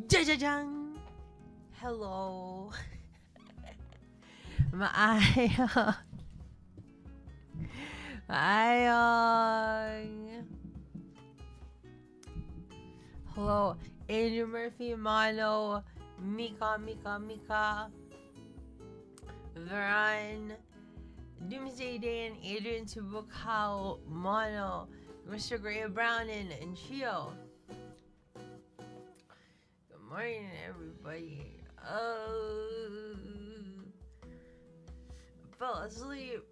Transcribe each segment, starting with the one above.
Jajajang! Hello. Maayong. Maayong. Hello. Andrew Murphy, Mano, Mika, Varan, Doomsday Dan, Adrian Tubukau, Mono, Mr. Gray Brown, and Chio. Good morning, everybody. Fell asleep.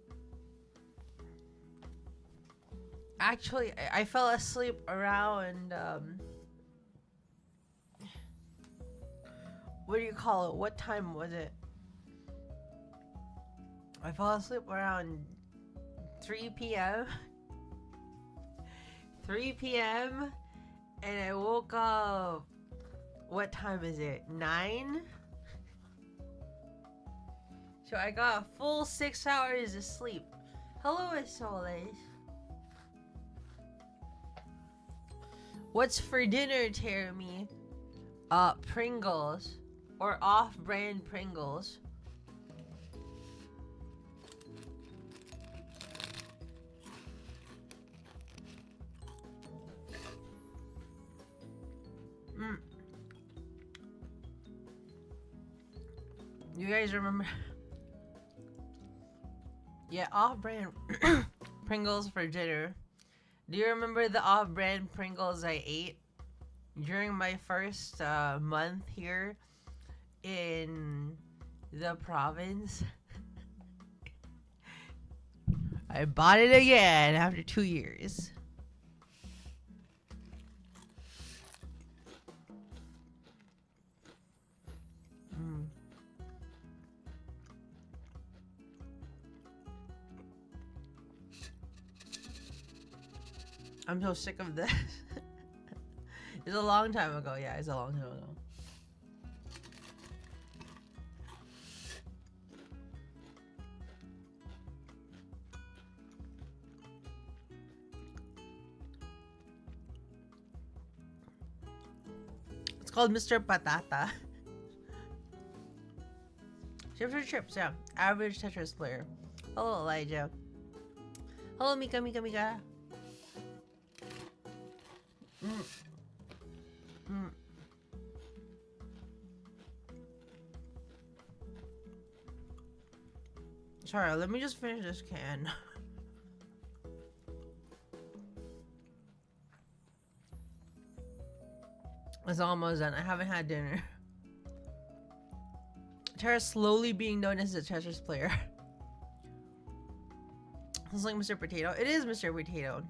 Actually, I fell asleep around, what do you call it? What time was it? I fell asleep around 3 p.m. 3 p.m. and I woke up. What time is it? 9? So I got a full 6 hours of sleep. Hello, Soles. What's for dinner, Terumi? Pringles. Or off-brand Pringles. You guys remember? Yeah, off-brand Pringles for dinner. Do you remember the off-brand Pringles I ate during my first month here in the province? I bought it again after 2 years. I'm so sick of this. It's a long time ago. Yeah, it's a long time ago. It's called Mr. Patata. Chips or chips, yeah. Average Tetris player. Hello, Elijah. Hello, Mika. Sorry, let me just finish this can. It's almost done. I haven't had dinner. Tara's slowly being known as a Tetris player. It's like Mr. Potato. It is Mr. Potato.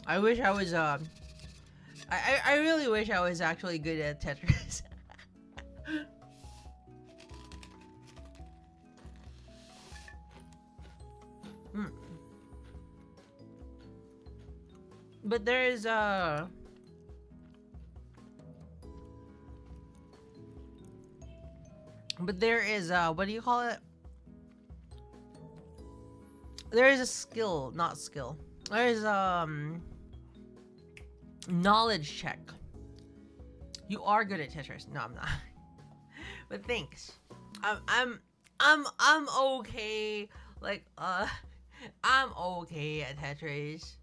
I wish I was, I really wish I was actually good at Tetris. But there is, what do you call it? There is a skill, not skill. There is, knowledge check. You are good at Tetris. No, I'm not. But thanks. I'm okay. Like, I'm okay at Tetris.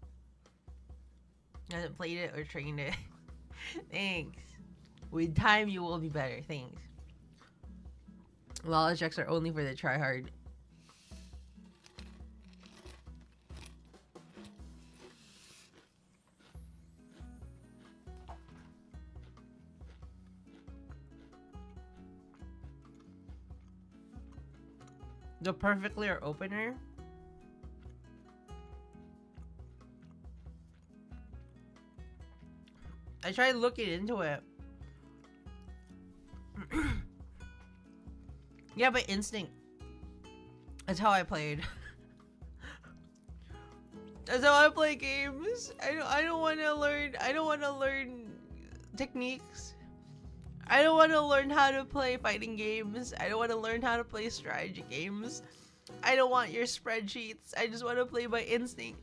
I haven't played it or trained it. Thanks. With time, you will be better. Thanks. Knowledge checks are only for the tryhard. The perfect layer opener. I tried looking into it. Yeah, but instinct. That's how I played. That's how I play games. I don't want to learn. I don't want to learn techniques. I don't want to learn how to play fighting games. I don't want to learn how to play strategy games. I don't want your spreadsheets. I just want to play by instinct.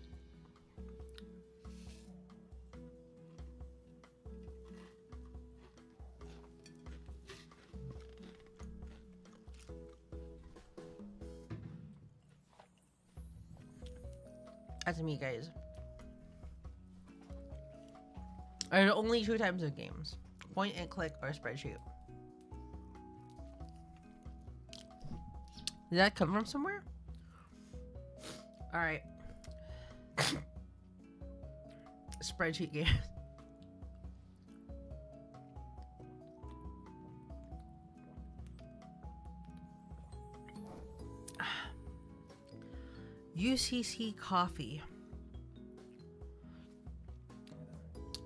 That's me, guys. There are only two types of games: point and click or spreadsheet. Did that come from somewhere? All right. Spreadsheet game. UCC coffee.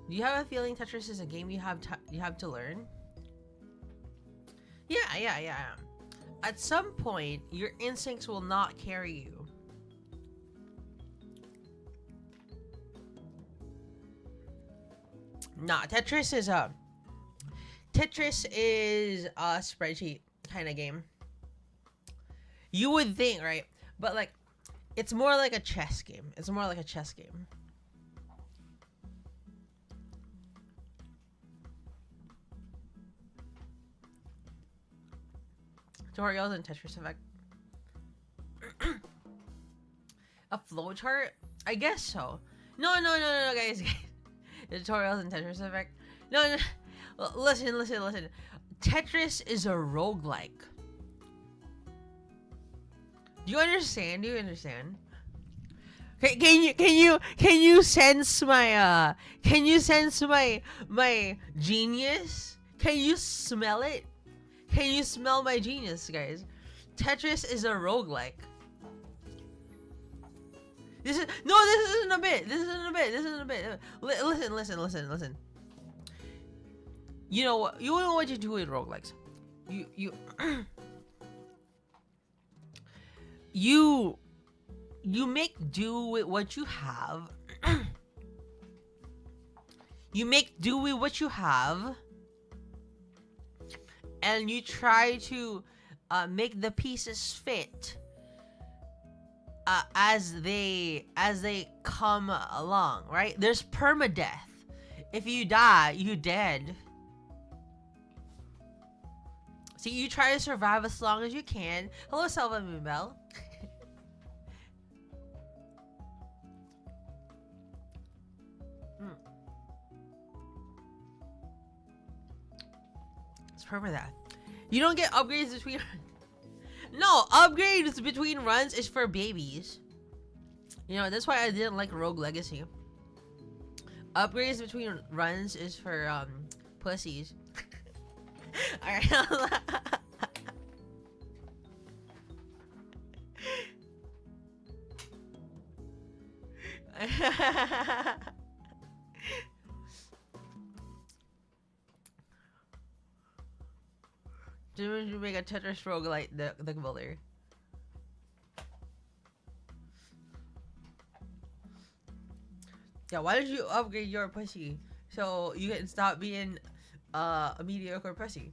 Do you have a feeling Tetris is a game you have to learn? Yeah. At some point, your instincts will not carry you. Nah, Tetris is a spreadsheet kind of game. You would think, right? But like, it's more like a chess game. It's more like a chess game. Tutorials and Tetris Effect. A flowchart? I guess so. No, guys. Tutorials and Tetris Effect. No. Listen. Tetris is a roguelike. Do you understand? Can you sense my my genius? Can you smell it? Can you smell my genius, guys? Tetris is a roguelike. This isn't a bit. Listen. You know what you do with roguelikes. You make do with what you have. You make do with what you have. And you try to make the pieces fit as they come along, right? There's permadeath. If you die, you dead. So you try to survive as long as you can. Hello, Selva Mibel. For that, you don't get upgrades between. No, upgrades between runs is for babies. You know, that's why I didn't like Rogue Legacy. Upgrades between runs is for pussies. All right. To make a Tetris roguelite the builder. Yeah, why did you upgrade your pussy so you can stop being a mediocre pussy?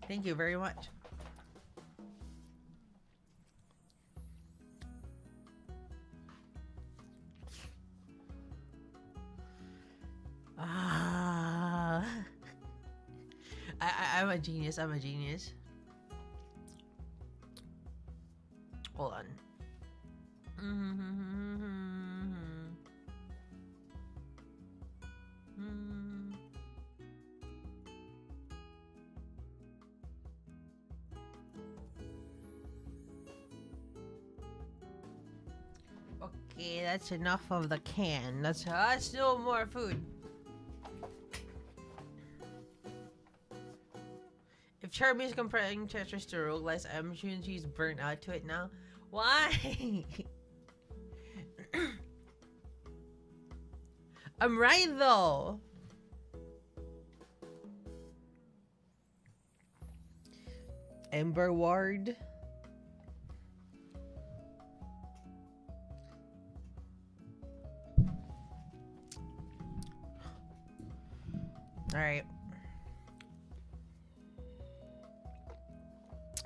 Thank you very much. I'm a genius. Hold on. Okay, that's enough of the can. Let's do more food. If Charmy's comparing Tetris to roguelites, I'm sure she's burnt out to it now. Why? I'm right though. Ember Ward. All right.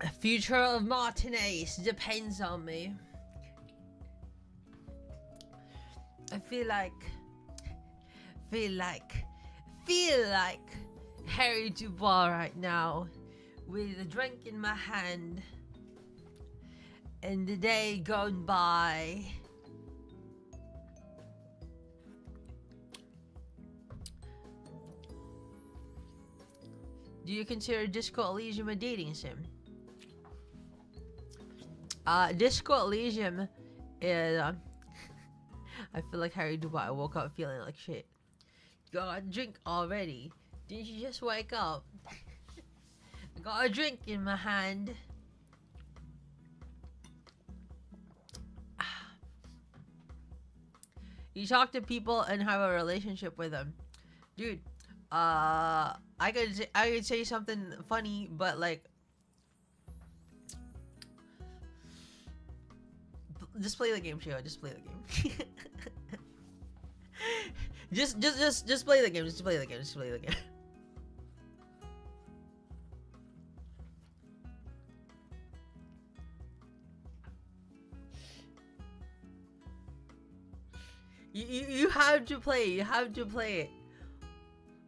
The future of Martinez depends on me. I feel like Harry Dubois right now, with a drink in my hand, and the day gone by, Do you consider Disco Elysium a dating sim? Disco Elysium is. I feel like Harry Dubai. I woke up feeling like shit. Got a drink already. Didn't you just wake up? I got a drink in my hand. You talk to people and have a relationship with them, dude. I could say something funny, but like, just play the game, Shio. Just play the game. just play the game. Just play the game. Just play the game. You have to play. You have to play it.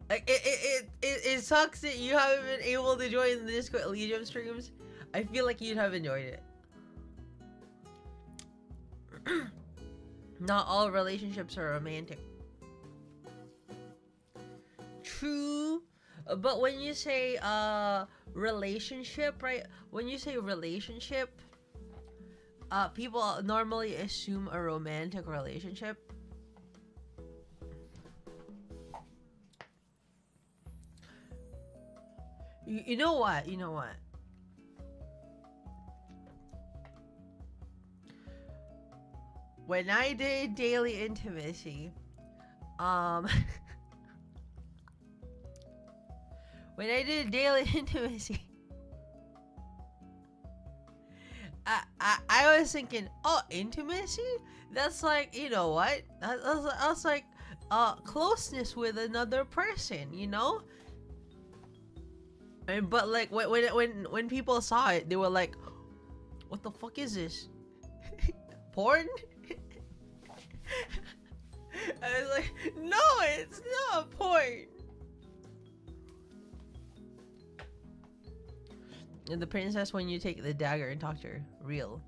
Like it sucks that you haven't been able to join the Disco Elysium streams. I feel like you'd have enjoyed it. Not all relationships are romantic. True, but when you say relationship, right? When you say relationship, people normally assume a romantic relationship. You know what? You know what? When I did daily intimacy, when I did daily intimacy, I was thinking, oh, intimacy? That's like, you know what? That's like closeness with another person, you know? But like when people saw it, they were like, "What the fuck is this? Porn?" I was like, "No, it's not porn." And the princess, when you take the dagger and talk to her, real.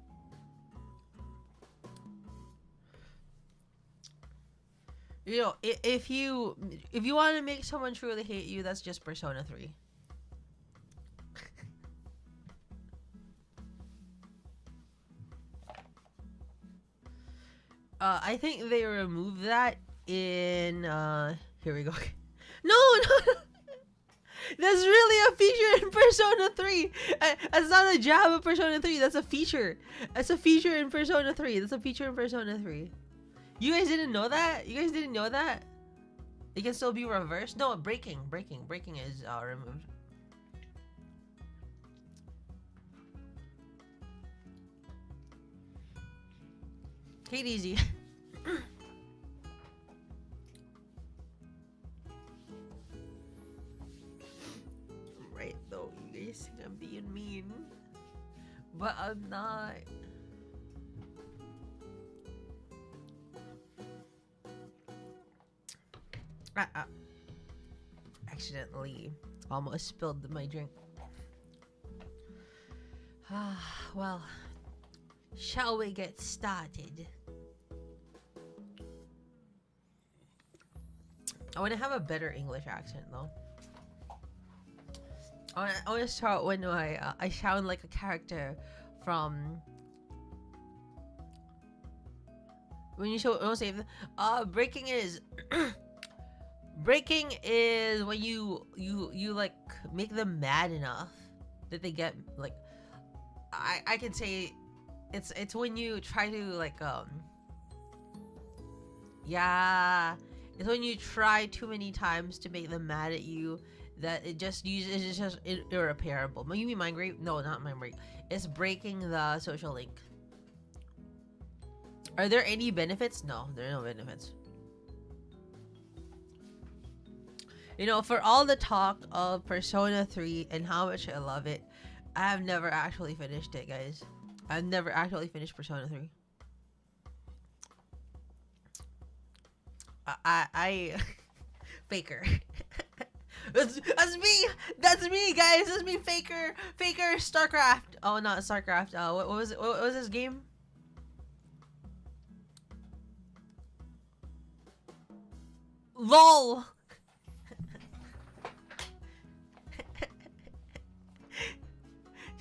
You know, if you want to make someone truly hate you, that's just Persona 3. I think they removed that in here we go. No, no. That's really a feature in Persona 3. That's not a jab of Persona 3. That's a feature. That's a feature in Persona 3. That's a feature in Persona 3. You guys didn't know that? You guys didn't know that? It can still be reversed? No, breaking is removed. Take it easy. Right though, you guys think I'm being mean, but I'm not. Accidentally almost spilled my drink. Well, shall we get started? I want to have a better English accent though. I want to start when I sound like a character from when you say breaking is breaking is when you like make them mad enough that they get like I can say it's when you try to like yeah, it's when you try too many times to make them mad at you that it's just irreparable. You mean mind rape? No, not mind rape. It's breaking the social link. Are there any benefits? No, there are no benefits. You know, for all the talk of Persona 3 and how much I love it, I have never actually finished it, guys. I've never actually finished Persona 3. I Faker. That's me. That's me, guys. That's me, Faker. Faker StarCraft. Oh, not StarCraft. What was it? What was this game? LOL.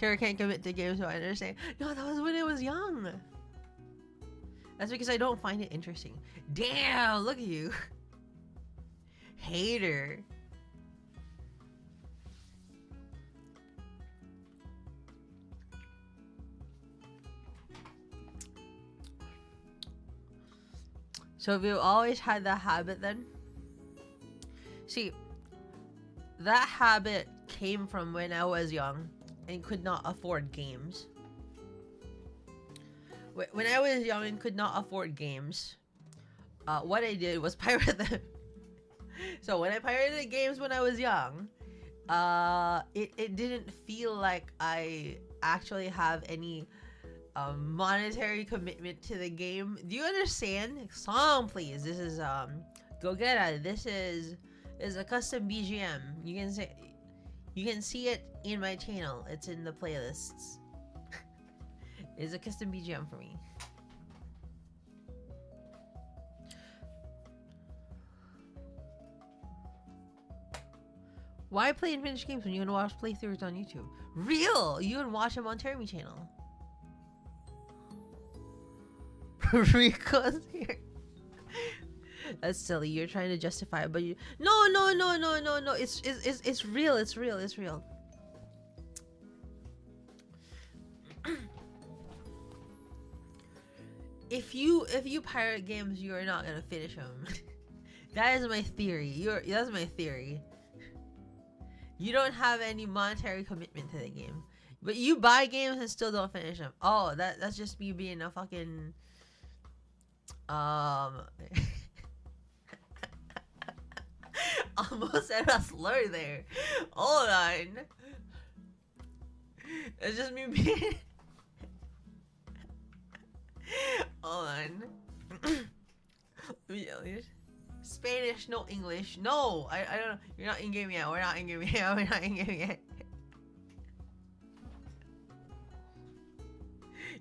Sarah can't commit to games, so I understand. No, that was when I was young. That's because I don't find it interesting. Damn, look at you. Hater. So have you always had that habit then? See, that habit came from when I was young and could not afford games. When I was young and could not afford games, what I did was pirate them. So when I pirated games when I was young, it didn't feel like I actually have any monetary commitment to the game. Do you understand? Song, please. This is go get it. This is a custom BGM. You can see it in my channel. It's in the playlists. It's a custom BGM for me. Why play and finish games when you can watch playthroughs on YouTube? Real! You can watch them on Terumi channel. Rico's here. That's silly. You're trying to justify it, but you no. It's real. It's real. It's real. If you pirate games, you are not gonna finish them. That is my theory. That's my theory. You don't have any monetary commitment to the game, but you buy games and still don't finish them. Oh, that's just me being a fucking almost said a slur there. Hold on. It's just me being hold on. Spanish, no English. No, I don't know. You're not in game yet. We're not in game yet. We're not in game yet.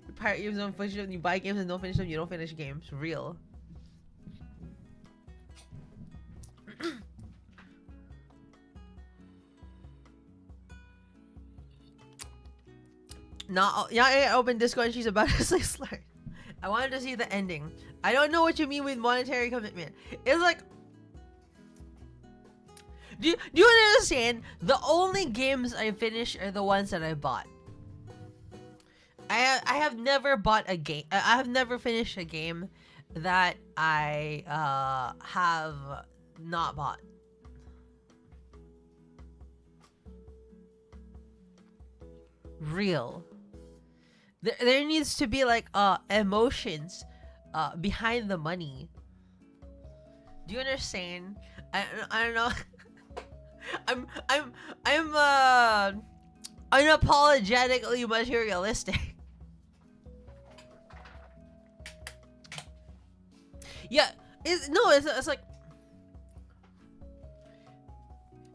You pirate games, don't finish them. You buy games and don't finish them. You don't finish games. Real. Yeah, open Discord and she's about to say slur. I wanted to see the ending. I don't know what you mean with monetary commitment. It's like, do you understand? The only games I finish are the ones that I bought. I have never bought a game. I have never finished a game that I have not bought. Real. There needs to be like emotions behind the money. Do you understand? I don't know. I'm unapologetically materialistic. Yeah, it's like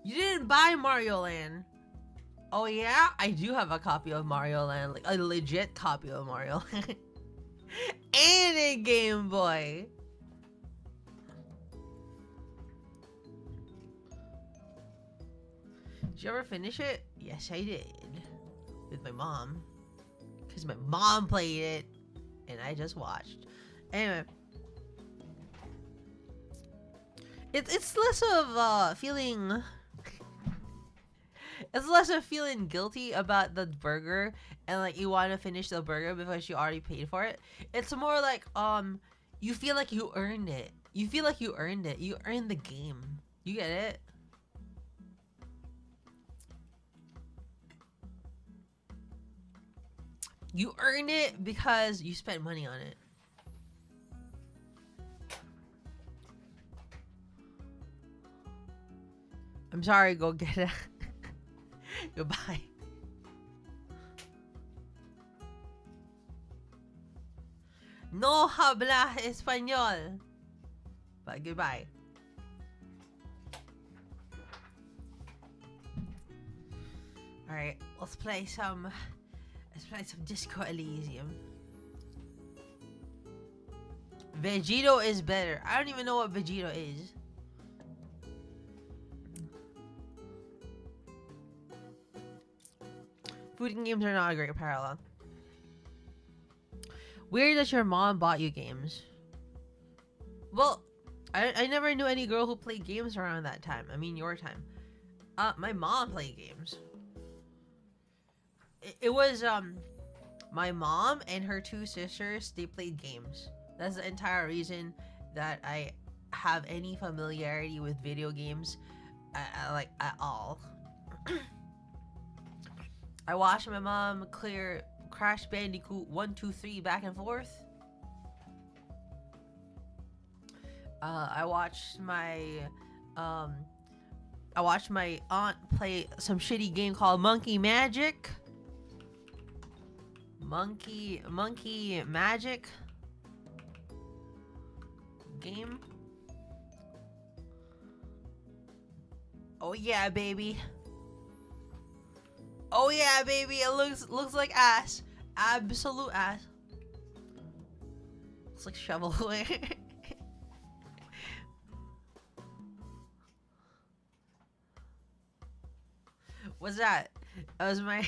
you didn't buy Mario Land. Oh yeah, I do have a copy of Mario Land, like a legit copy of Mario Land. And a Game Boy. Did you ever finish it? Yes, I did. With my mom. Because my mom played it. And I just watched. Anyway. It's less of feeling... It's less of feeling guilty about the burger and like you want to finish the burger because you already paid for it. It's more like you feel like you earned it. You feel like you earned it. You earned the game. You get it? You earn it because you spent money on it. I'm sorry, go get it. Goodbye. No habla español. But goodbye. Alright, let's play some Disco Elysium. Vegito is better. I don't even know what Vegito is. Food and games are not a great parallel. Weird that your mom bought you games. Well, I never knew any girl who played games around that time. I mean, your time. My mom played games. It was, my mom and her two sisters, they played games. That's the entire reason that I have any familiarity with video games, like, at all. I watched my mom clear Crash Bandicoot 1, 2, 3 back and forth. I watched my aunt play some shitty game called Monkey Magic. Monkey Magic game. Oh yeah, baby. Oh yeah, baby. It looks like ass. Absolute ass. Looks like shovelware. What's that? That was my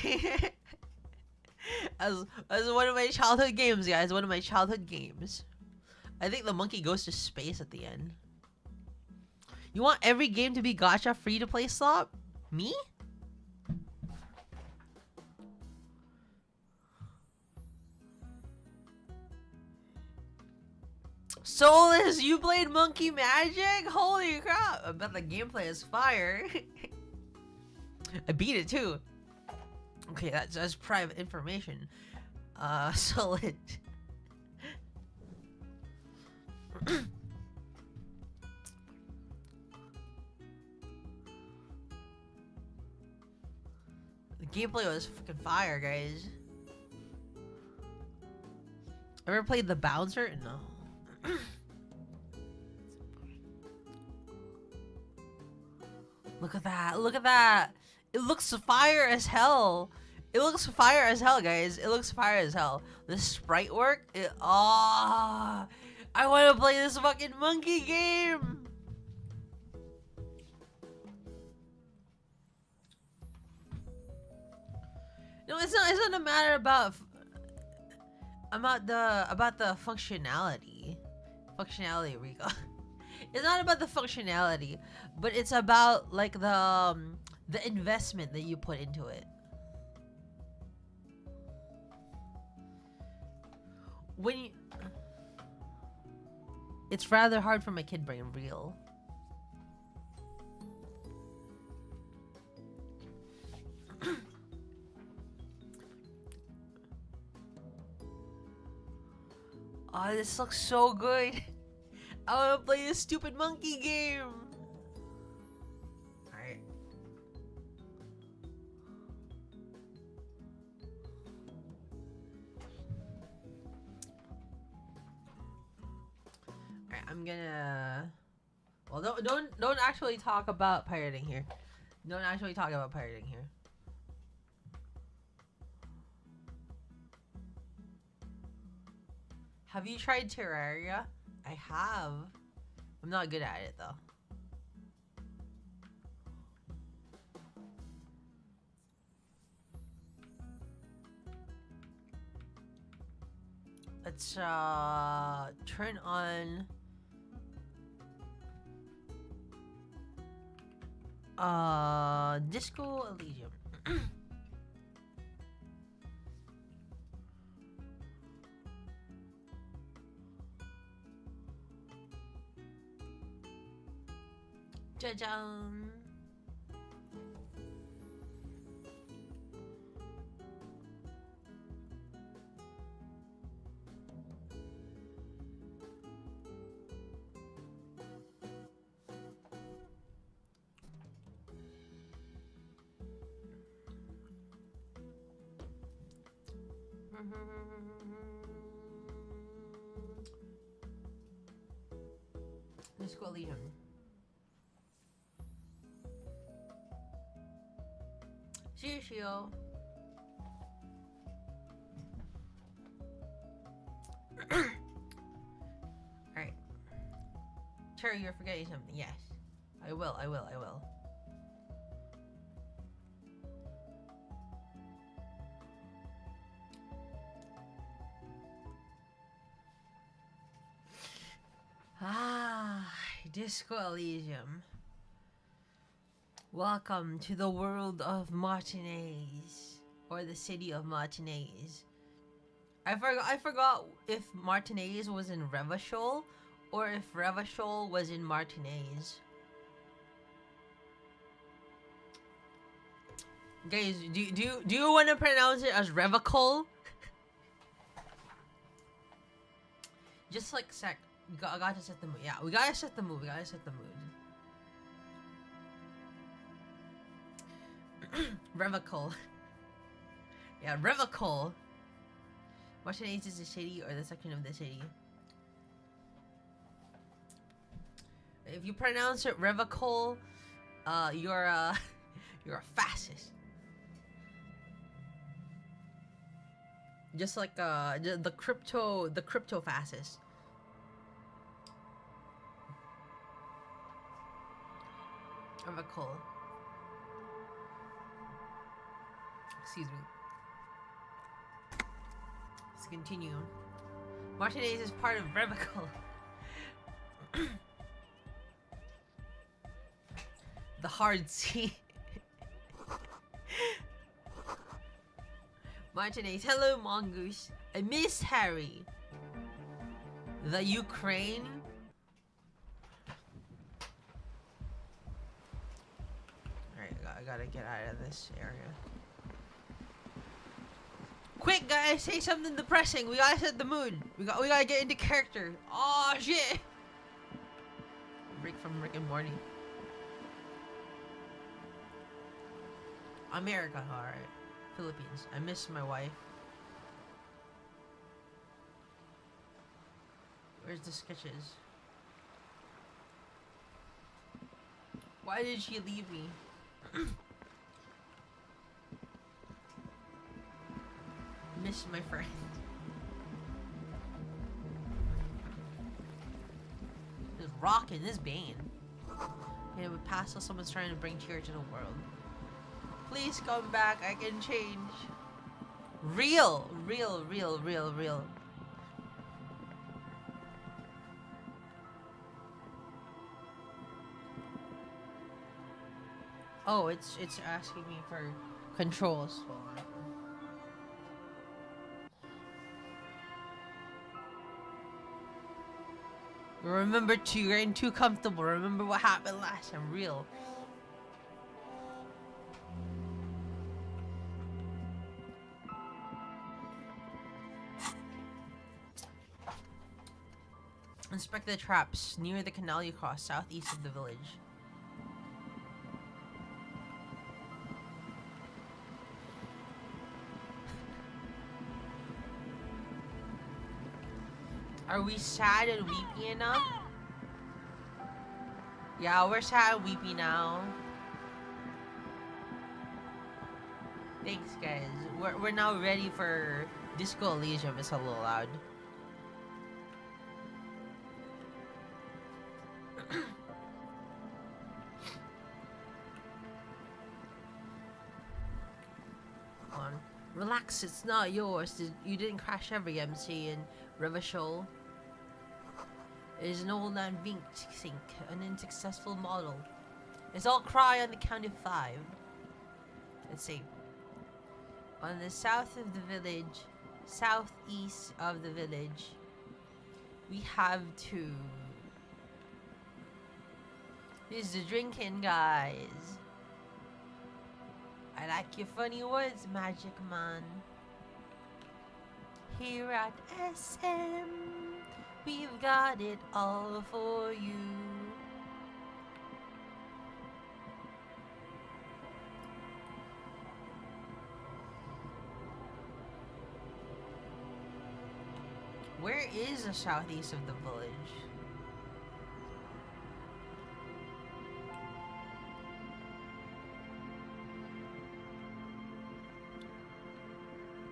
as one of my childhood games, guys. One of my childhood games. I think the monkey goes to space at the end. You want every game to be gacha free to play slot? Me? Soulless, you played Monkey Magic? Holy crap! I bet the gameplay is fire. I beat it too. Okay, that's private information. Solid. The gameplay was fucking fire, guys. Ever played the bouncer? No. Look at that! Look at that! It looks fire as hell. It looks fire as hell, guys. It looks fire as hell. The sprite work. I want to play this fucking monkey game. No, it's not a matter about the functionality. Functionality, Rico. It's not about the functionality, but it's about like the investment that you put into it. It's rather hard for my kid brain, real. Oh, this looks so good. I wanna play this stupid monkey game. Alright. Alright, I'm gonna... Well, don't actually talk about pirating here. Don't actually talk about pirating here. Have you tried Terraria? I have. I'm not good at it though. Let's turn on Disco Elysium. 짜잔. Disco Elysium. Shio. Alright. Cherry, you're forgetting something. Yes. I will. Disco Elysium. Welcome to the world of Martinez, or the city of Martinez. I forgot if Martinez was in Revachol or if Revachol was in Martinez. Guys, do you want to pronounce it as Revachol? Just like sec. I gotta set the mood. Yeah, we gotta set the mood. We gotta set the mood. Revachol. Yeah, Revachol. Martinez is the city or the section of the city. If you pronounce it Revachol, you're a fascist. Just like the crypto fascist. Revachol. Excuse me. Let's continue. Martinez is part of Revachol. The hard sea. Martinez, hello Mongoose. I miss Harry. The Ukraine. Alright, I gotta get out of this area. Quick guys, say something depressing. We gotta set the mood. We gotta get into character. Oh shit. Break from Rick and Morty. America, alright. Philippines. I miss my wife. Where's the sketches? Why did she leave me? Miss my friend. This rockin', this Bane. Okay, we pass so someone's trying to bring cheer to the world. Please come back, I can change. Real. Oh, it's asking me for controls. Remember you're getting too comfortable. Remember what happened last time. Real. Inspect the traps near the canal you cross southeast of the village. Are we sad and weepy enough? Yeah, we're sad and weepy now. Thanks, guys. We're now ready for Disco Elysium. It's a little loud. On. Relax, it's not yours. You didn't crash every MC in Revachol. It is an old and sink, an unsuccessful model. Let's all cry on the count of 5. Let's see. On the south of the village, southeast of the village, we have 2. This is the drinking, guys. I like your funny words, Magic Man. Here at SM, we've got it all for you. Where is the southeast of the village?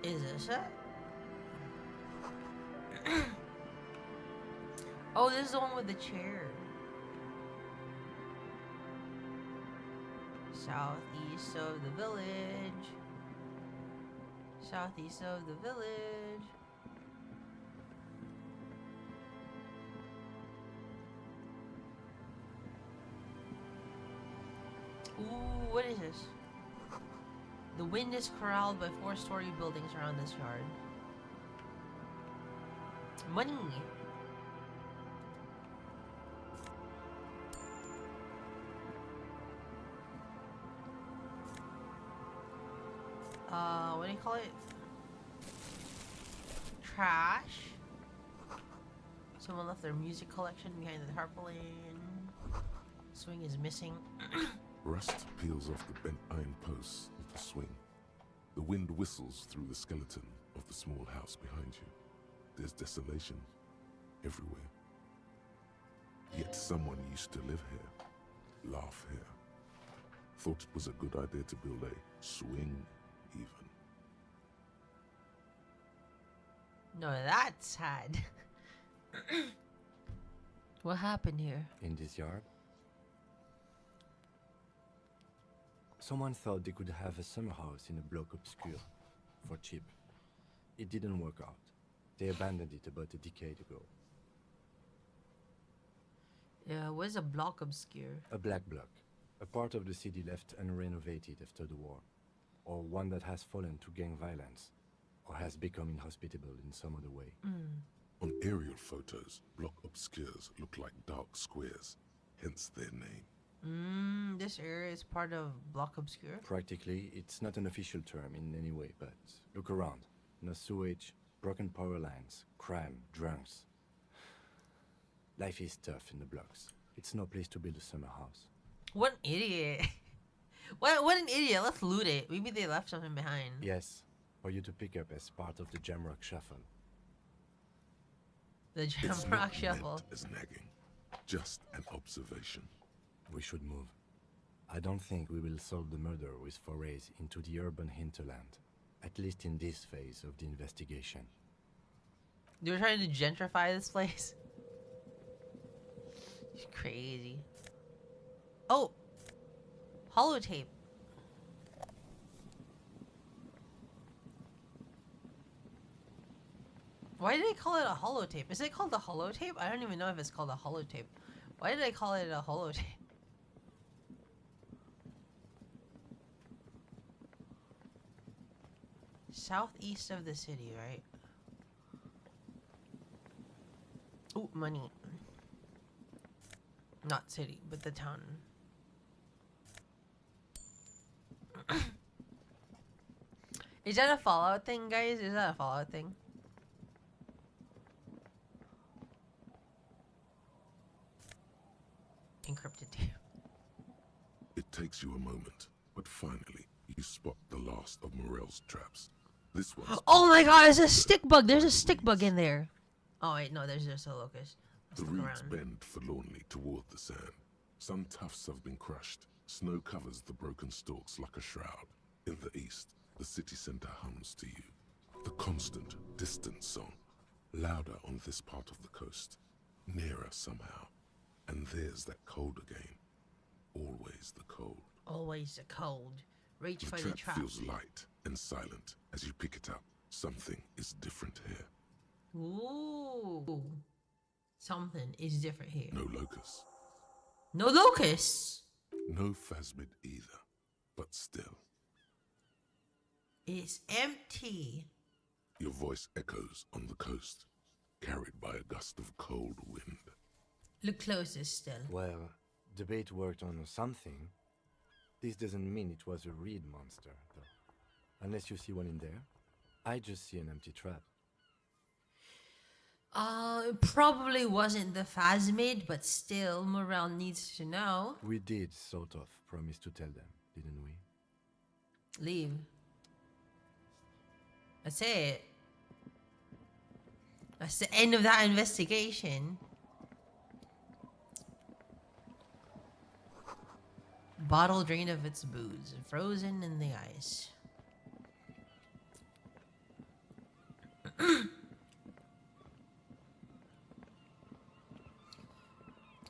Is this it? Oh, this is the one with the chair. Southeast of the village. Southeast of the village. what is this? The wind is corralled by 4-story buildings around this yard. Money. What do you call it? Trash. Someone left their music collection behind the tarpaulin. Swing is missing. Rust peels off the bent iron posts of the swing. The wind whistles through the skeleton of the small house behind you. There's desolation everywhere. Yet someone used to live here, laugh here. Thought it was a good idea to build a swing, even. No, that's sad. What happened here? In this yard, someone thought they could have a summer house in a block obscure for cheap. It didn't work out. They abandoned it about a decade ago. Yeah, what is a block obscure? A black block, a part of the city left unrenovated after the war, or one that has fallen to gang violence, or has become inhospitable in some other way. On aerial photos, block obscures look like dark squares, hence their name. This area is part of block obscure? Practically, it's not an official term in any way, but look around. No sewage, broken power lines, crime, drunks. Life is tough in the blocks. It's no place to build a summer house. What an idiot. What an idiot. Let's loot it. Maybe they left something behind. Yes, for you to pick up as part of the Jamrock Shuffle. The It's Jamrock not Shuffle. meant as nagging, just an observation. We should move. I don't think we will solve the murder with forays into the urban hinterland, at least in this phase of the investigation. They're trying to gentrify this place. It's crazy. Oh! Holotape. Why did they call it a holotape? Is it called a holotape? I don't even know if it's called a holotape. Why did I call it a holotape? Southeast of the city, right? Ooh, money. Not city, but the town. Is that a Fallout thing, guys? Is that a Fallout thing? Encrypted too. It takes you a moment, but finally, you spot the last of Morel's traps. This one's Oh my god, it's a stick bug! There's a stick bug in there! Oh wait, no, there's just a locust. Let's the look reeds around. bend forlornly toward the sand. Some tufts have been crushed. Snow covers the broken stalks like a shroud. In the east, the city center hums to you. The constant, distant song. Louder on this part of the coast. Nearer somehow. And there's that cold again. Always the cold. Always the cold. Reach The for the trap trap. feels light and silent as you pick it up. Something is different here. Ooh. Something is different here. No locusts. No locusts! No phasmid either. But still, It's empty. your voice echoes on the coast, carried by a gust of cold wind. Look closer still. Well, the bait worked on something. This doesn't mean it was a reed monster, though. Unless you see one in there. I just see an empty trap. It probably wasn't the Phasmid, but still, Morel needs to know. We did, sort of, promise to tell them, didn't we? Leave. That's it. That's the end of that investigation. Bottle drained of its booze, frozen in the ice.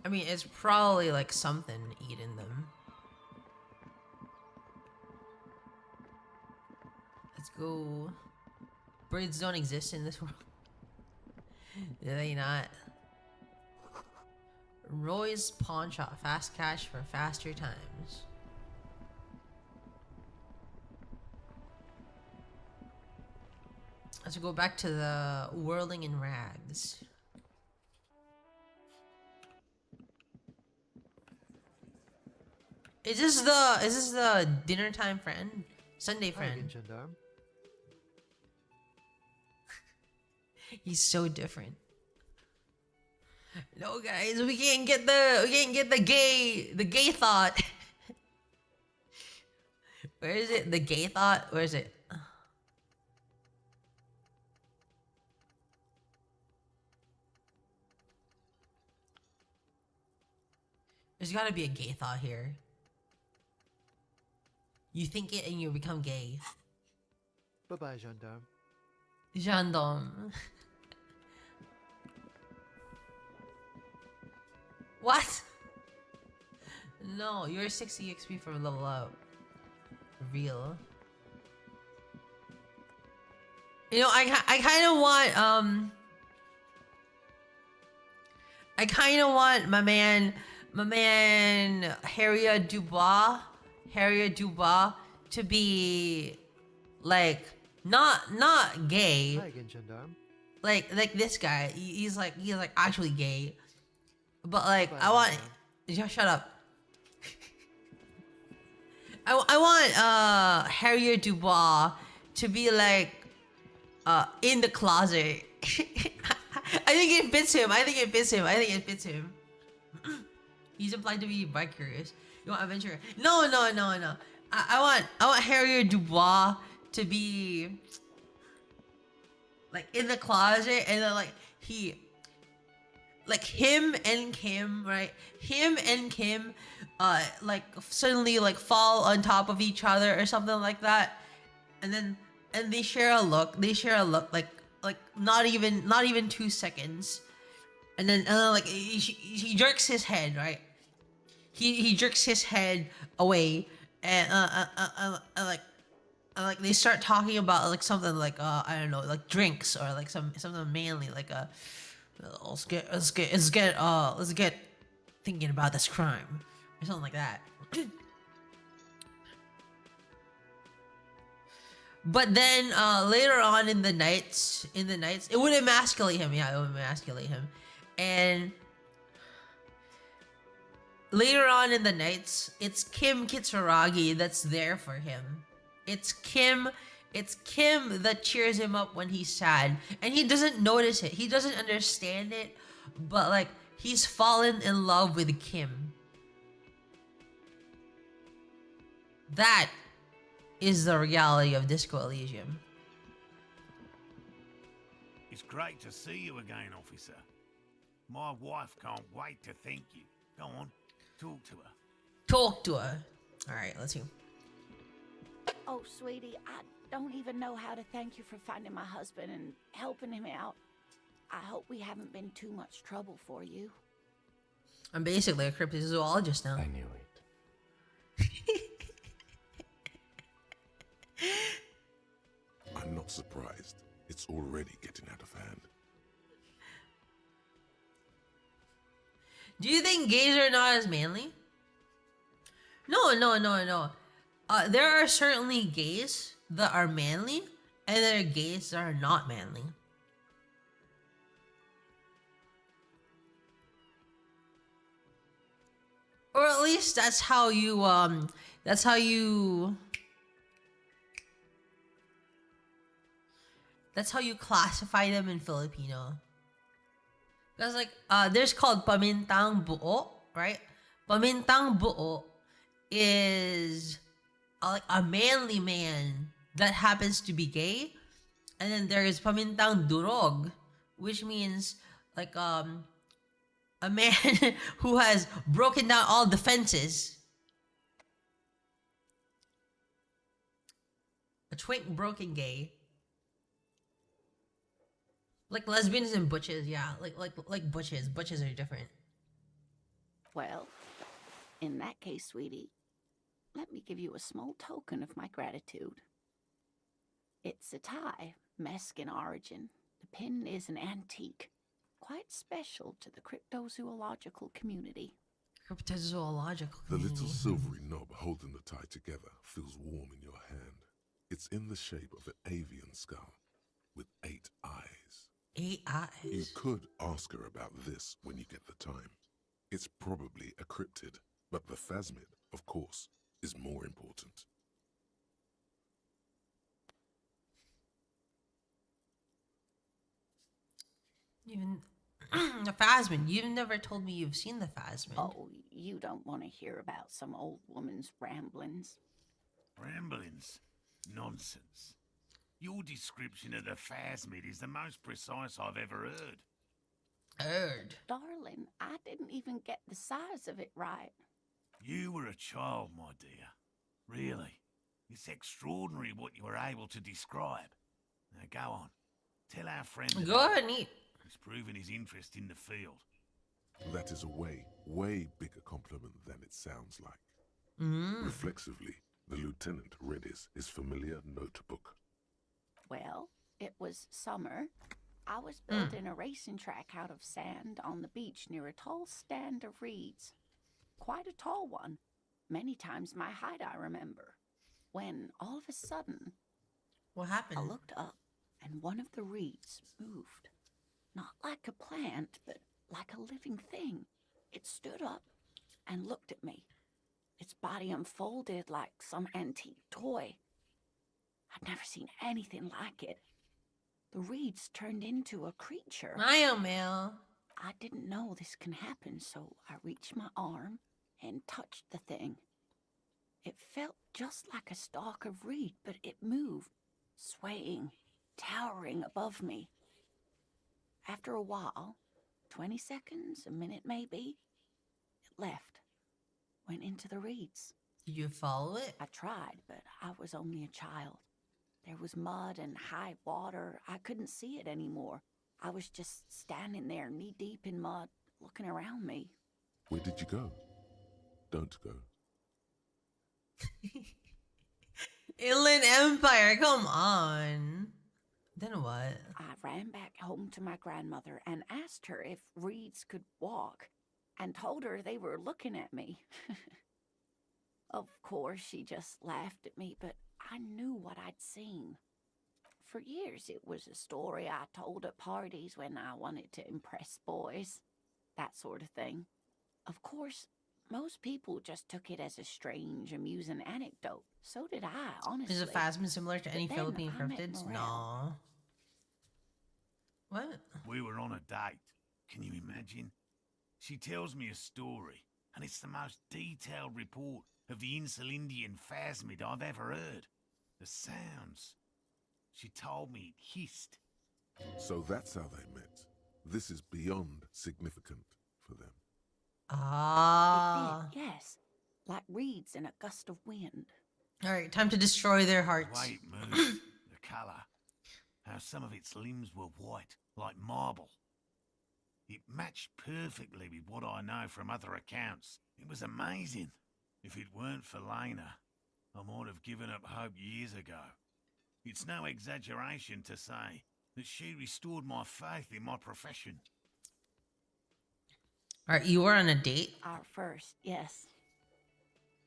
I mean, it's probably like something eating them. Let's go. Birds don't exist in this world. Do they not? Roy's Pawn Shop. Fast cash for faster times. Let's go back to the whirling in rags. Is this the dinner time friend? Sunday Hi again, friend. gendarme. He's so different. No guys, we can't get the gay thought. Where is it? The gay thought? Where is it? There's gotta be a gay thought here. You think it and you become gay. Bye-bye, gendarme. Gendarme. What? No, you're 60 XP from level up. Real. You know, I kind of want I kind of want my man Harriet Dubois to be like not gay. Hi again, gendarme. Like this guy. He's like actually gay. But like Bye, I want gendarme. yeah, shut up. I want Harriet Dubois to be like in the closet. I think it fits him. He's implied to be bi-curious. You want adventure? No. I want Harriet Dubois to be like in the closet, and then like him and Kim, right? Him and Kim like suddenly like fall on top of each other or something like that. And they share a look. Like not even 2 seconds. And then like he jerks his head, right? He jerks his head away, and like they start talking about like something like I don't know, like drinks or like something manly, like let's get thinking about this crime or something like that. But then later on in the nights, it would emasculate him. Yeah, it would emasculate him. And later on in the nights, it's Kim Kitsuragi that's there for him. It's Kim that cheers him up when he's sad. And he doesn't notice it. He doesn't understand it. But like he's fallen in love with Kim. That is the reality of Disco Elysium. It's great to see you again, officer. My wife can't wait to thank you. Go on, talk to her. Talk to her. Alright, let's see. Oh, sweetie, I don't even know how to thank you for finding my husband and helping him out. I hope we haven't been too much trouble for you. I'm basically a cryptozoologist now. I knew it. I'm not surprised. It's already getting out of hand. Do you think gays are not as manly? No. There are certainly gays that are manly, and there are gays that are not manly. Or at least that's how you classify them in Filipino. Because like there's called pamintang buo, right? Pamintang buo is like a manly man that happens to be gay, and then there is pamintang durog, which means like a man who has broken down all defenses. A twink broken gay. Like lesbians and butches, yeah. Like butches. Butches are different. Well, in that case, sweetie, let me give you a small token of my gratitude. It's a tie, Mexican origin. The pin is an antique, quite special to the cryptozoological community. Cryptozoological The community. little silvery knob holding the tie together feels warm in your hand. It's in the shape of an avian skull, with 8 eyes. 8 You eyes. could ask her about this when you get the time. It's probably a cryptid, but the phasmid, of course, is more important. Even the Phasmid. You've never told me you've seen the Phasmid. Oh, you don't want to hear about some old woman's ramblings. Ramblings? Nonsense. Your description of the phasmid is the most precise I've ever heard. Heard. Darling, I didn't even get the size of it right. You were a child, my dear. Really. It's extraordinary what you were able to describe. Now go on. Tell our friend Go about ahead it. and eat. He's proven his interest in the field. That is a way bigger compliment than it sounds like. Reflexively, the lieutenant read his familiar notebook. Well, it was summer. I was building a racing track out of sand on the beach near a tall stand of reeds. Quite a tall one. Many times my height, I remember. When, all of a sudden, What I happened? looked up and one of the reeds moved. Not like a plant, but like a living thing. It stood up and looked at me. Its body unfolded like some antique toy. I'd never seen anything like it. The reeds turned into a creature. Mail. I didn't know this can happen, so I reached my arm and touched the thing. It felt just like a stalk of reed, but it moved, swaying, towering above me. After a while, 20 seconds, a minute maybe, it left, went into the reeds. Did you follow it? I tried, but I was only a child. There was mud and high water. I couldn't see it anymore. I was just standing there knee-deep in mud, looking around me. Where did you go? Don't go. Inland Empire, come on. Then what? I ran back home to my grandmother and asked her if reeds could walk, and told her they were looking at me. Of course, she just laughed at me, but I knew what I'd seen. For years, it was a story I told at parties when I wanted to impress boys. That sort of thing. Of course, most people just took it as a strange, amusing anecdote. So did I, honestly. Is a Phasmid similar to But any then Philippine I met cryptids? Morel. No. What? We were on a date. Can you imagine? She tells me a story, and it's the most detailed report of the Insulindian phasmid I've ever heard. The sounds. She told me it hissed. So that's how they met. This is beyond significant for them. Ah. It did, yes. Like reeds in a gust of wind. Alright, time to destroy their The hearts. way it moved, the colour, how some of its limbs were white, like marble. It matched perfectly with what I know from other accounts. It was amazing. If it weren't for Lena, I might have given up hope years ago. It's no exaggeration to say that she restored my faith in my profession. Alright, you were on a date? Our first, yes.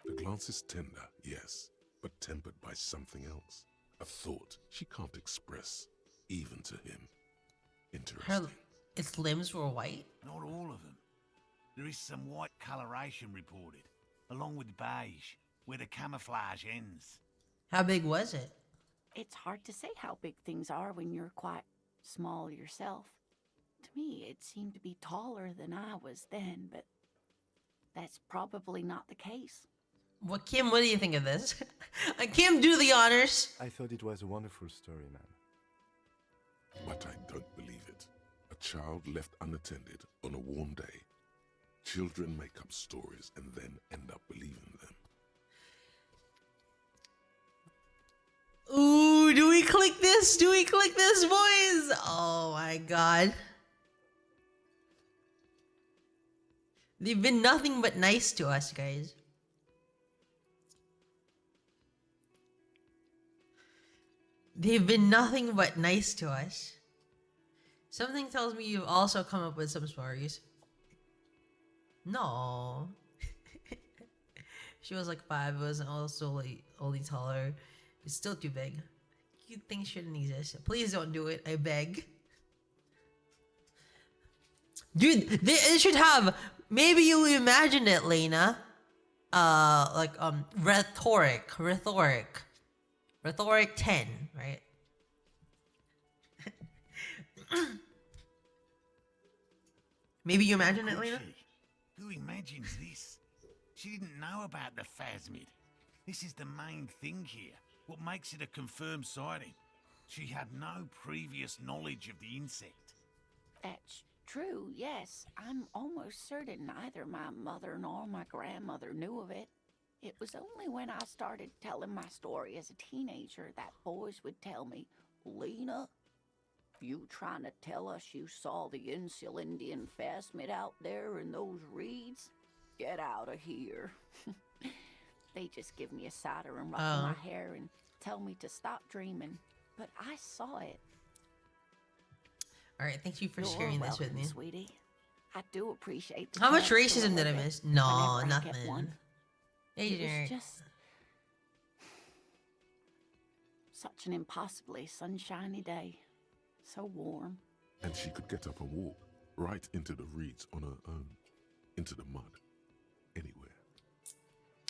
The glance is tender, yes, but tempered by something else. A thought she can't express, even to him. Interesting. Its limbs were white? Not all of them. There is some white coloration reported, along with beige, where the camouflage ends. How big was it? It's hard to say how big things are when you're quite small yourself. To me, it seemed to be taller than I was then, but that's probably not the case. What, Kim, what do you think of this? Kim, do the honors. I thought it was a wonderful story, man. But I don't believe it. A child left unattended on a warm day. Children make up stories and then end up believing them. Ooh, do we click this? Do we click this, boys? Oh my god. They've been nothing but nice to us, guys. They've been nothing but nice to us. Something tells me you've also come up with some stories. No. She was like 5, it was also like only taller. It's still too big. things shouldn't exist. Please don't do it. I beg. Dude, it should have. Maybe you imagine it, Lena. Like rhetoric 10, right? Maybe you imagine it, Could Lena. she? Who imagines this? She didn't know about the phasmid. This is the main thing here. What makes it a confirmed sighting? She had no previous knowledge of the insect. That's true, yes. I'm almost certain neither my mother nor my grandmother knew of it. It was only when I started telling my story as a teenager that boys would tell me, Lena, you trying to tell us you saw the Insulindian phasmid out there in those reeds? Get out of here. They just give me a cider and ruffle my hair and tell me to stop dreaming. But I saw it. All right, thank you for You're sharing this with welcome, me. sweetie. I do appreciate the How much chance to racism did I relive it miss? No, whenever I get nothing. one. Hey, It Derek. was just such an impossibly sunshiny day. So warm. And she could get up and walk right into the reeds on her own, into the mud, anywhere.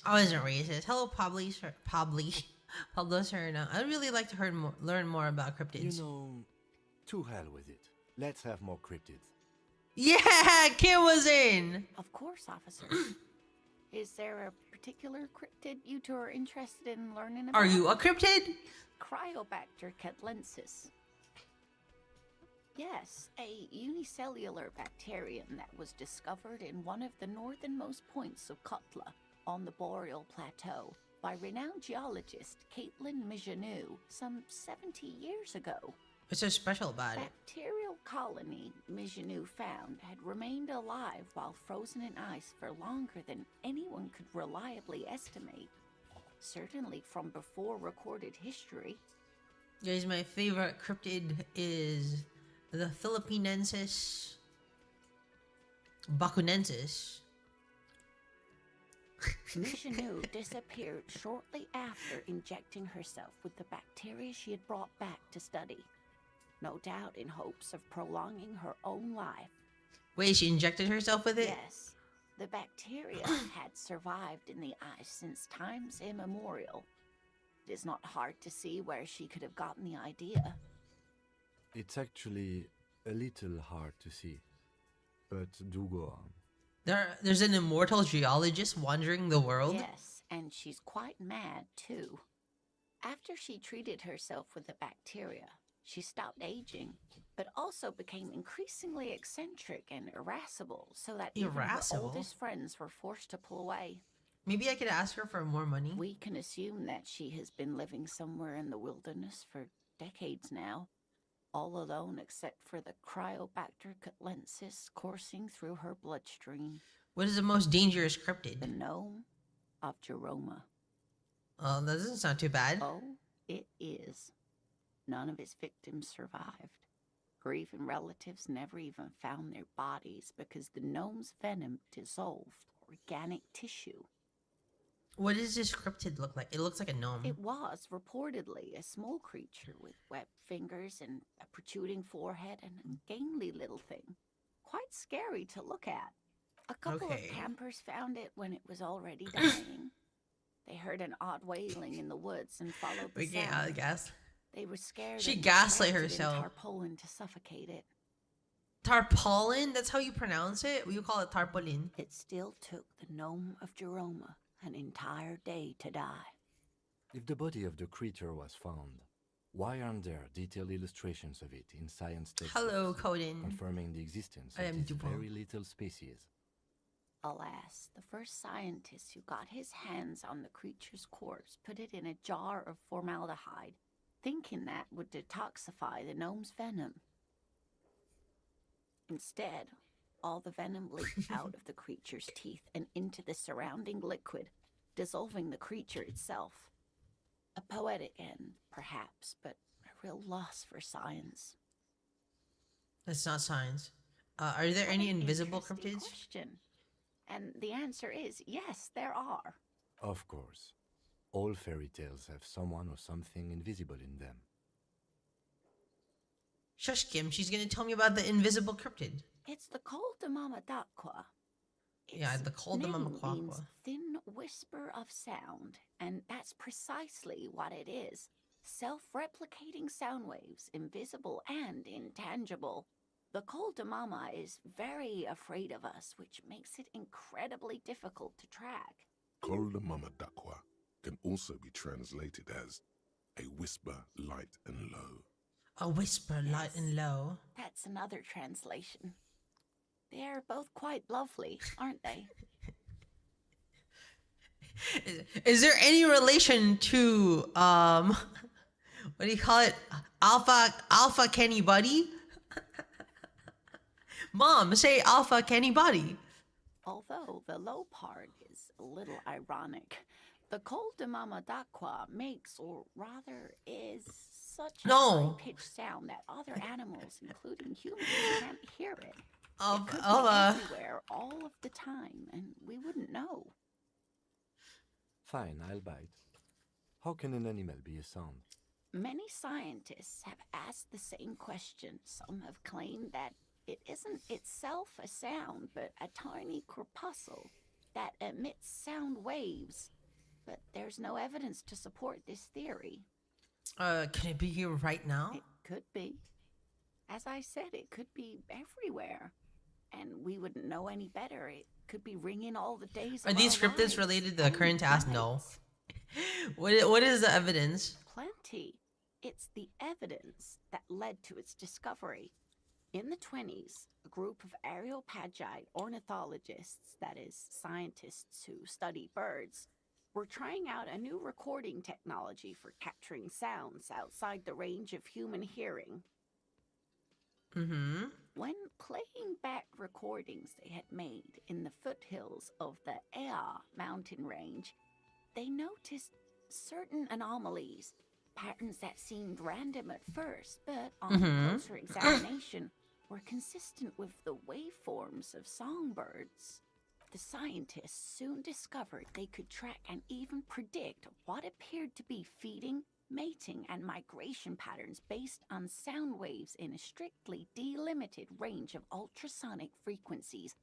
I wasn't racist. Hello, Pablo Serna. I'd really like to learn more about cryptids. You know, to hell with it. Let's have more cryptids. Yeah, Kim was in. Of course, officer. Is there a particular cryptid you two are interested in learning about? Are you a cryptid? Cryobacter catlensis. Yes, a unicellular bacterium that was discovered in one of the northernmost points of Kotla on the Boreal Plateau by renowned geologist Caitlin Mijanou some 70 years ago. What's so special about it? Bacterial colony Mijanou found had remained alive while frozen in ice for longer than anyone could reliably estimate. Certainly from before recorded history. Guys, my favorite cryptid is the Philippinensis Bacunensis. Mijanou disappeared shortly after injecting herself with the bacteria she had brought back to study. No doubt in hopes of prolonging her own life. Wait, she injected herself with it? Yes, the bacteria had survived in the ice since times immemorial. It is not hard to see where she could have gotten the idea. It's actually a little hard to see. But do go on. There's an immortal geologist wandering the world? Yes, and she's quite mad too. After she treated herself with the bacteria, she stopped aging, but also became increasingly eccentric and irascible, so that even her Irascible? oldest friends were forced to pull away. Maybe I could ask her for more money. We can assume that she has been living somewhere in the wilderness for decades now, all alone except for the Cryobacter catlensis coursing through her bloodstream. What is the most dangerous cryptid? The gnome of Jeroma. Oh, that doesn't sound too bad. Oh, it is. None of his victims survived. Grieving relatives never even found their bodies because the gnome's venom dissolved organic tissue. What does this cryptid look like? It looks like a gnome. It was reportedly a small creature with webbed fingers and a protruding forehead and a gangly little thing. Quite scary to look at. A couple Okay. of campers found it when it was already dying. They heard an odd wailing in the woods and followed the Okay, sound. I guess. They were scared. She and gaslit wrapped it in herself. tarpaulin to suffocate it. Tarpaulin? That's how you pronounce it? We call it tarpaulin. It still took the gnome of Jeroma an entire day to die. If the body of the creature was found, why aren't there detailed illustrations of it in science textbooks? Hello, Coden. Confirming the existence I of am this Dupont. very little species. Alas, the first scientist who got his hands on the creature's corpse put it in a jar of formaldehyde, thinking that would detoxify the gnome's venom. Instead, all the venom leaked out of the creature's teeth and into the surrounding liquid, dissolving the creature itself. A poetic end, perhaps, but a real loss for science. That's not science. Are there What any an invisible interesting cryptids? question. And the answer is yes, there are. Of course. All fairy tales have someone or something invisible in them. Shush, Kim. She's gonna tell me about the invisible cryptid. It's the Col de Mamadaqua. Yeah, the Col de name Mamadaqua. means thin whisper of sound, and that's precisely what it is. Self-replicating sound waves, invisible and intangible. The Col de Mama is very afraid of us, which makes it incredibly difficult to track. Col de Mamadaqua can also be translated as a whisper light and low. A whisper, light and low. That's another translation. They're both quite lovely, aren't they? Is there any relation to what do you call it? Alpha Kenny Buddy? Mom, say Alpha Kenny Buddy. Although the low part is a little ironic. The Col de Mamadaqua makes, or rather is, such a high-pitched sound that other animals, including humans, can't hear it. It could be everywhere all of the time, and we wouldn't know. Fine, I'll bite. How can an animal be a sound? Many scientists have asked the same question. Some have claimed that it isn't itself a sound, but a tiny corpuscle that emits sound waves. But there's no evidence to support this theory. Can it be here right now? It could be. As I said, it could be everywhere. And we wouldn't know any better. It could be ringing all the days Are of these our cryptids lives. related to the current task? No. Nights. What is the evidence? Plenty. It's the evidence that led to its discovery. In the 20s, a group of Areopagite ornithologists, that is, scientists who study birds, were trying out a new recording technology for capturing sounds outside the range of human hearing. Mm-hmm. When playing back recordings they had made in the foothills of the Ea mountain range, they noticed certain anomalies, patterns that seemed random at first, but on closer examination were consistent with the waveforms of songbirds. The scientists soon discovered they could track and even predict what appeared to be feeding, mating, and migration patterns based on sound waves in a strictly delimited range of ultrasonic frequencies,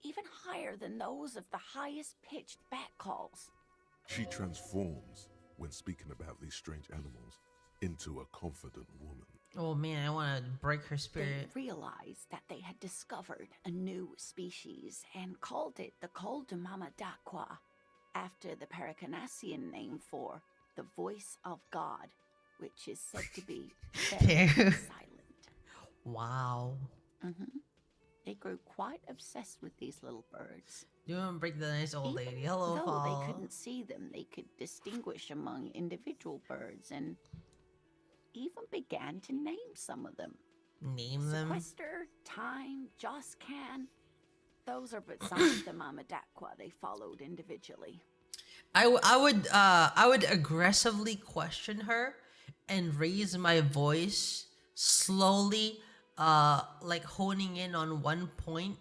even higher than those of the highest pitched bat calls. She transforms, when speaking about these strange animals, into a confident woman. Oh man, I want to break her spirit. They realized that they had discovered a new species and called it the Col de Mamadaqua, after the Paracanassian name for the voice of God, which is said to be very silent. Wow. They grew quite obsessed with these little birds. You want to break the nice old lady. Even Hello, though Paul. they couldn't see them, they could distinguish among individual birds and even began to name some of them. Name them? Sequester, Time, Joscan. Those are but some of the Mamadaqua they followed individually. I would aggressively question her and raise my voice slowly, like honing in on one point,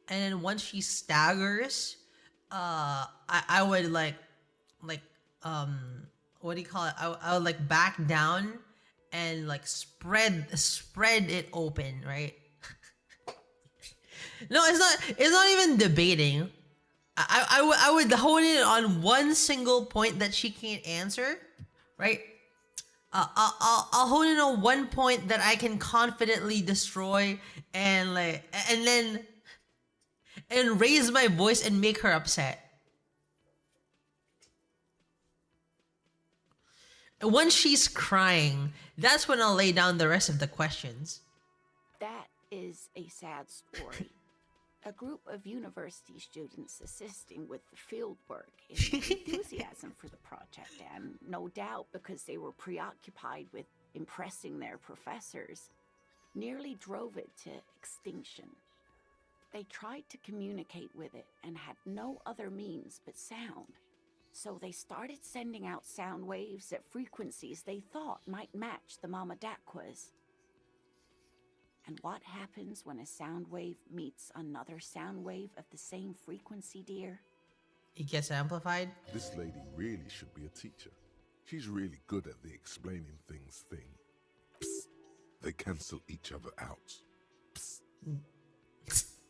and then once she staggers, I would like what do you call it? I would like back down and like spread it open, right? No, it's not even debating. I would hone in on one single point that she can't answer, right? I'll hone in on one point that I can confidently destroy, and raise my voice and make her upset. And once she's crying, that's when I'll lay down the rest of the questions. That is a sad story. A group of university students assisting with the field work in enthusiasm for the project, and no doubt because they were preoccupied with impressing their professors, nearly drove it to extinction. They tried to communicate with it and had no other means but sound. So they started sending out sound waves at frequencies they thought might match the Mamadaquas. And what happens when a sound wave meets another sound wave of the same frequency, dear? It gets amplified? This lady really should be a teacher. She's really good at the explaining things thing. Psst. they cancel each other out. Psst.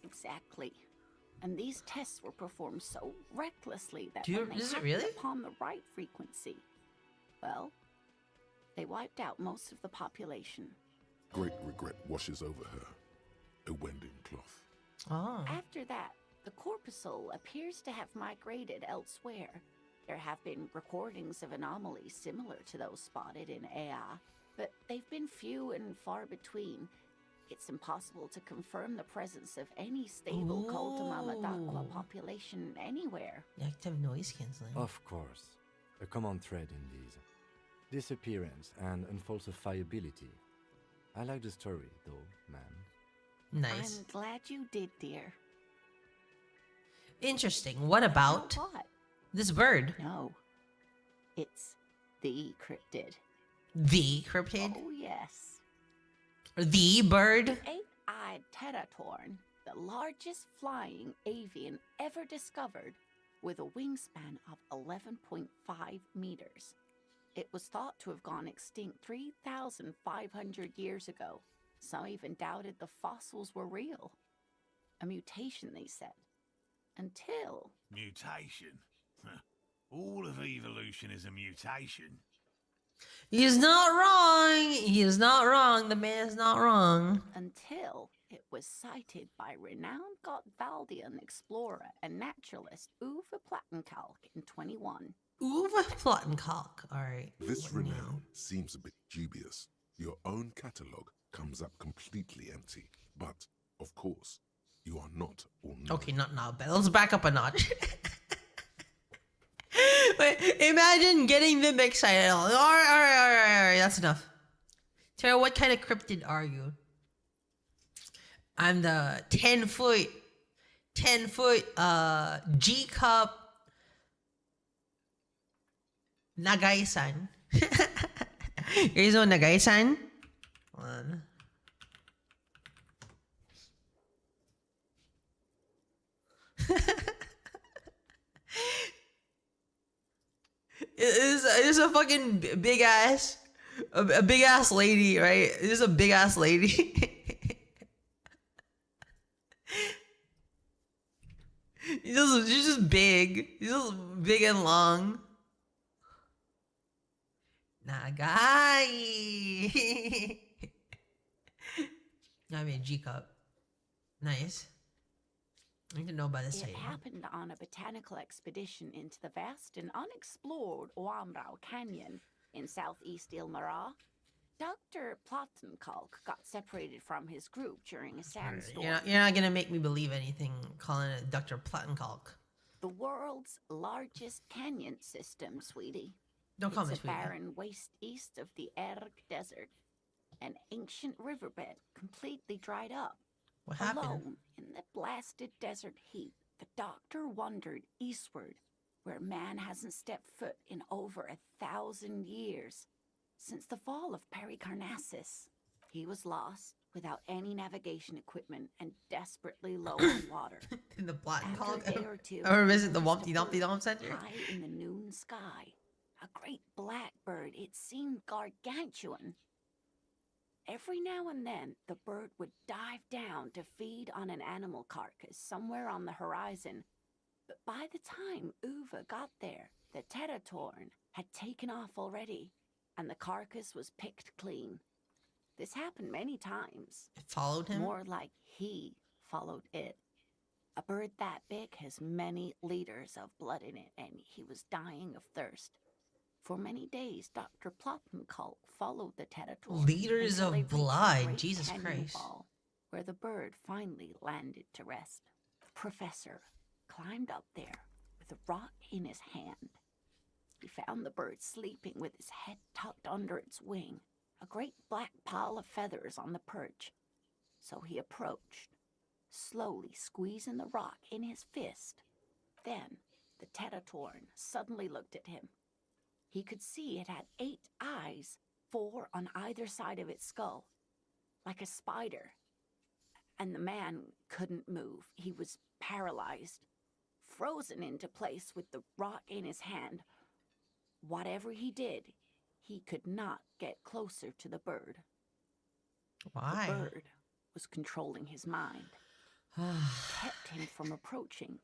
Exactly. And these tests were performed so recklessly that Dude, when they is it happened really? upon the right frequency, well, they wiped out most of the population. Great regret washes over her. A wending cloth. Oh. After that, the corpuscle appears to have migrated elsewhere. There have been recordings of anomalies similar to those spotted in Ea, but they've been few and far between. It's impossible to confirm the presence of any stable Coltamama Ooh. population anywhere. Active noise canceling. Of course. A common thread in these. Disappearance and unfalsifiability. I like the story, though, man. Nice. I'm glad you did, dear. Interesting. What But about now what? this bird? No. It's the cryptid. The cryptid? Oh, yes. Or the bird? Eight-eyed teratorn, the largest flying avian ever discovered, with a wingspan of 11.5 meters. It was thought to have gone extinct 3,500 years ago. Some even doubted the fossils were real. A mutation, they said. Until... Mutation? All of evolution is a mutation. He's not wrong. He is not wrong. The man is not wrong. Until it was sighted by renowned Gotvaldian explorer and naturalist Uwe Plattenkalk in 21. Uwe Plattenkalk. All right. This What now? renown seems a bit dubious. Your own catalogue comes up completely empty. But, of course, you are not all knowing. Okay, not now, but let's back up a notch. Wait, imagine getting them excited. All right, that's enough. Tara, what kind of cryptid are you? I'm the 10 foot G cup Nagai-san. Here's one Nagai-san. Hold on. It's a fucking big ass, a big ass lady, right? It's a big ass lady. She's just big. She's just big and long. Nagai. I mean, G cup. Nice. I need to know about this It sighting. happened on a botanical expedition into the vast and unexplored Oamrau Canyon in southeast Ilmara. Dr. Plattenkalk got separated from his group during a sandstorm. You're not gonna make me believe anything calling it Dr. Plattenkalk. The world's largest canyon system, sweetie. Don't call me It's a sweetie. barren waste east of the Erg Desert. An ancient riverbed completely dried up. What happened? Alone in the blasted desert heat, the doctor wandered eastward, where man hasn't stepped foot in over 1,000 years. Since the fall of Pericarnassus, he was lost, without any navigation equipment, and desperately low on water. In the After a Plattenkalk. day or two, Ever he visit the noticed Wumpty a Dumpty bird Dump Center? high in the noon sky. A great blackbird. It seemed gargantuan. Every now and then, the bird would dive down to feed on an animal carcass somewhere on the horizon. But by the time Uwe got there, the teratorn had taken off already, and the carcass was picked clean. This happened many times. It followed him? More like he followed it. A bird that big has many liters of blood in it, and he was dying of thirst. For many days, Dr. Plattenkalk followed the teratorn. Liters until of they reached the blood, great Jesus canyon Christ. wall, where the bird finally landed to rest. The professor climbed up there with a rock in his hand. He found the bird sleeping with his head tucked under its wing, a great black pile of feathers on the perch. So he approached, slowly squeezing the rock in his fist. Then the teratorn suddenly looked at him. He could see it had 8 eyes, 4 on either side of its skull, like a spider. And the man couldn't move. He was paralyzed, frozen into place with the rock in his hand. Whatever he did, he could not get closer to the bird. The Why? bird was controlling his mind, kept him from approaching.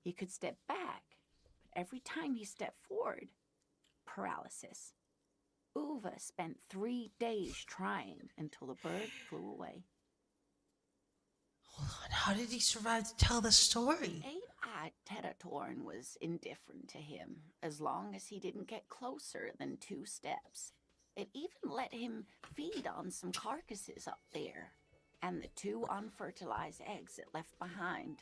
He could step back, but every time he stepped forward, paralysis. Uva spent 3 days trying until the bird flew away. Hold on, how did he survive to tell the story? Eight-eyed Teratorn was indifferent to him as long as he didn't get closer than 2 steps. It even let him feed on some carcasses up there and the 2 unfertilized eggs it left behind.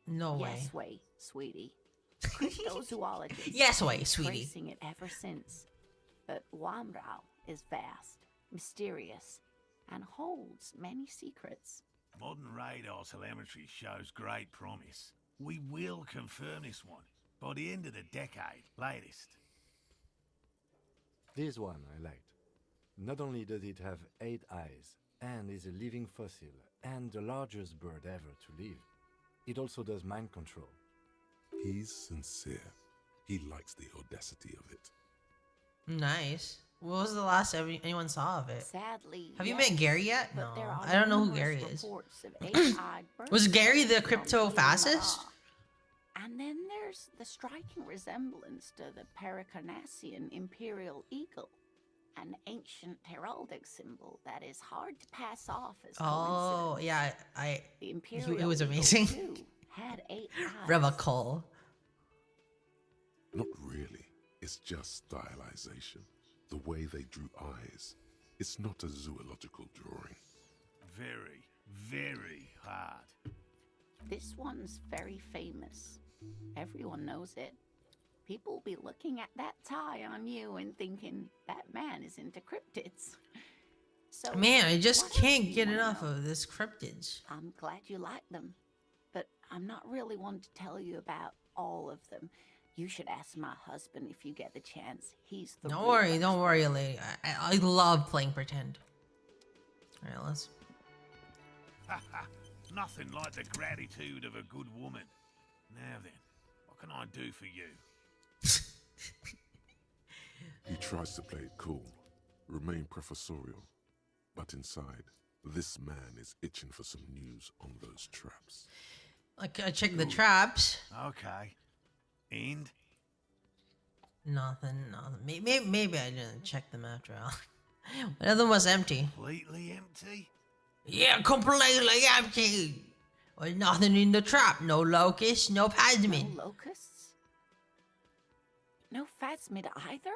No Yes, way. way, sweetie. Cryptozoologists Yes, have way, been sweetie. tracing it ever since. But Wamrau is vast, mysterious, and holds many secrets. Modern radar telemetry shows great promise. We will confirm this one by the end of the decade, latest. This one I liked. Not only does it have 8 eyes, and is a living fossil, and the largest bird ever to live, it also does mind control. He's sincere. He likes the audacity of it. Nice. What was the last anyone saw of it? Sadly, Have you yes, met Gary yet? but No, there are I don't know who numerous Gary is. reports of eight-eyed Was birds Gary the from crypto Kilimanjaro. fascist? And then there's the striking resemblance to the Pericarnassian imperial eagle, an ancient heraldic symbol that is hard to pass off as Oh, coincidence. yeah, The imperial it was eagle, amazing. too, had 8 eyes. Revacol. Not really. It's just stylization. The way they drew eyes. It's not a zoological drawing. Very, very hard. This one's very famous. Everyone knows it. People will be looking at that tie on you and thinking that man is into cryptids. So, Man, I just what else do can't you get wanna enough know? of this cryptids. I'm glad you like them, but I'm not really one to tell you about all of them. You should ask my husband if you get the chance. He's the Don't real worry, don't expert. worry, lady. I love playing pretend. Alright, let's... Nothing like the gratitude of a good woman. Now then, what can I do for you? He tries to play it cool, remain professorial. But inside, this man is itching for some news on those traps. Like, I checked the traps. Okay. And? Nothing. Maybe I didn't check them after all. One of them was empty. Completely empty? Yeah, completely empty. There's nothing in the trap. No locust, no No phasmid. locusts? No phasmid either?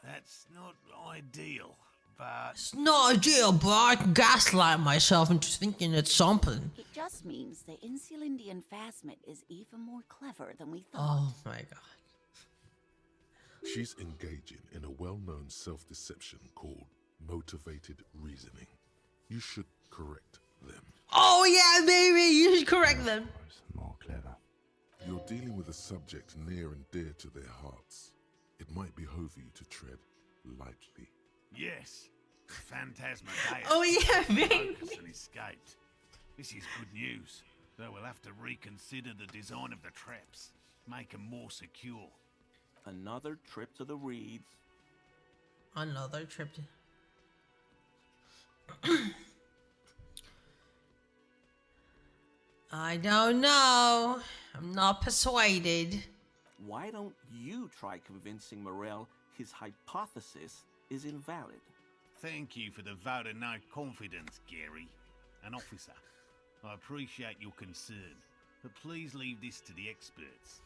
That's not ideal, but It's not ideal, but I can gaslight myself into thinking it's something. It just means the Insulindian phasmid is even more clever than we thought. Oh my god. She's engaging in a well-known self-deception called motivated reasoning. You should correct them. Oh yeah, baby, you should correct them. Of course, more clever. You're dealing with a subject near and dear to their hearts. It might behove you to tread lightly. yes. Phantasmadeus. Oh yeah, baby. Focus and escaped. This is good news, though we'll have to reconsider the design of the traps. Make them more secure. Another trip to the reeds. Another trip to... I don't know. I'm not persuaded. Why don't you try convincing Morel his hypothesis is invalid? Thank you for the vote of no confidence, Gary. An officer. I appreciate your concern, but please leave this to the experts.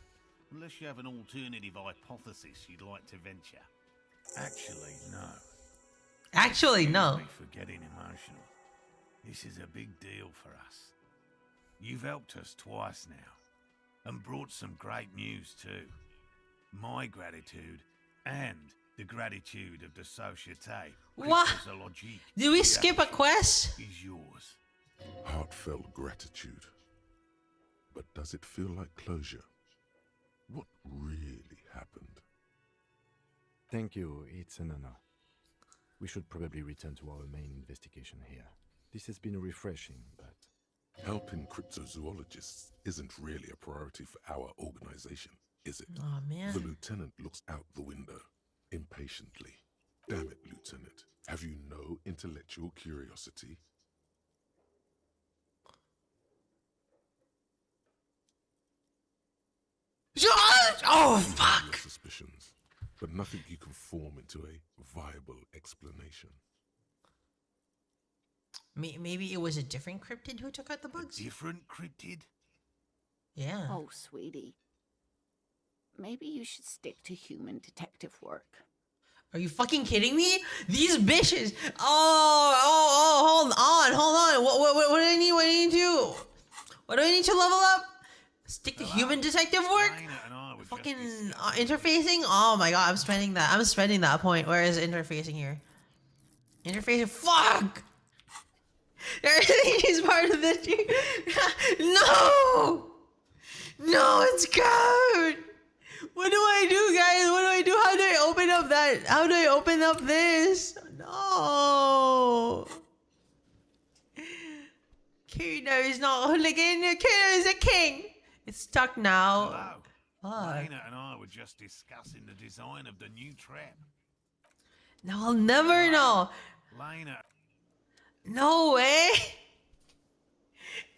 Unless you have an alternative hypothesis you'd like to venture. Actually, no. Actually, no. Excuse me for getting emotional. This is a big deal for us. You've helped us twice now, and brought some great news too. My gratitude, and the gratitude of the Société What? Cryptozoologique Did we skip a quest? is yours. Heartfelt gratitude. But does it feel like closure? What really happened? Thank you, it's an honor. We should probably return to our main investigation here. This has been refreshing, but... Helping cryptozoologists isn't really a priority for our organization, is it? Oh The man. lieutenant looks out the window, impatiently. Damn it, Lieutenant. Have you no intellectual curiosity? Oh, You have fuck! your suspicions, but nothing you can form into a viable explanation. Maybe it was a different cryptid who took out the A bugs? different cryptid? Yeah. Oh, sweetie. Maybe you should stick to human detective work. Are you fucking kidding me? These bitches. Hold on. What do I need? What do I need to do? What do I need to level up? Stick to human detective work? Lena and I were Fucking just discussing interfacing? Oh my god, I'm spending that. I'm spending that point. Where is interfacing here? Interfacing. Fuck! Everything is part of this. No! No, it's code! What do I do, guys? What do I do? How do I open up that? How do I open up this? No! Kano is not a hooligan. Kano is a king! It's stuck now. Hello. Fuck. Lena and I were just discussing the design of the new trap. No, I'll never know. Lena, No way!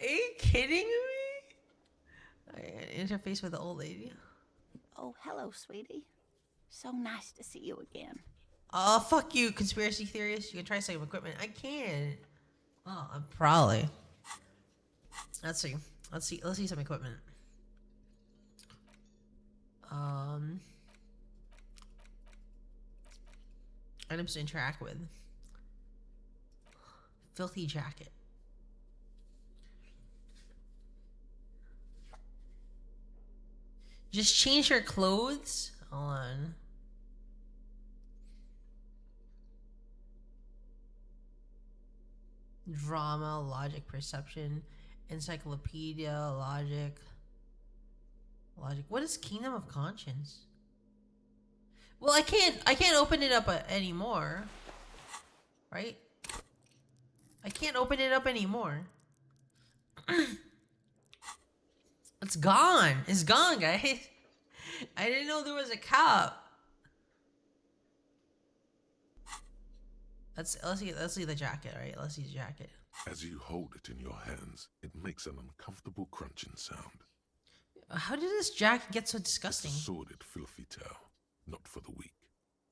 Are you kidding me? I interface with the old lady. Oh, hello, sweetie. So nice to see you again. Oh, fuck you, conspiracy theorist. You can try some equipment. I can't. Oh, probably. Let's see. Let's see some equipment. Items to interact with. Filthy jacket. Just change your clothes? Hold on. Drama, logic, perception, encyclopedia, logic. What is Kingdom of Conscience? Well, I can't open it up anymore. Right? I can't open it up anymore. It's gone. It's gone, guys. I didn't know there was a cap. Let's see the jacket, right? Let's see the jacket. As you hold it in your hands, it makes an uncomfortable crunching sound. How did this jacket get so It's disgusting? a sordid, filthy tale, not for the weak.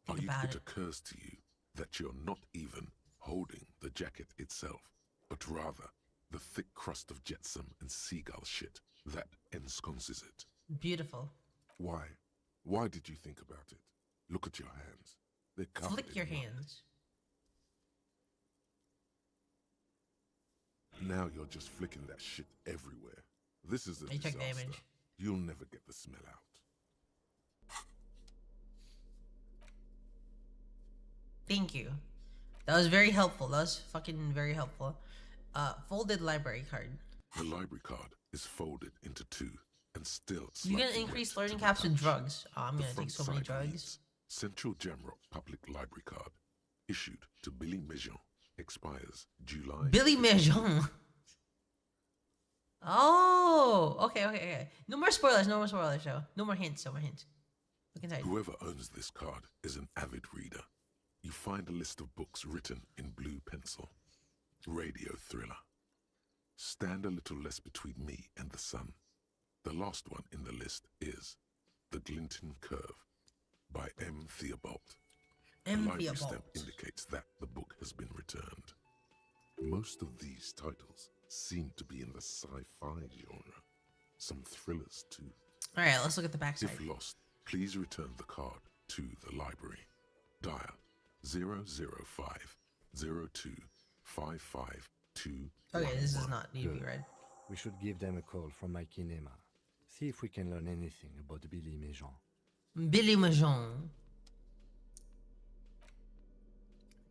Think about it. occurs to you that you're not even holding the jacket itself, but rather the thick crust of jetsam and seagull shit that ensconces it. Beautiful. Why? Why did you think about it? Look at your hands. They're covered Flick in your mud. hands. Now you're just flicking that shit everywhere. This is a I took disaster. damage. You'll never get the smell out. Thank you. That was very helpful. That was fucking very helpful. Folded library card. The library card is folded into two and still You can slightly increase wet learning to the caps with touch. drugs. Oh, I'm The gonna take front so many side drugs. reads, Central Jamrock Public Library Card, issued to Billy Mejean, expires July. Billy Mejean. Oh, okay. No more spoilers, show. No more hints, Look inside. Whoever owns this card is an avid reader. You find a list of books written in blue pencil. Radio thriller. Stand a little less between me and the sun. The last one in the list is The Glinton Curve by M. Theobald. The M. library stamp Theobald. indicates that the book has been returned. Most of these titles seem to be in the sci-fi genre. Some thrillers too. Alright, let's look at the backside. If lost, please return the card to the library. Dial 005 02 552. Okay, this does not need to be read. We should give them a call from my kinema. See if we can learn anything about Billy Mejean. Billy Mejean.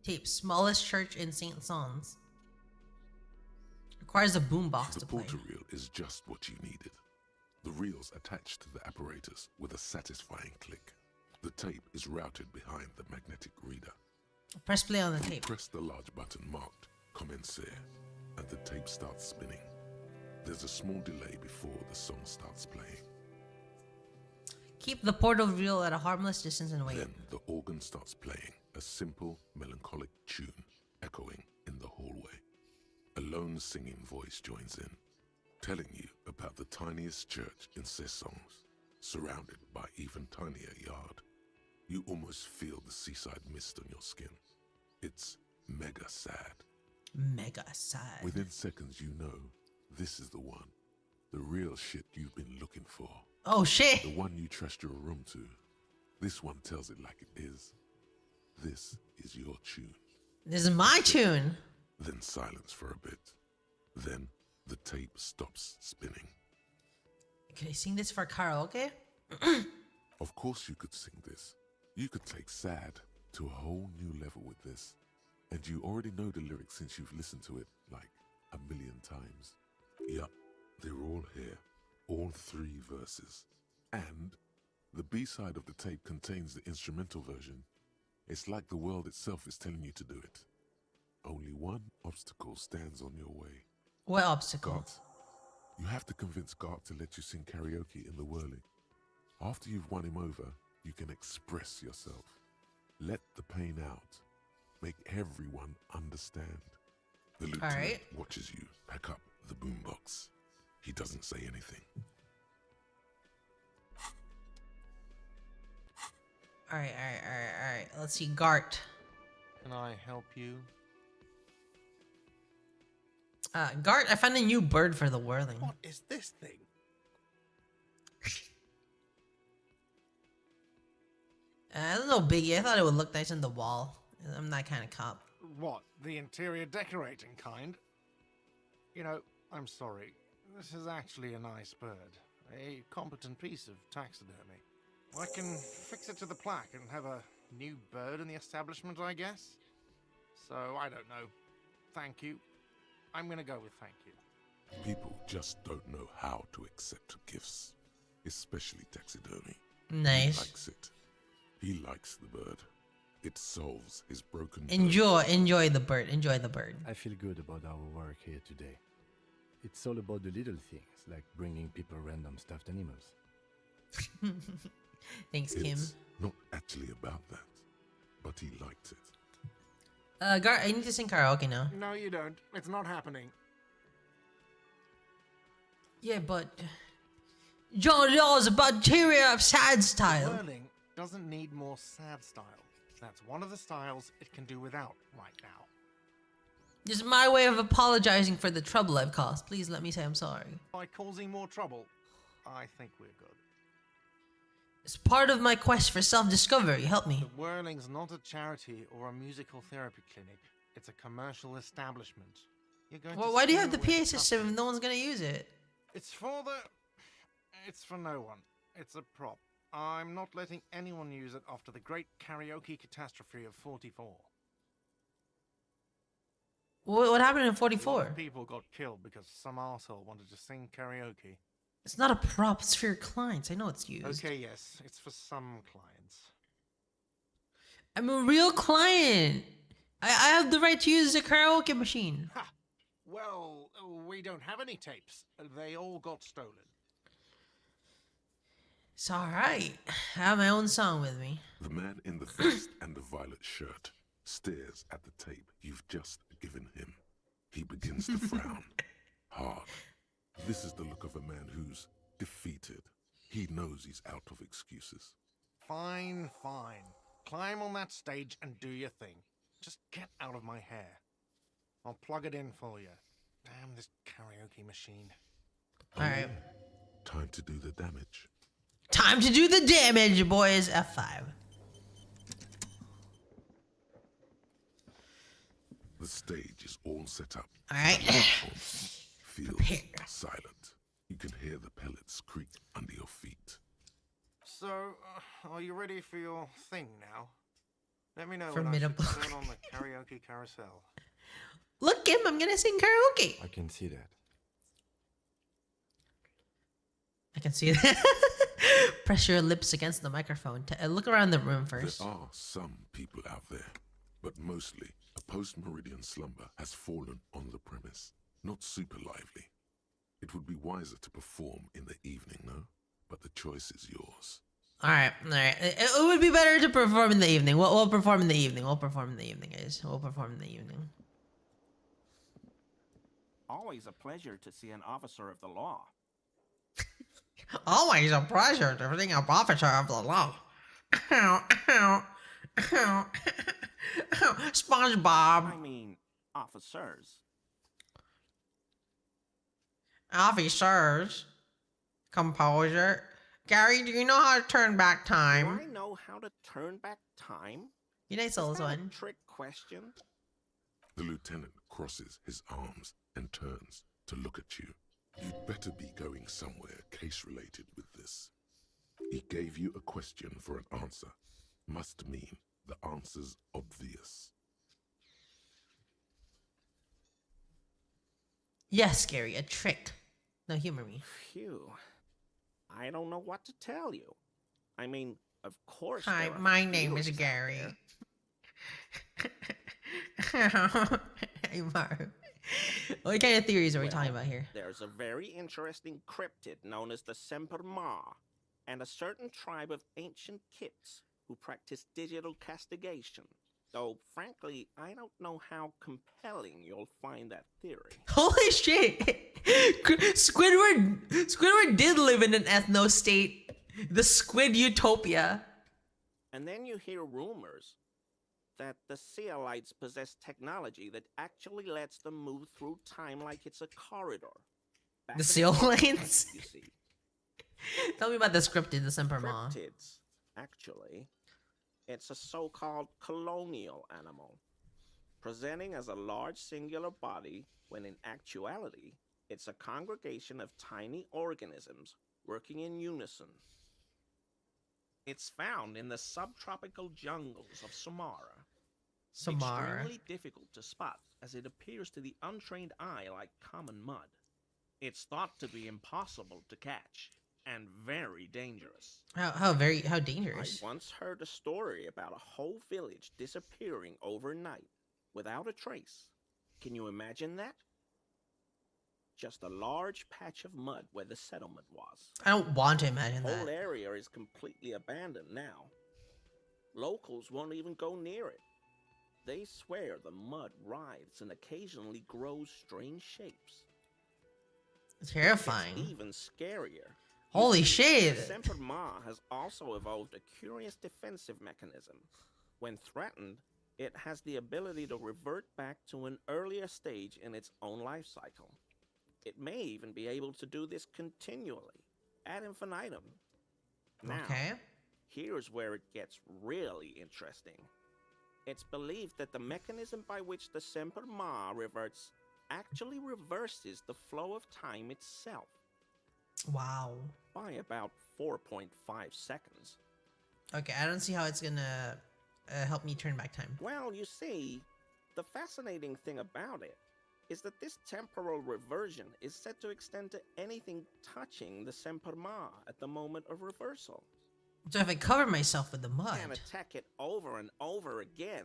Tape. Smallest church in St. Saëns. Requires a boombox The to play. porter reel is just what you needed. The reel's attached to the apparatus with a satisfying click. The tape is routed behind the magnetic reader. Press play on the tape. Press the large button marked Commencer, and the tape starts spinning. There's a small delay before the song starts playing. Keep the portal reel at a harmless distance and wait. Then the organ starts playing a simple, melancholic tune. lone singing voice joins in, telling you about the tiniest church in Sessons, surrounded by even tinier yard. You almost feel the seaside mist on your skin. It's mega sad. Mega sad. Within seconds, you know this is the one. The real shit you've been looking for. Oh shit! The one you trust your room to. This one tells it like it is. This is your tune. This is my tune. Then silence for a bit. Then the tape stops spinning. Can I sing this for karaoke? Of course you could sing this. You could take sad to a whole new level with this. And you already know the lyrics since you've listened to it like a million times. Yup, they're all here. All 3 verses. And the B-side of the tape contains the instrumental version. It's like the world itself is telling you to do it. Only one obstacle stands on your way. What obstacle? Gart. You have to convince Gart to let you sing karaoke in the whirling. After you've won him over, you can express yourself. Let the pain out. Make everyone understand. The lieutenant watches you pack up the boombox. He doesn't say anything. Alright. Let's see, Gart. Can I help you? Gart, I found a new bird for the whirling. What is this thing? That's no biggie. I thought it would look nice on the wall. I'm that kind of cop. What, the interior decorating kind? You know, I'm sorry. This is actually a nice bird. A competent piece of taxidermy. I can fix it to the plaque and have a new bird in the establishment, I guess. So, I don't know. Thank you. I'm gonna go with thank you. People just don't know how to accept gifts, especially taxidermy. Nice. He likes it. He likes the bird. It solves his broken. Enjoy the bird. Enjoy the bird. I feel good about our work here today. It's all about the little things, like bringing people random stuffed animals. Thanks, Kim. It's not actually about that, but he liked it. Gart, I need to sing karaoke now. No, you don't. It's not happening. Yeah, but John Law's about interior of sad style. Whirling doesn't need more sad style. That's one of the styles it can do without right now. This is my way of apologizing for the trouble I've caused. Please let me say I'm sorry. By causing more trouble, I think we're good. It's part of my quest for self-discovery. Help me. The Whirling's not a charity or a musical therapy clinic. It's a commercial establishment. You're going Well, to why do you screw have the with PA system if nothing. no one's gonna use it? It's for no one. It's a prop. I'm not letting anyone use it after the great karaoke catastrophe of 44. What happened in A lot 44? of people got killed because some arsehole wanted to sing karaoke. It's not a prop. It's for your clients. I know it's used. Okay, yes, it's for some clients. I'm a real client. I have the right to use the karaoke machine. Ha! Well, we don't have any tapes. They all got stolen. It's alright. I have my own song with me. The man in the vest and the violet shirt stares at the tape you've just given him. He begins to frown. Hard. This is the look of a man who's defeated. He knows he's out of excuses. Fine, fine. Climb on that stage and do your thing. Just get out of my hair. I'll plug it in for you. Damn this karaoke machine. Alright. Time to do the damage. Time to do the damage, boys. F5. The stage is all set up. Alright. Feels Prepare. silent. You can hear the pellets creak under your feet. So, are you ready for your thing now? Let me know Formidable. when I should turn on the karaoke carousel. Look, Kim, I'm gonna sing karaoke. I can see that. I can see that. Press your lips against the microphone. Look around the room first. There are some people out there, but mostly a post-meridian slumber has fallen on the premise. Not super lively. It would be wiser to perform in the evening, no? But the choice is yours. Alright. It would be better to perform in the evening. We'll perform in the evening. We'll perform in the evening, guys. We'll perform in the evening. always a pleasure to see an officer of the law. Always a pleasure to being an officer of the law. Ow, ow, ow, ow. SpongeBob. I mean, officers. Officers. Composure. Gary, do you know how to turn back Do time? I know how to turn back time? United Is Souls that a one. trick question? The lieutenant crosses his arms and turns to look at you. You'd better be going somewhere case-related with this. He gave you a question for an answer. Must mean the answer's obvious. Yes, Gary, a trick. No, humor me. Phew. I don't know what to tell you. I mean, of course. Hi, there are my name is theories out Gary. there. Hey, Mario. What kind of theories are we Well, talking about here? There's a very interesting cryptid known as the Semper Ma, and a certain tribe of ancient kits who practice digital castigation. Though, frankly, I don't know how compelling you'll find that theory. Holy shit! Squidward did live in an ethno state, the Squid Utopia. And then you hear rumors that the Seolites possess technology that actually lets them move through time like it's a corridor. Back The and Seal forth, Lions? you see. Tell me about the scripted, the Semper Ma. Cryptids, actually. It's a so-called colonial animal, presenting as a large singular body when in actuality, it's a congregation of tiny organisms working in unison. It's found in the subtropical jungles of Samara. Samara. Extremely difficult to spot as it appears to the untrained eye like common mud. It's thought to be impossible to catch and very dangerous. How dangerous? I once heard a story about a whole village disappearing overnight without a trace. Can you imagine that? Just a large patch of mud where the settlement was. I don't want to imagine The whole that. area is completely abandoned now. Locals won't even go near it. They swear the mud writhes and occasionally grows strange shapes. Terrifying. It's even scarier. Holy The shit! Semper Ma has also evolved a curious defensive mechanism. When threatened, it has the ability to revert back to an earlier stage in its own life cycle. It may even be able to do this continually, ad infinitum. Now, Okay. here's where it gets really interesting. It's believed that the mechanism by which the Semper Ma reverts actually reverses the flow of time itself Wow. by about 4.5 seconds. Okay, I don't see how it's gonna help me turn back time. Well, you see, the fascinating thing about it is that this temporal reversion is said to extend to anything touching the Semper Ma at the moment of reversal. So if I cover myself with the mud, And attack it over and over again,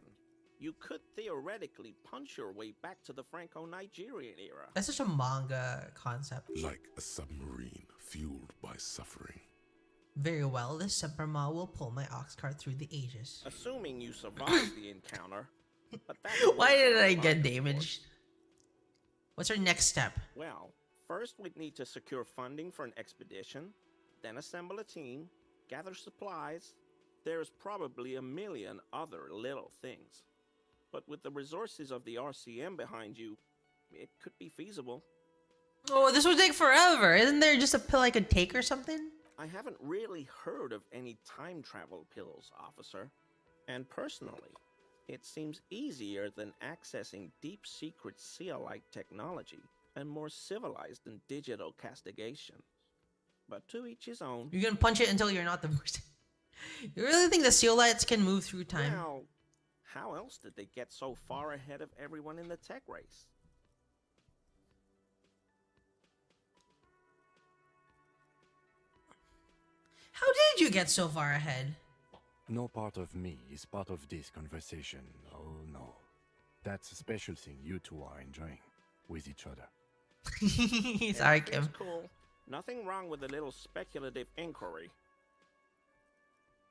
you could theoretically punch your way back to the Franco-Nigerian era. that's such a manga concept. Like a submarine fueled by suffering. Very well, this Semper Ma will pull my ox cart through the ages. Assuming you survive the encounter. But that's Why more did than I a get lot, of damaged? course. What's our next step? Well, first we'd need to secure funding for an expedition, then assemble a team, gather supplies. There's probably a million other little things. But with the resources of the RCM behind you, it could be feasible. Oh, this would take forever. Isn't there just a pill I could take or something? I haven't really heard of any time travel pills, officer. And personally, it seems easier than accessing deep secret seal-like technology and more civilized than digital castigation. But to each his own. You can punch it until you're not the person. You really think the seal lights can move through time? Well, how else did they get so far ahead of everyone in the tech race? How did you get so far ahead? No part of me is part of this conversation. Oh no. That's a special thing you two are enjoying with each other. Sorry, Kim. It's cool. Nothing wrong with a little speculative inquiry.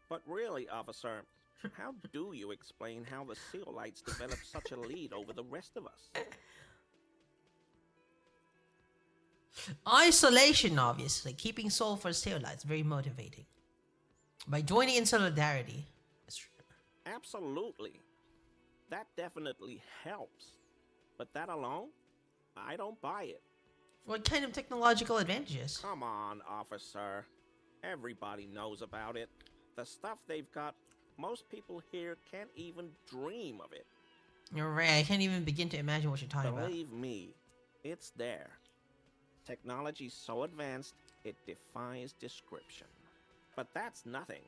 But really, officer, how do you explain how the Seolites developed such a lead over the rest of us? Isolation, obviously. Keeping soul for sail lights. Very motivating. By joining in solidarity. Absolutely. That definitely helps. But that alone, I don't buy it. What kind of technological advantages? Come on, officer. Everybody knows about it. The stuff they've got, most people here can't even dream of it. You're right, I can't even begin to imagine what you're talking about. Believe me, it's there. Technology's so advanced, it defies description. But that's nothing.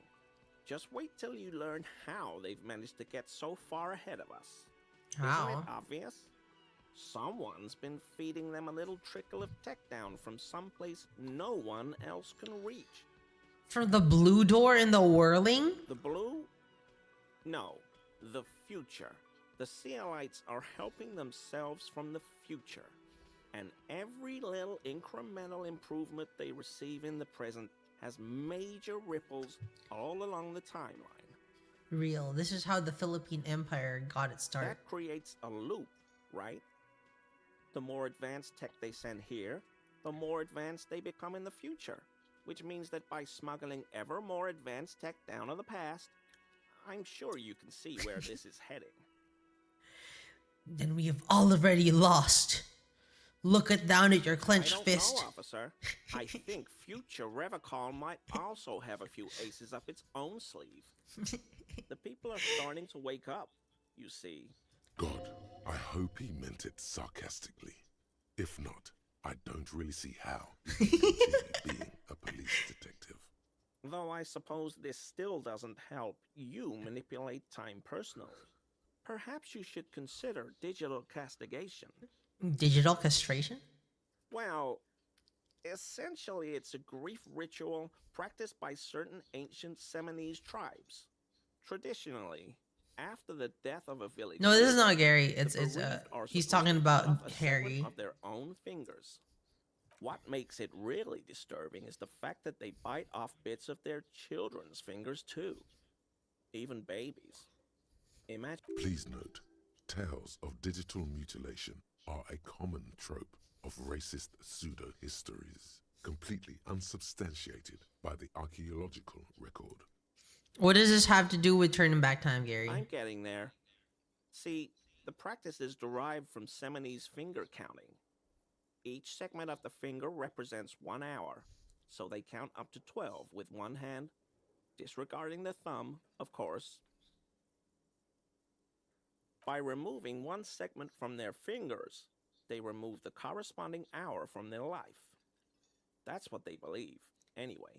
Just wait till you learn how they've managed to get so far ahead of us. How? Isn't it obvious? Someone's been feeding them a little trickle of tech down from someplace no one else can reach. From the blue door in the whirling? The blue? No, the future. The Sealites are helping themselves from the future. And every little incremental improvement they receive in the present has major ripples all along the timeline. Real. This is how the Philippine Empire got its start. That creates a loop, right? The more advanced tech they send here, the more advanced they become in the future. Which means that by smuggling ever more advanced tech down to the past, I'm sure you can see where this is heading. Then we have already lost. Look down at your clenched fist. I don't know, officer. I think future Revacol might also have a few aces up its own sleeve. The people are starting to wake up, you see. God, I hope he meant it sarcastically. If not, I don't really see how he can continue being a police detective. Though I suppose this still doesn't help you manipulate time personally. Perhaps you should consider digital castigation. Digital castration? Well, essentially it's a grief ritual practiced by certain ancient Seminese tribes. Traditionally, after the death of a village... No, this is not Gary. It's he's supposed talking to about cut off a segment Harry. of their own fingers. What makes it really disturbing is the fact that they bite off bits of their children's fingers too. Even babies. Imagine... Please note, tales of digital mutilation are a common trope of racist pseudo-histories, completely unsubstantiated by the archaeological record. What does this have to do with turning back time, Gary? I'm getting there. See, the practice is derived from Seminese finger counting. Each segment of the finger represents 1 hour, so they count up to 12 with one hand, disregarding the thumb, of course. By removing one segment from their fingers, they remove the corresponding hour from their life. That's what they believe, anyway.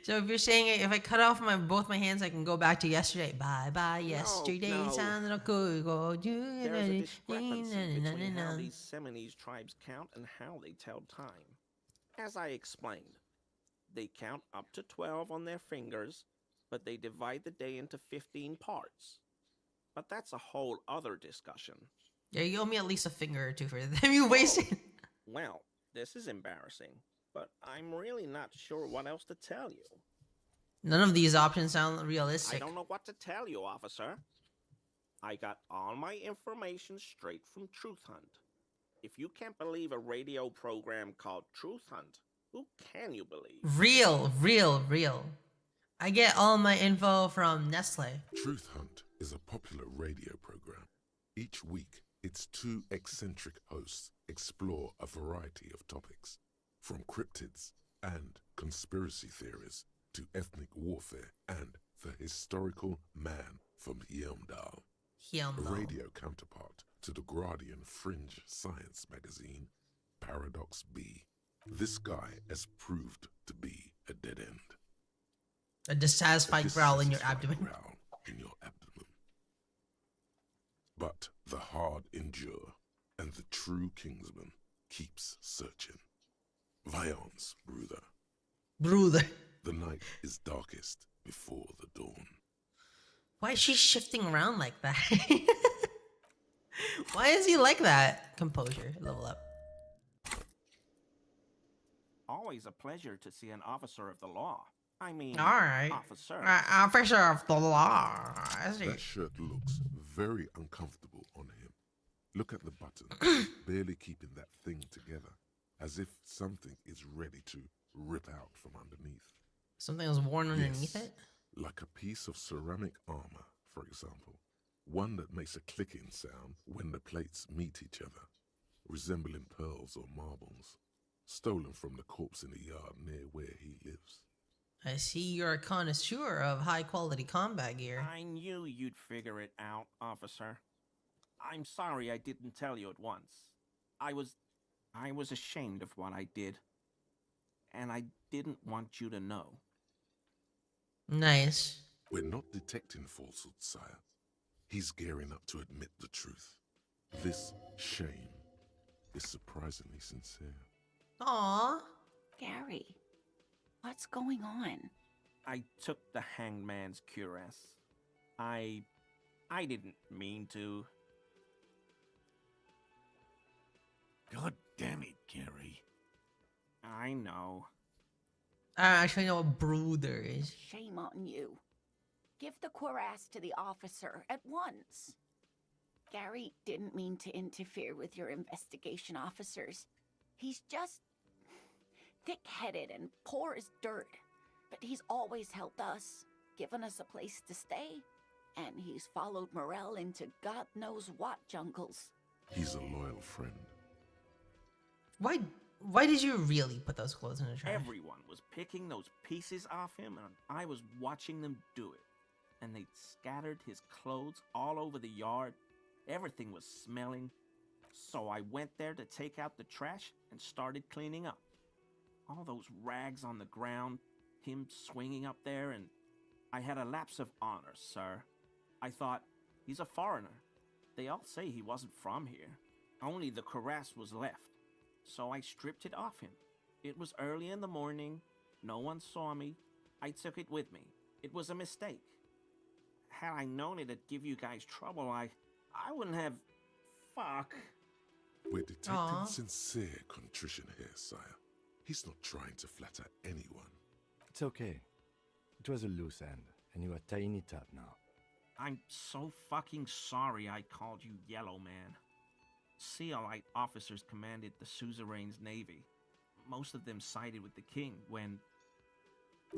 So if you're saying if I cut off both my hands, I can go back to yesterday. Bye bye yesterday. No. Go. There's a discrepancy between how these Seminese tribes count and how they tell time. As I explained, they count up to 12 on their fingers, but they divide the day into 15 parts. But that's a whole other discussion. Yeah, you owe me at least a finger or two for them you wasted. Well, this is embarrassing, but I'm really not sure what else to tell you. None of these options sound realistic. I don't know what to tell you, officer. I got all my information straight from Truth Hunt. If you can't believe a radio program called Truth Hunt, who can you believe? Real. I get all my info from Nestle. Truth Hunt is a popular radio program. Each week, its two eccentric hosts explore a variety of topics, from cryptids and conspiracy theories to ethnic warfare and the historical man from Heimdall, a radio counterpart to the Guardian fringe science magazine, Paradox B. This guy has proved to be a dead end. A dissatisfied growl in your abdomen. But the hard endure, and the true Kingsman keeps searching. Vions, brother. The night is darkest before the dawn. Why is she shifting around like that? Why is he like that? Composure, level up. Always a pleasure to see an officer of the law. I mean, Alright. officer. Officer of the law. That shirt looks very uncomfortable on him. Look at the buttons, barely keeping that thing together, as if something is ready to rip out from underneath. Something was worn underneath Yes, it? like a piece of ceramic armor, for example. One that makes a clicking sound when the plates meet each other, resembling pearls or marbles, stolen from the corpse in the yard near where he lives. I see you're a connoisseur of high-quality combat gear. I knew you'd figure it out, officer. I'm sorry I didn't tell you at once. I was ashamed of what I did. And I didn't want you to know. Nice. We're not detecting falsehood, sire. He's gearing up to admit the truth. This shame is surprisingly sincere. Aww. Gary, what's going on? I took the hanged man's cuirass. I didn't mean to. God damn it, Gary. I know. I actually know what brooder is. Shame on you. Give the cuirass to the officer at once. Gary didn't mean to interfere with your investigation, officers. He's just thick-headed and poor as dirt. But he's always helped us, given us a place to stay. And he's followed Morel into God knows what jungles. He's a loyal friend. Why did you really put those clothes in the trash? Everyone was picking those pieces off him, and I was watching them do it. And they'd scattered his clothes all over the yard. Everything was smelling. So I went there to take out the trash and started cleaning up. All those rags on the ground, him swinging up there, and I had a lapse of honor, sir. I thought, he's a foreigner. They all say he wasn't from here. Only the cuirass was left. So I stripped it off him. It was early in the morning. No one saw me. I took it with me. It was a mistake. Had I known it'd give you guys trouble, I wouldn't have... Fuck. We're detecting Aw. sincere contrition here, sire. He's not trying to flatter anyone. It's okay. It was a loose end, and you are tying it up now. I'm so fucking sorry I called you Yellow Man. Sealite officers commanded the suzerain's navy. Most of them sided with the king when...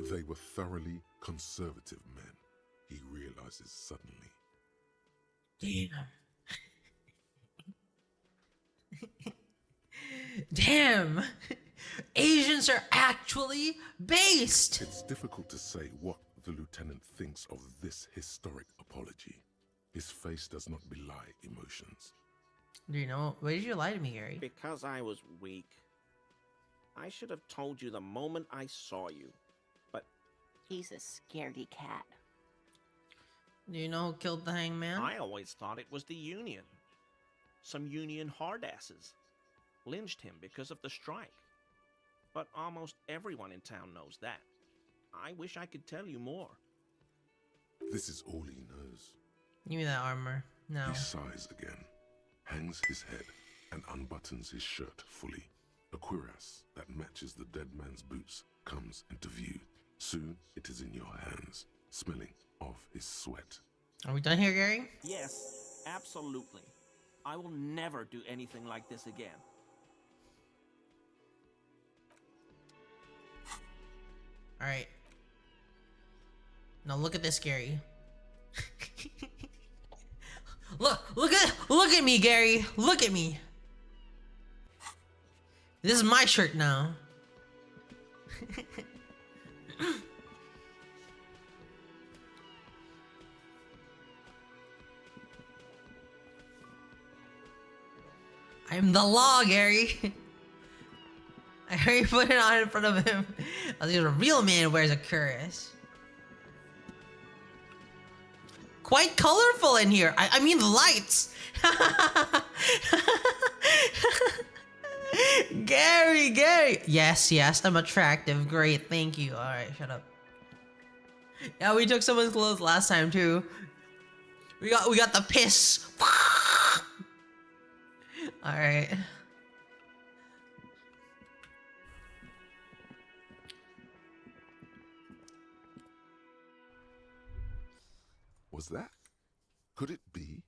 They were thoroughly conservative men, he realizes suddenly. Damn. Damn! Asians are actually based! It's difficult to say what the lieutenant thinks of this historic apology. His face does not belie emotions. Do you know? Why did you lie to me, Gary? Because I was weak. I should have told you the moment I saw you. But He's a scaredy cat. Do you know who killed the hangman? I always thought it was the Union. Some Union hardasses. Lynched him because of the strike. But almost everyone in town knows that. I wish I could tell you more. This is all he knows. Give me that armor. No. He sighs again, hangs his head, and unbuttons his shirt fully. A cuirass that matches the dead man's boots comes into view. Soon it is in your hands, smelling of his sweat. Are we done here, Gary? Yes, absolutely. I will never do anything like this again. Alright. Now look at this, Gary. look at me, Gary. Look at me. This is my shirt now. I'm the law, Gary. I already put it on in front of him. I think a real man wears a cuirass. Quite colorful in here. I mean the lights. Gary. Yes, I'm attractive. Great, thank you. All right, shut up. Yeah, we took someone's clothes last time too. We got the piss. All right. Was that? Could it be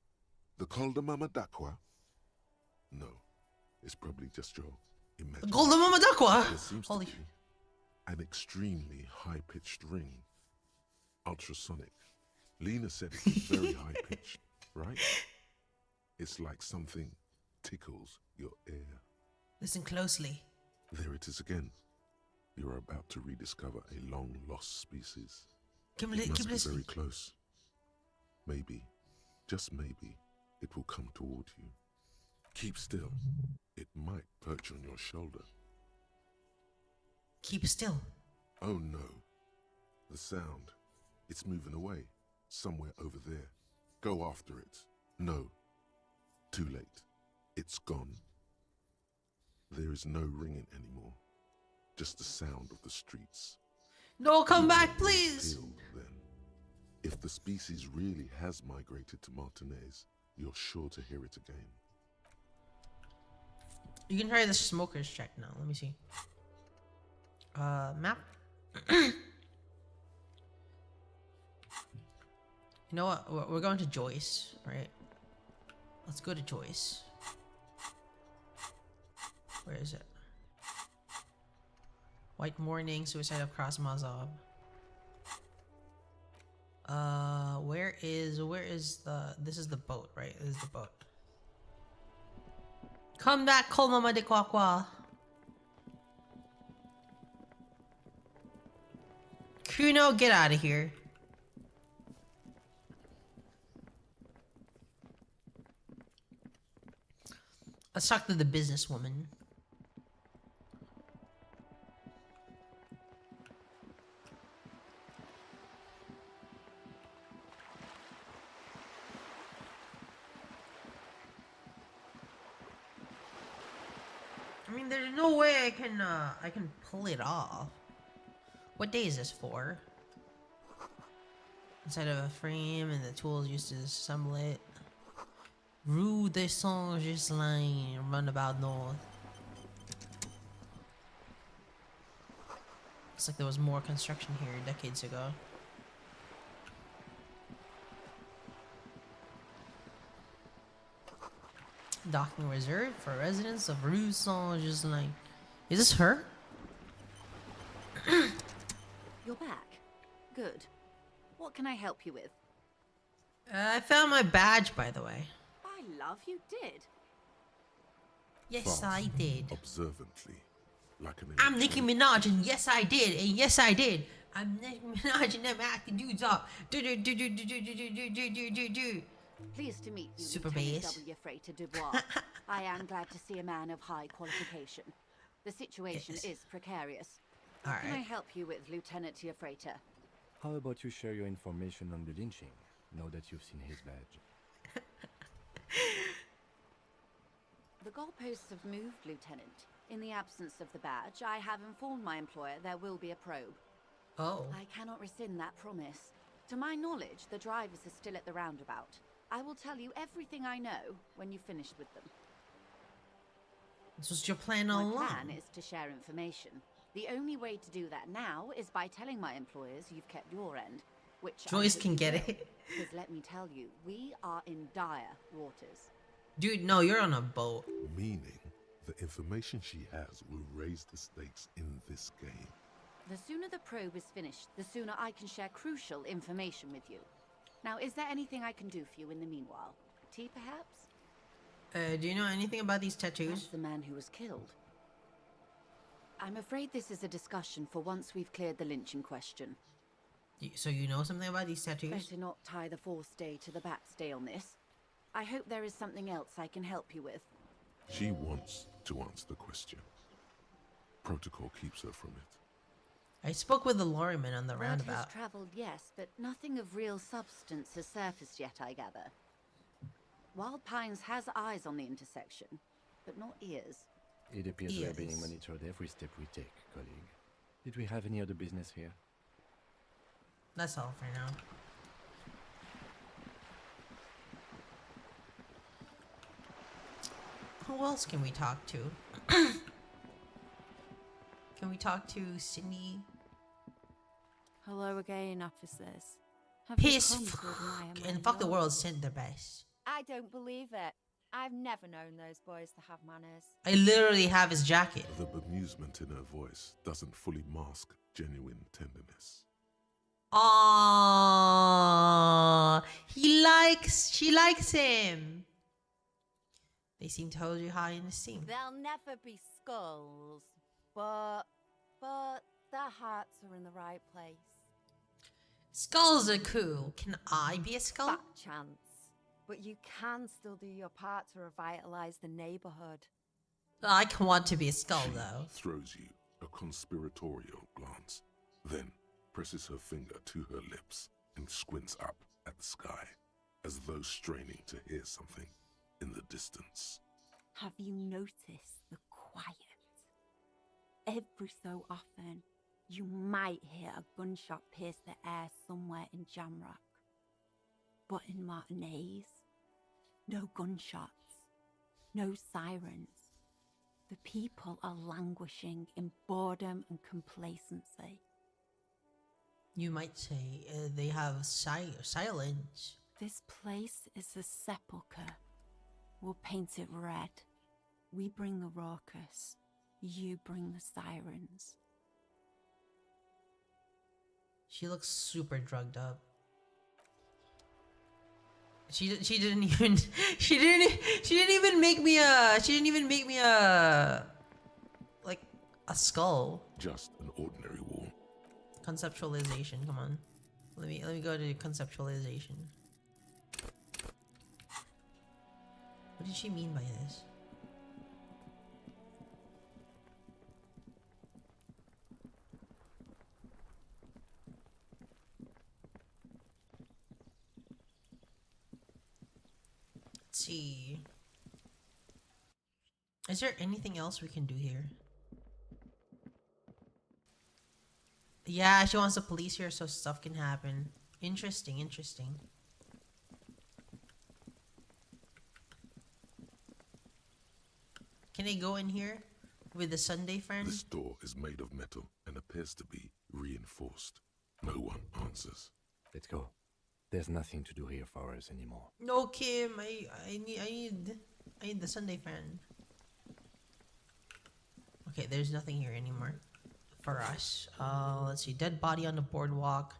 the Col de Mama Dakwa? No, it's probably just your The imagination. golden Mamadakwa! There seems Holy to be an extremely high-pitched ring. Ultrasonic. Lena said it was very high-pitched, right? It's like something tickles your ear. Listen closely. There it is again. You're about to rediscover a long-lost species. Keep It must be listening. very close. Maybe, just maybe, it will come toward you. Keep still. It might perch on your shoulder. Keep still. Oh no. The sound. It's moving away. Somewhere over there. Go after it. No. Too late. It's gone. There is no ringing anymore. Just the sound of the streets. No, come Keep back, your eyes please! peeled, then. If the species really has migrated to Martinez, you're sure to hear it again. You can try the smoker's check now. Let me see. Map. You know what? We're going to Joyce, right? Let's go to Joyce. Where is it? White Morning, Suicide of Cross Mazab. Where is the? This is the boat, right? This is the boat. Come back, Kolmama de Kwakwa. Kuno, get out of here. Let's talk to the businesswoman. I mean, there's no way I can pull it off. What day is this for? Inside of a frame and the tools used to assemble it. Rue de Saint-Ghislain, Runabout North. Looks like there was more construction here decades ago. Docking reserved for residents of Rue Saint-Ghislain. Is this her? You're back. Good. What can I help you with? I found my badge, by the way. I love you did. Yes, Fast, I did. Observantly. Like an I'm Nicki electronic- Minaj, and yes, I did, and yes, I did. I'm Nicki Minaj, and I'm acting dudes up. Do. Pleased to meet you, Super Lieutenant bass. W. Freighter DUBOIS. I am glad to see a man of high qualification. The situation Yes. is precarious. All What can I right. help you with, Lieutenant Freighter? How about you share your information on the lynching, now that you've seen his badge? The goalposts have moved, Lieutenant. In the absence of the badge, I have informed my employer there will be a probe. Oh, I cannot rescind that promise. To my knowledge, the drivers are still at the roundabout. I will tell you everything I know when you've finished with them. this was your plan all My along. plan is to share information. The only way to do that now is by telling my employers you've kept your end, which Joyce can get it. Because let me tell you, we are in dire waters. Dude, no, you're on a boat. Meaning, the information she has will raise the stakes in this game. The sooner the probe is finished, the sooner I can share crucial information with you. Now, is there anything I can do for you in the meanwhile? Tea, perhaps? Do you know anything about these That's tattoos? the man who was killed. I'm afraid this is a discussion for once we've cleared the lynching question. So you know something about these tattoos? Better not tie the fourth day to the bat's day on this. I hope there is something else I can help you with. She wants to answer the question. Protocol keeps her from it. I spoke with the lorryman on the Word has roundabout. travelled, yes, but nothing of real substance has surfaced yet, I gather. Wild Pines has eyes on the intersection, but not ears. It appears we are being Yes. monitored every step we take, colleague. Did we have any other business here? That's all for now. Who else can we talk to? Can we talk to Cindy? Hello again, officers. Have you Piss come to admire my and fuck the love? world sent the best. I don't believe it. I've never known those boys to have manners. I literally have his jacket. The bemusement in her voice doesn't fully mask genuine tenderness. Aww, she likes him. They seem totally high in esteem. They'll never be skulls, but their hearts are in the right place. Skulls are cool. Can I be a skull? Fat chance. But you can still do your part to revitalize the neighborhood. I can want to be a skull, She though. throws you a conspiratorial glance, then presses her finger to her lips and squints up at the sky, as though straining to hear something in the distance. Have you noticed the quiet? Every so often, you might hear a gunshot pierce the air somewhere in Jamrock. But in Martinez, no gunshots, no sirens. The people are languishing in boredom and complacency. You might say they have silence. This place is a sepulchre. We'll paint it red. We bring the raucous. You bring the sirens. She looks super drugged up. She didn't even she didn't even make me a like a skull. Just an ordinary wall. Conceptualization, come on. Let me go to conceptualization. What did she mean by this? Let's see. Is there anything else we can do here? Yeah, she wants the police here so stuff can happen. Interesting, interesting. Can I go in here with the Sunday friend? This door is made of metal and appears to be reinforced. No one answers. Let's go. There's nothing to do here for us anymore. No, Kim. I need the Sunday friend. Okay, there's nothing here anymore for us. Let's see. Dead body on the boardwalk.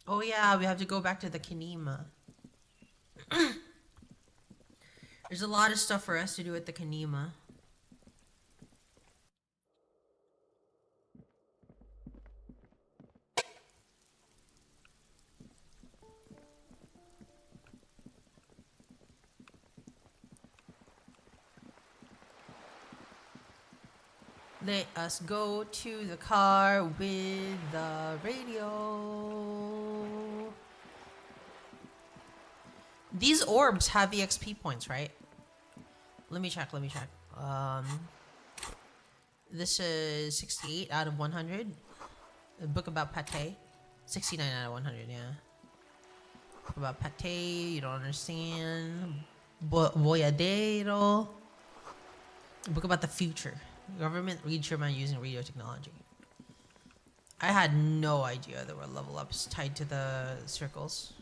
Oh yeah, we have to go back to the Kanima. There's a lot of stuff for us to do at the Kanima. Let us go to the car with the radio. These orbs have EXP points, right? Let me check. This is 68 out of 100. A book about pate. 69 out of 100, yeah. Book about pate, you don't understand. Boyadero. A book about the future. Government reads your mind using radio technology. I had no idea there were level ups tied to the circles.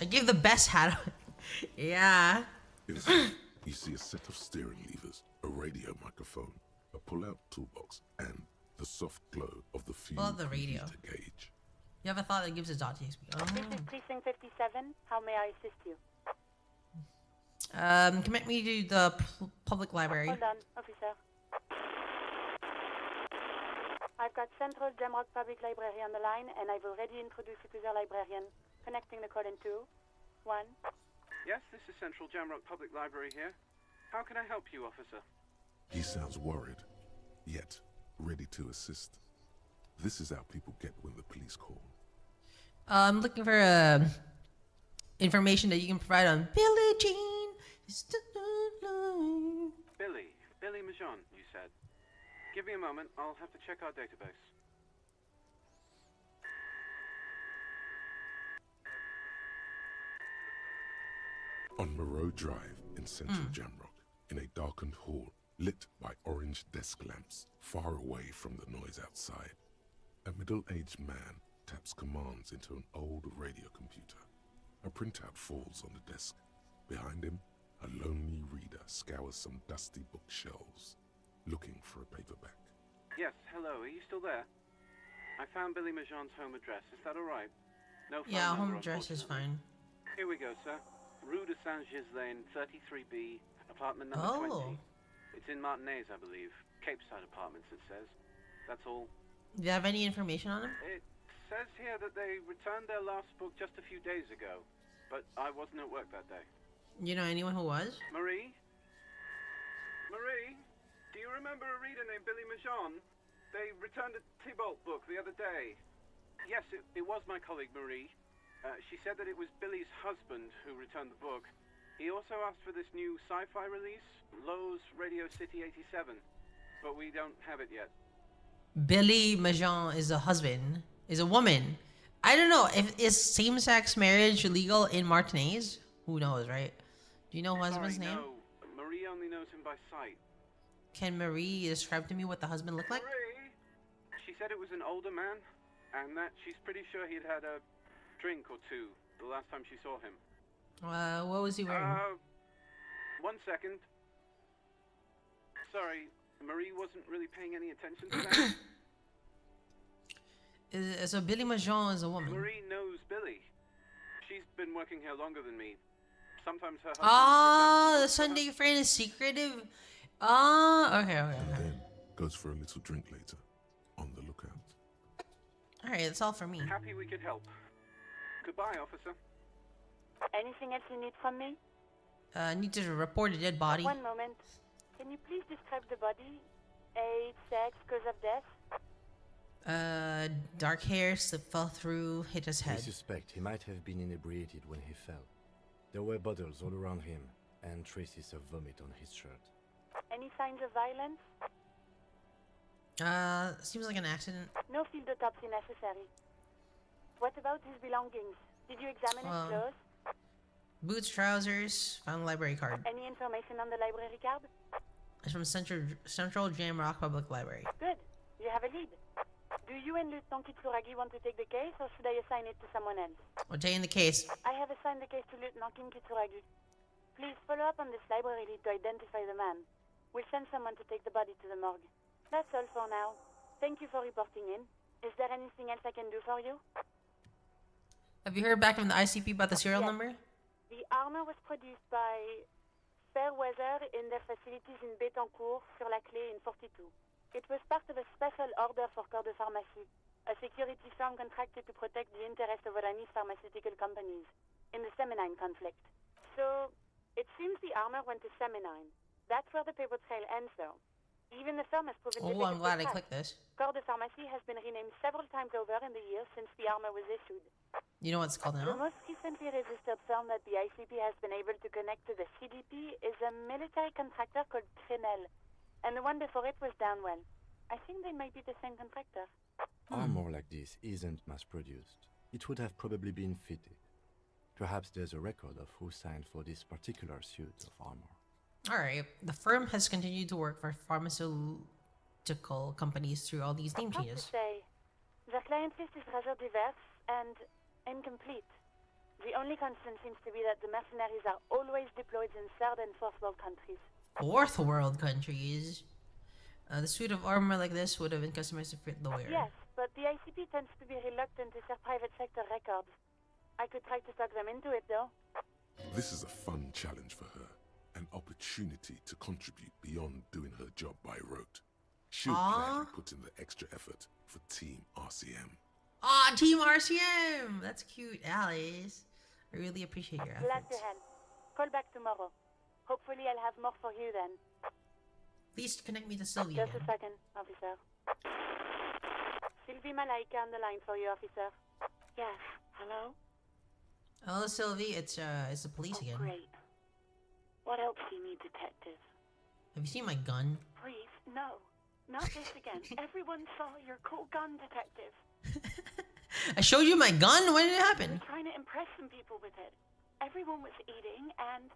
I gave the best hat. Yeah. Inside, you see a set of steering levers, a radio microphone, a pull-out toolbox, and the soft glow of the fuel Well, the radio. computer gauge. You have a thought that gives us .txt. Oh. This is Precinct 57. How may I assist you? Connect me to the public library. Hold on, officer. I've got Central Jamrock Public Library on the line, and I've already introduced you to their librarian. Connecting the call in 2, 1. Yes, this is Central Jamrock Public Library here. How can I help you, officer? He sounds worried, yet ready to assist. This is how people get when the police call. I'm looking for information that you can provide on Billie Jean. Billy Majon, you said. Give me a moment, I'll have to check our database. On Moreau Drive in central Jamrock, in a darkened hall lit by orange desk lamps far away from the noise outside, A middle-aged man taps commands into an old radio computer. A printout falls on the desk. Behind him, a lonely reader scours some dusty bookshelves, looking for a paperback. Yes, hello, are you still there? I found Billy Majon's home address. Is that alright? No phone Yeah, number, home address is unfortunately. fine. Here we go, sir. Rue de Saint-Gislain, 33B, apartment number Oh. 20. It's in Martinez, I believe. Cape Side Apartments, it says. That's all. Do you have any information on him? It says here that they returned their last book just a few days ago, but I wasn't at work that day. You know anyone who was? Marie? Marie? Do you remember a reader named Billy Majon? They returned a Tybalt book the other day. Yes, it was my colleague Marie. She said that it was Billy's husband who returned the book. He also asked for this new sci-fi release, Lowe's Radio City 87, but we don't have it yet. Billy Majon is a husband, is a woman. I don't know. Is same-sex marriage legal in Martinez? Who knows, right? Do you know husband's Sorry, name? no. Marie only knows him by sight. Can Marie describe to me what the husband looked like? Marie? She said it was an older man, and that she's pretty sure he'd had a drink or two the last time she saw him. What was he wearing? 1 second. Sorry, Marie wasn't really paying any attention to that. So Billy Majon is a woman. Marie knows Billy. She's been working here longer than me. Sometimes her husband... Ah, the Sunday friend is secretive. Ah, okay. And then goes for a little drink later. On the lookout. Alright, that's all for me. Happy we could help. Goodbye, officer. Anything else you need from me? Need to report a dead body. One moment. Can you please describe the body? Age, sex, cause of death? Dark hair, slip fell through, hit his We head. suspect he might have been inebriated when he fell. There were bottles all around him, and traces of vomit on his shirt. Any signs of violence? Seems like an accident. No field autopsy necessary. What about his belongings? Did you examine his clothes? Boots, trousers, found a library card. Any information on the library card? It's from Central Jamrock Public Library. Good. You have a lead. Do you and Lieutenant Kitsuragi want to take the case, or should I assign it to someone else? We're taking the case. I have assigned the case to Lieutenant Kitsuragi. Please follow up on this library lead to identify the man. We'll send someone to take the body to the morgue. That's all for now. Thank you for reporting in. Is there anything else I can do for you? Have you heard back from the ICP about the serial number? The armor was produced by Fairweather in their facilities in Betancourt, sur la Clé in 42. It was part of a special order for Corps de Pharmacie, a security firm contracted to protect the interests of Oranese pharmaceutical companies in the Seminine conflict. So, it seems the armor went to Seminine. That's where the paper trail ends, though. Even the firm has proven Oh, I'm glad I clicked this. Corps de Pharmacie has been renamed several times over in the years since the armor was issued. You know what it's called The now? most recently registered firm that the ICP has been able to connect to the CDP is a military contractor called Trinell, and the one before it was Downwell. I think they might be the same contractor. Armor like this isn't mass-produced. It would have probably been fitted. Perhaps there's a record of who signed for this particular suit of armor. Alright, the firm has continued to work for pharmaceutical companies through all these name Hard to changes. say. The client list is rather diverse and incomplete. The only constant seems to be that the mercenaries are always deployed in third and fourth world countries. Fourth world countries. The suit of armor like this would have been customized to fit the wearer. Yes, but the ICP tends to be reluctant to share private sector records. I could try to talk them into it, though. This is a fun challenge for her. An opportunity to contribute beyond doing her job by rote. She'll gladly put in the extra effort for Team RCM. Ah, Team RCM! That's cute, Alice. I really appreciate your Glad efforts. to help. Call back tomorrow. Hopefully I'll have more for you then. Please connect me to Sylvia. Just a second, officer. Sylvie Malaika on the line for you, officer. Yes, hello? Hello, Sylvie. It's the police again. Great. What else do you need, detective? Have you seen my gun? Please, no. Not this again. Everyone saw your cool gun, detective. I showed you my gun? When did it You happen? were trying to impress some people with it. Everyone was eating, and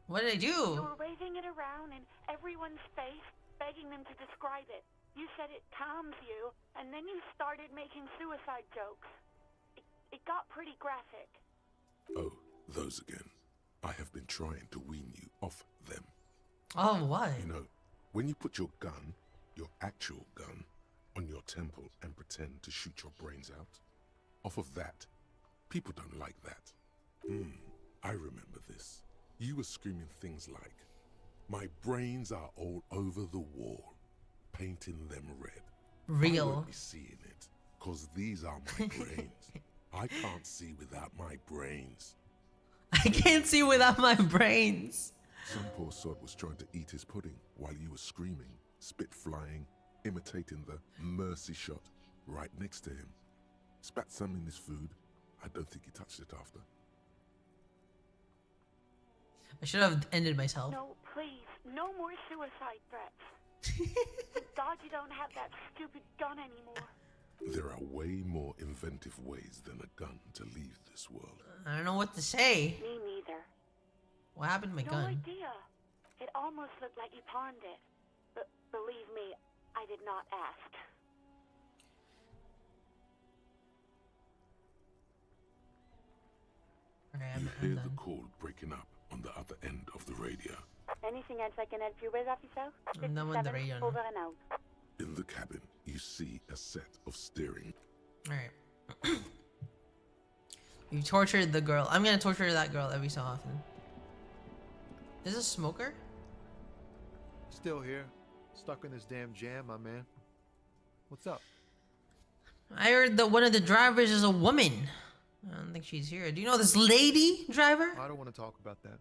What did I you do? were waving it around in everyone's face, begging them to describe it. You said it calms you, and then you started making suicide jokes. It got pretty graphic. Oh, those again. I have been trying to wean you off them. Oh, what? You know, when you put your gun, your actual gun, on your temple and pretend to shoot your brains out, off of that, people don't like that. I remember this. You were screaming things like, "My brains are all over the wall," painting them red. I Real. won't be seeing it, cause these are my brains. I can't see without my brains. I can't see without my brains. Some poor sod was trying to eat his pudding while you were screaming, spit flying, imitating the mercy shot right next to him. Spat some in his food. I don't think he touched it after. I should have ended myself. No, please, no more suicide threats. Thank God you don't have that stupid gun anymore. There are way more inventive ways than a gun to leave this world. I don't know what to say. Me neither. What happened to my No gun? idea. It almost looked like you pawned it. But believe me, I did not ask. Okay, You I'm hear the done. call breaking up on the other end of the radio. Anything else I can help you with, officer? I'm done with the 57, radio now. over and out. In the cabin, you see a set of steering. Alright. You tortured the girl. I'm gonna torture that girl every so often. Is this a smoker? Still here. Stuck in this damn jam, my man. What's up? I heard that one of the drivers is a woman. I don't think she's here. Do you know this lady driver? I don't want to talk about that.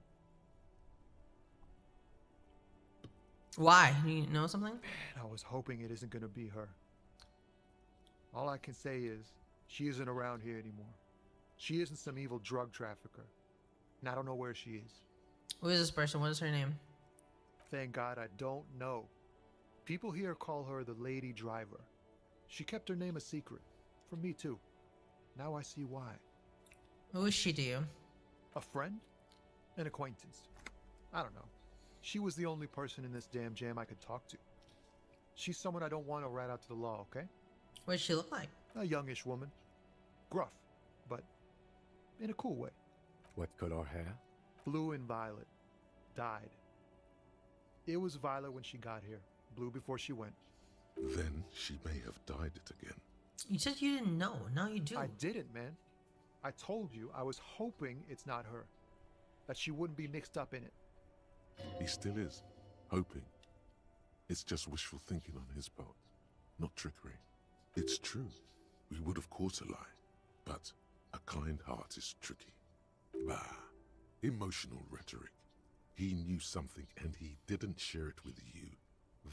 Why? Do you know something? Man, I was hoping it isn't going to be her. All I can say is, she isn't around here anymore. She isn't some evil drug trafficker. And I don't know where she is. Who is this person? What is her name? Thank God I don't know. People here call her the lady driver. She kept her name a secret. From me too. Now I see why. Who is she to you? A friend? An acquaintance. I don't know. She was the only person in this damn jam I could talk to. She's someone I don't want to rat out to the law, okay? What does she look like? A youngish woman. Gruff, but in a cool way. What color hair? Blue and violet. Dyed. It was violet when she got here. Blue before she went. Then she may have dyed it again. You said you didn't know. Now you do. I didn't, man. I told you I was hoping it's not her. That she wouldn't be mixed up in it. He still is, hoping. It's just wishful thinking on his part, not trickery. It's true. We would have caught a lie, but a kind heart is tricky. Bah, emotional rhetoric. He knew something and he didn't share it with you.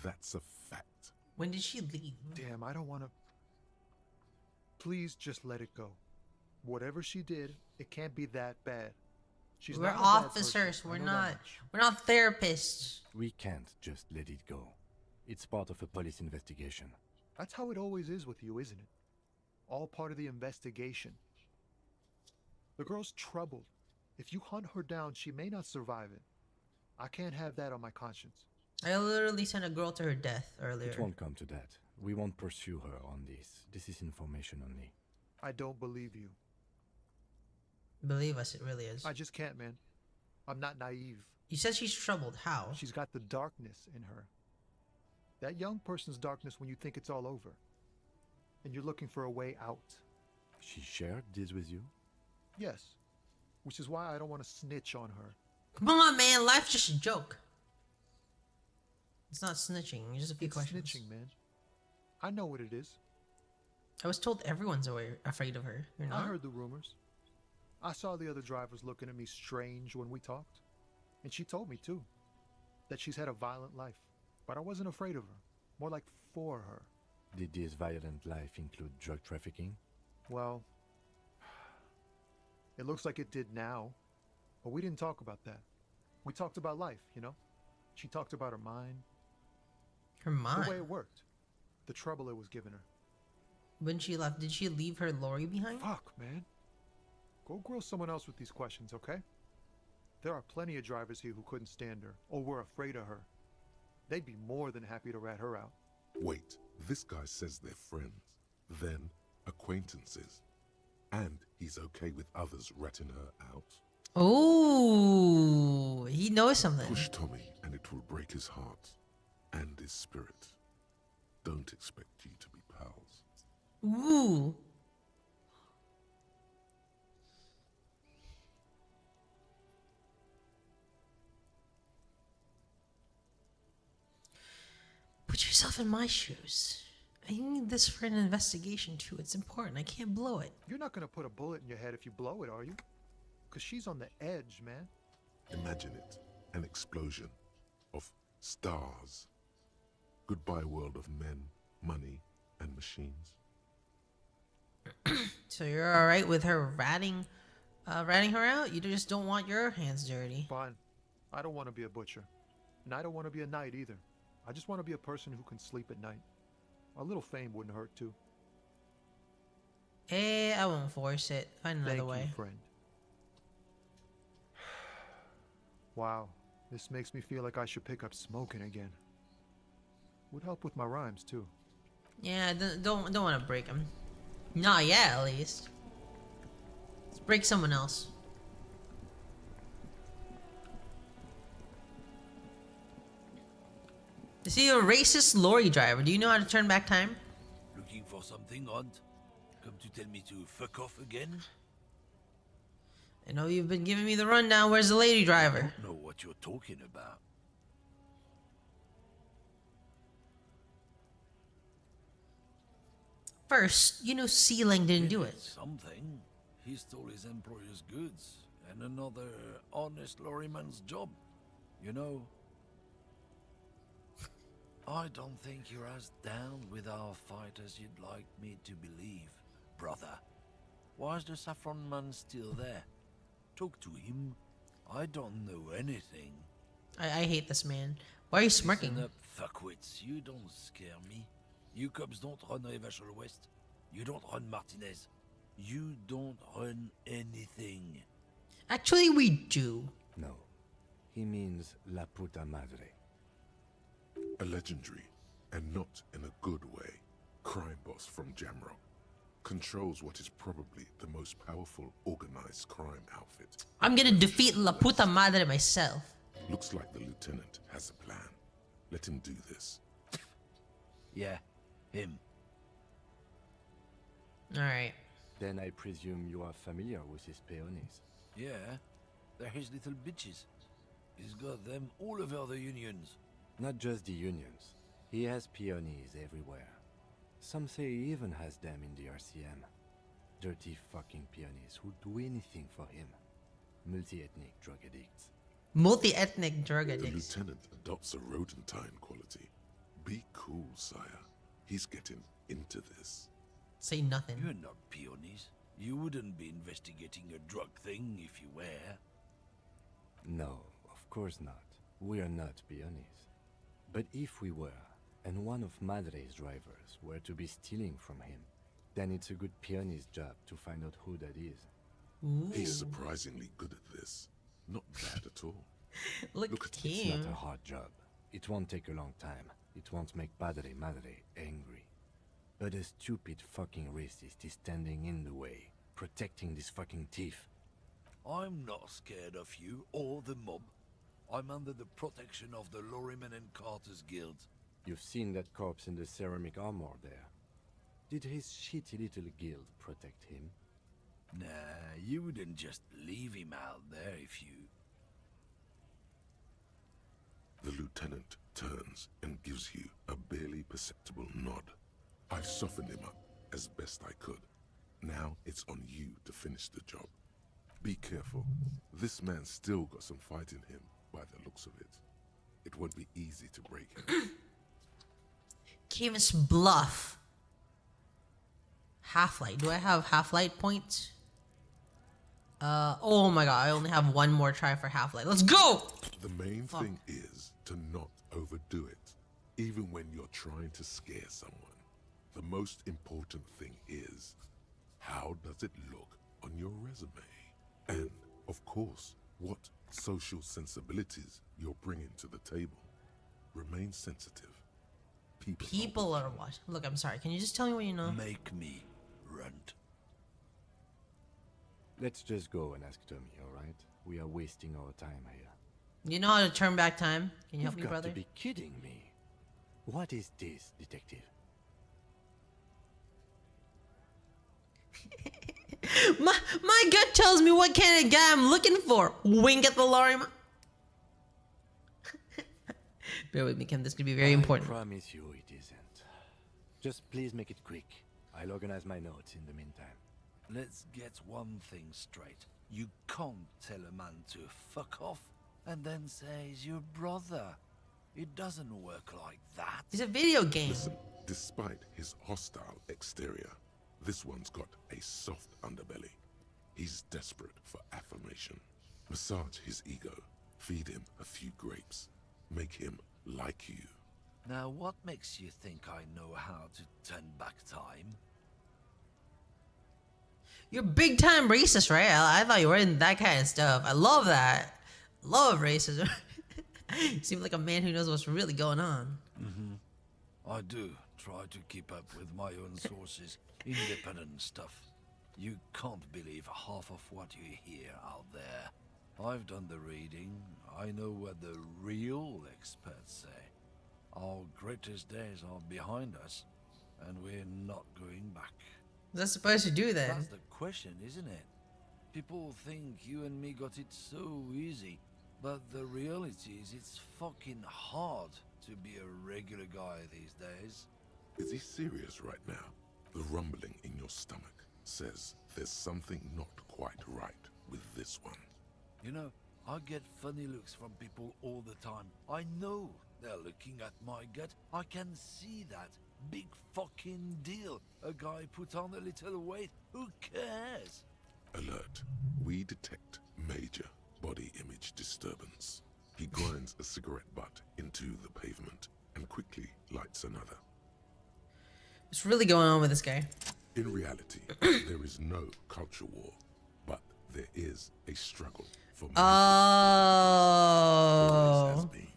That's a fact. When did she leave? Damn, I don't want to... Please just let it go. Whatever she did, it can't be that bad. She's We're not a bad officers. person. I We're know that not. much. We're not therapists. We can't just let it go. It's part of a police investigation. That's how it always is with you, isn't it? All part of the investigation. The girl's troubled. If you hunt her down, she may not survive it. I can't have that on my conscience. I literally sent a girl to her death earlier. It won't come to that. We won't pursue her on this. This is information only. I don't believe you. Believe us, it really is. I just can't, man. I'm not naive. You said she's troubled. How? She's got the darkness in her. That young person's darkness when you think it's all over. And you're looking for a way out. She shared this with you? Yes. Which is why I don't want to snitch on her. Come on, man. Life's just a joke. It's not snitching. It's just a few It's questions. snitching, man. I know what it is. I was told everyone's afraid of her. You're not? I heard the rumors. I saw the other drivers looking at me strange when we talked. And she told me, too, that she's had a violent life. But I wasn't afraid of her. More like for her. Did this violent life include drug trafficking? Well, it looks like it did now. But we didn't talk about that. We talked about life, you know? She talked about her mind. Her mind? The way it worked. The trouble it was giving her. When she left, did she leave her lorry behind? Fuck, man. Go grill someone else with these questions, okay? There are plenty of drivers here who couldn't stand her, or were afraid of her. They'd be more than happy to rat her out. Wait, This guy says they're friends, then acquaintances, and he's okay with others ratting her out. Oh, he knows something. Push Tommy and it will break his heart and his spirit. Don't expect you to be pals. Ooh. Put yourself in my shoes. I need this for an investigation too. It's important. I can't blow it. You're not gonna put a bullet in your head if you blow it, are you? Because she's on the edge, man. Imagine it, an explosion of stars. Goodbye world of men, money, and machines. So you're all right with her ratting her out? You just don't want your hands dirty. Fine. I don't want to be a butcher. And I don't want to be a knight either. I just want to be a person who can sleep at night. A little fame wouldn't hurt too. I won't force it. Find another Thank way. you, friend. Wow, this makes me feel like I should pick up smoking again. Would help with my rhymes too. Yeah, don't want to break him. Not yet, at least. Let's break someone else. Is he a racist lorry driver? Do you know how to turn back time? Looking for something, Hunt? Come to tell me to fuck off again? I know you've been giving me the rundown. Where's the lady driver? I don't know what you're talking about. First, you know Sealing didn't do it. Something. He stole his employer's goods and another honest lorryman's job. You know, I don't think you're as down with our fight as you'd like me to believe, brother. Why is the saffron man still there? Talk to him. I don't know anything. I hate this man. Why are you smirking? Listen up, fuckwits. You don't scare me. You cops don't run Revachol West. You don't run Martinez. You don't run anything. Actually, we do. No. He means La Puta Madre. A legendary, and not in a good way, crime boss from Jamrock. Controls what is probably the most powerful organized crime outfit. I'm gonna defeat La Puta Madre myself. Looks like the lieutenant has a plan. Let him do this. Yeah, him. Alright. Then I presume you are familiar with his peonies. Yeah, they're his little bitches. He's got them all over the unions. Not just the unions. He has peonies everywhere. Some say he even has them in the RCM. Dirty fucking peonies who'd do anything for him. Multi-ethnic drug addicts. Multi-ethnic drug The addicts. lieutenant adopts a rodentine quality. Be cool, sire. He's getting into this. Say nothing. You're not peonies. You wouldn't be investigating a drug thing if you were. No, of course not. We are not peonies. But if we were, and one of Madre's drivers were to be stealing from him, then it's a good peony's job to find out who that is. Ooh. He's surprisingly good at this. Not bad at all. Look Look at at It's him. not a hard job. It won't take a long time. It won't make Padre Madre angry. But a stupid fucking racist is standing in the way, protecting this fucking thief. I'm not scared of you or the mob. I'm under the protection of the Lorrymen and Carters Guild. You've seen that corpse in the ceramic armor there. Did his shitty little guild protect him? Nah, you wouldn't just leave him out there if you... The lieutenant turns and gives you a barely perceptible nod. I've softened him up as best I could. Now it's on you to finish the job. Be careful. This man's still got some fight in him by the looks of it. It won't be easy to break him. Camus Bluff. Half-Light. Do I have Half-Light points? Oh my god, I only have one more try for Half-Light. Let's go! The main thing is to not overdo it, even when you're trying to scare someone. The most important thing is, how does it look on your resume? And, of course, what social sensibilities you're bringing to the table. Remain sensitive. People are watching. Look, I'm sorry. Can you just tell me what you know? Make me rent. Let's just go and ask Tommy, alright? We are wasting our time here. You know how to turn back time? Can you help You've me, got brother? to be kidding me. What is this, detective? my gut tells me what kind of guy I'm looking for. Wink at the Lorry. Bear with me, Kim. This could be very important. I promise you it isn't. Just please make it quick. I'll organize my notes in the meantime. Let's get one thing straight. You can't tell a man to fuck off and then say he's your brother. It doesn't work like that. It's a video game. Listen, despite his hostile exterior, this one's got a soft underbelly. He's desperate for affirmation. Massage his ego, feed him a few grapes, make him like you. Now, what makes you think I know how to turn back time? You're big time racist, right? I thought you were in that kind of stuff. I love that. Love racism. You seem like a man who knows what's really going on. I do try to keep up with my own sources, independent stuff. You can't believe half of what you hear out there. I've done the reading. I know what the real experts say. Our greatest days are behind us, and we're not going back. What's that supposed to do then? That's the question, isn't it? People think you and me got it so easy, but the reality is it's fucking hard to be a regular guy these days. Is he serious right now? The rumbling in your stomach says there's something not quite right with this one. You know, I get funny looks from people all the time. I know they're looking at my gut. I can see that. Big fucking deal. A guy put on a little weight. Who cares? Alert. We detect major body image disturbance. He grinds a cigarette butt into the pavement and quickly lights another. What's really going on with this guy? In reality, there is no culture war, but there is a struggle for always has been.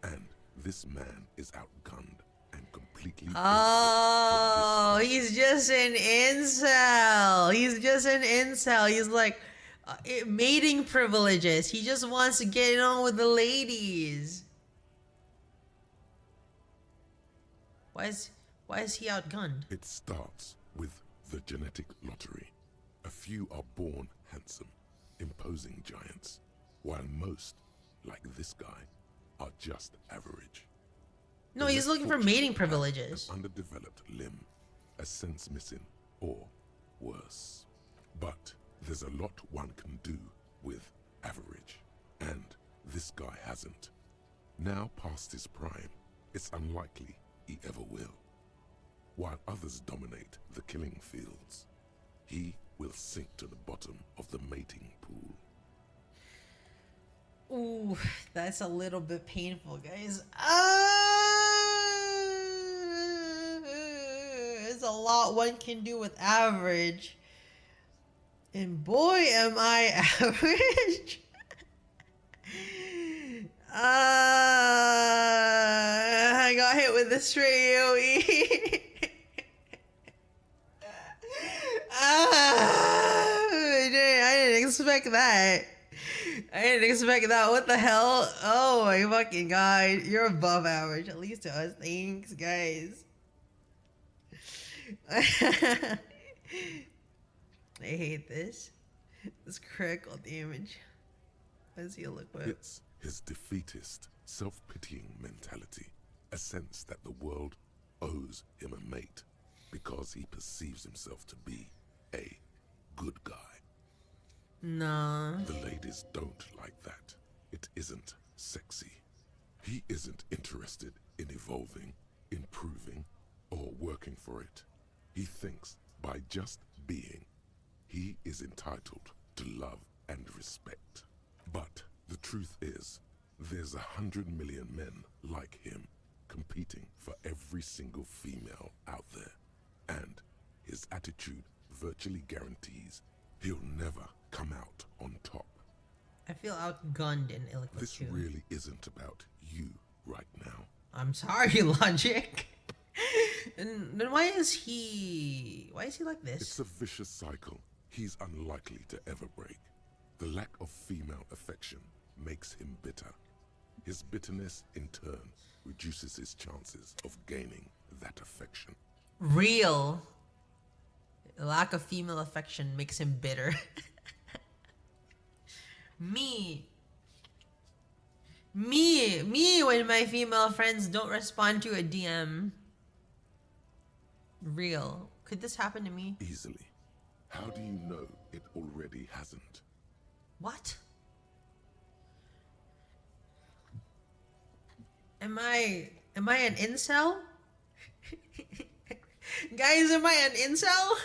And this man is outgunned and completely Oh, he's just an incel. He's just an incel. He's like mating privileges. He just wants to get on with the ladies. Why is he outgunned? It starts with the genetic lottery. A few are born handsome, imposing giants, while most, like this guy, are just average. No, he's looking for mating privileges. An underdeveloped limb, a sense missing, or worse. But there's a lot one can do with average, and this guy hasn't. Now past his prime, it's unlikely he ever will. While others dominate the killing fields, he will sink to the bottom of the mating pool. Ooh, that's a little bit painful, guys. There's a lot one can do with average. And boy, am I average. I got hit with the stray AoE. I didn't expect that. I didn't expect that. What the hell? Oh my fucking god. You're above average, at least to us. Thanks, guys. I hate this. This critical damage. Let's see a look what. It's his defeatist, self-pitying mentality. A sense that the world owes him a mate because he perceives himself to be a good guy. Nah. The ladies don't like that. It isn't sexy. He isn't interested in evolving, improving, or working for it. He thinks by just being, he is entitled to love and respect. But the truth is, there's 100 million men like him competing for every single female out there. And his attitude virtually guarantees he'll never come out on top. I feel outgunned in Illiquid This 2. really isn't about you right now. I'm sorry, Logic. And then why is he like this? It's a vicious cycle he's unlikely to ever break. The lack of female affection makes him bitter. His bitterness, in turn, reduces his chances of gaining that affection. Real. The lack of female affection makes him bitter. Me, when my female friends don't respond to a DM. Real. Could this happen to me? Easily. How do you know it already hasn't? What? Am I an incel? Guys, am I an incel?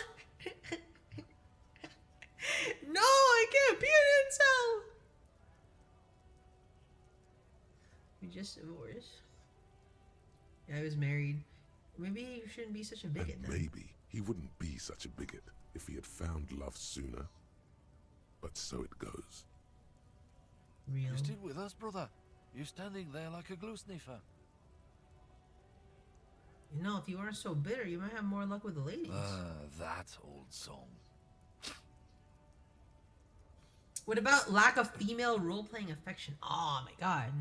No, I can't be an incel. We just divorced. Yeah, I was married. Maybe you shouldn't be such a bigot And then. maybe he wouldn't be such a bigot if he had found love sooner. But so it goes. Real. You still with us, brother? You're standing there like a glue sniffer. You know, if you weren't so bitter, you might have more luck with the ladies. That old song. What about lack of female role-playing affection? Oh my god,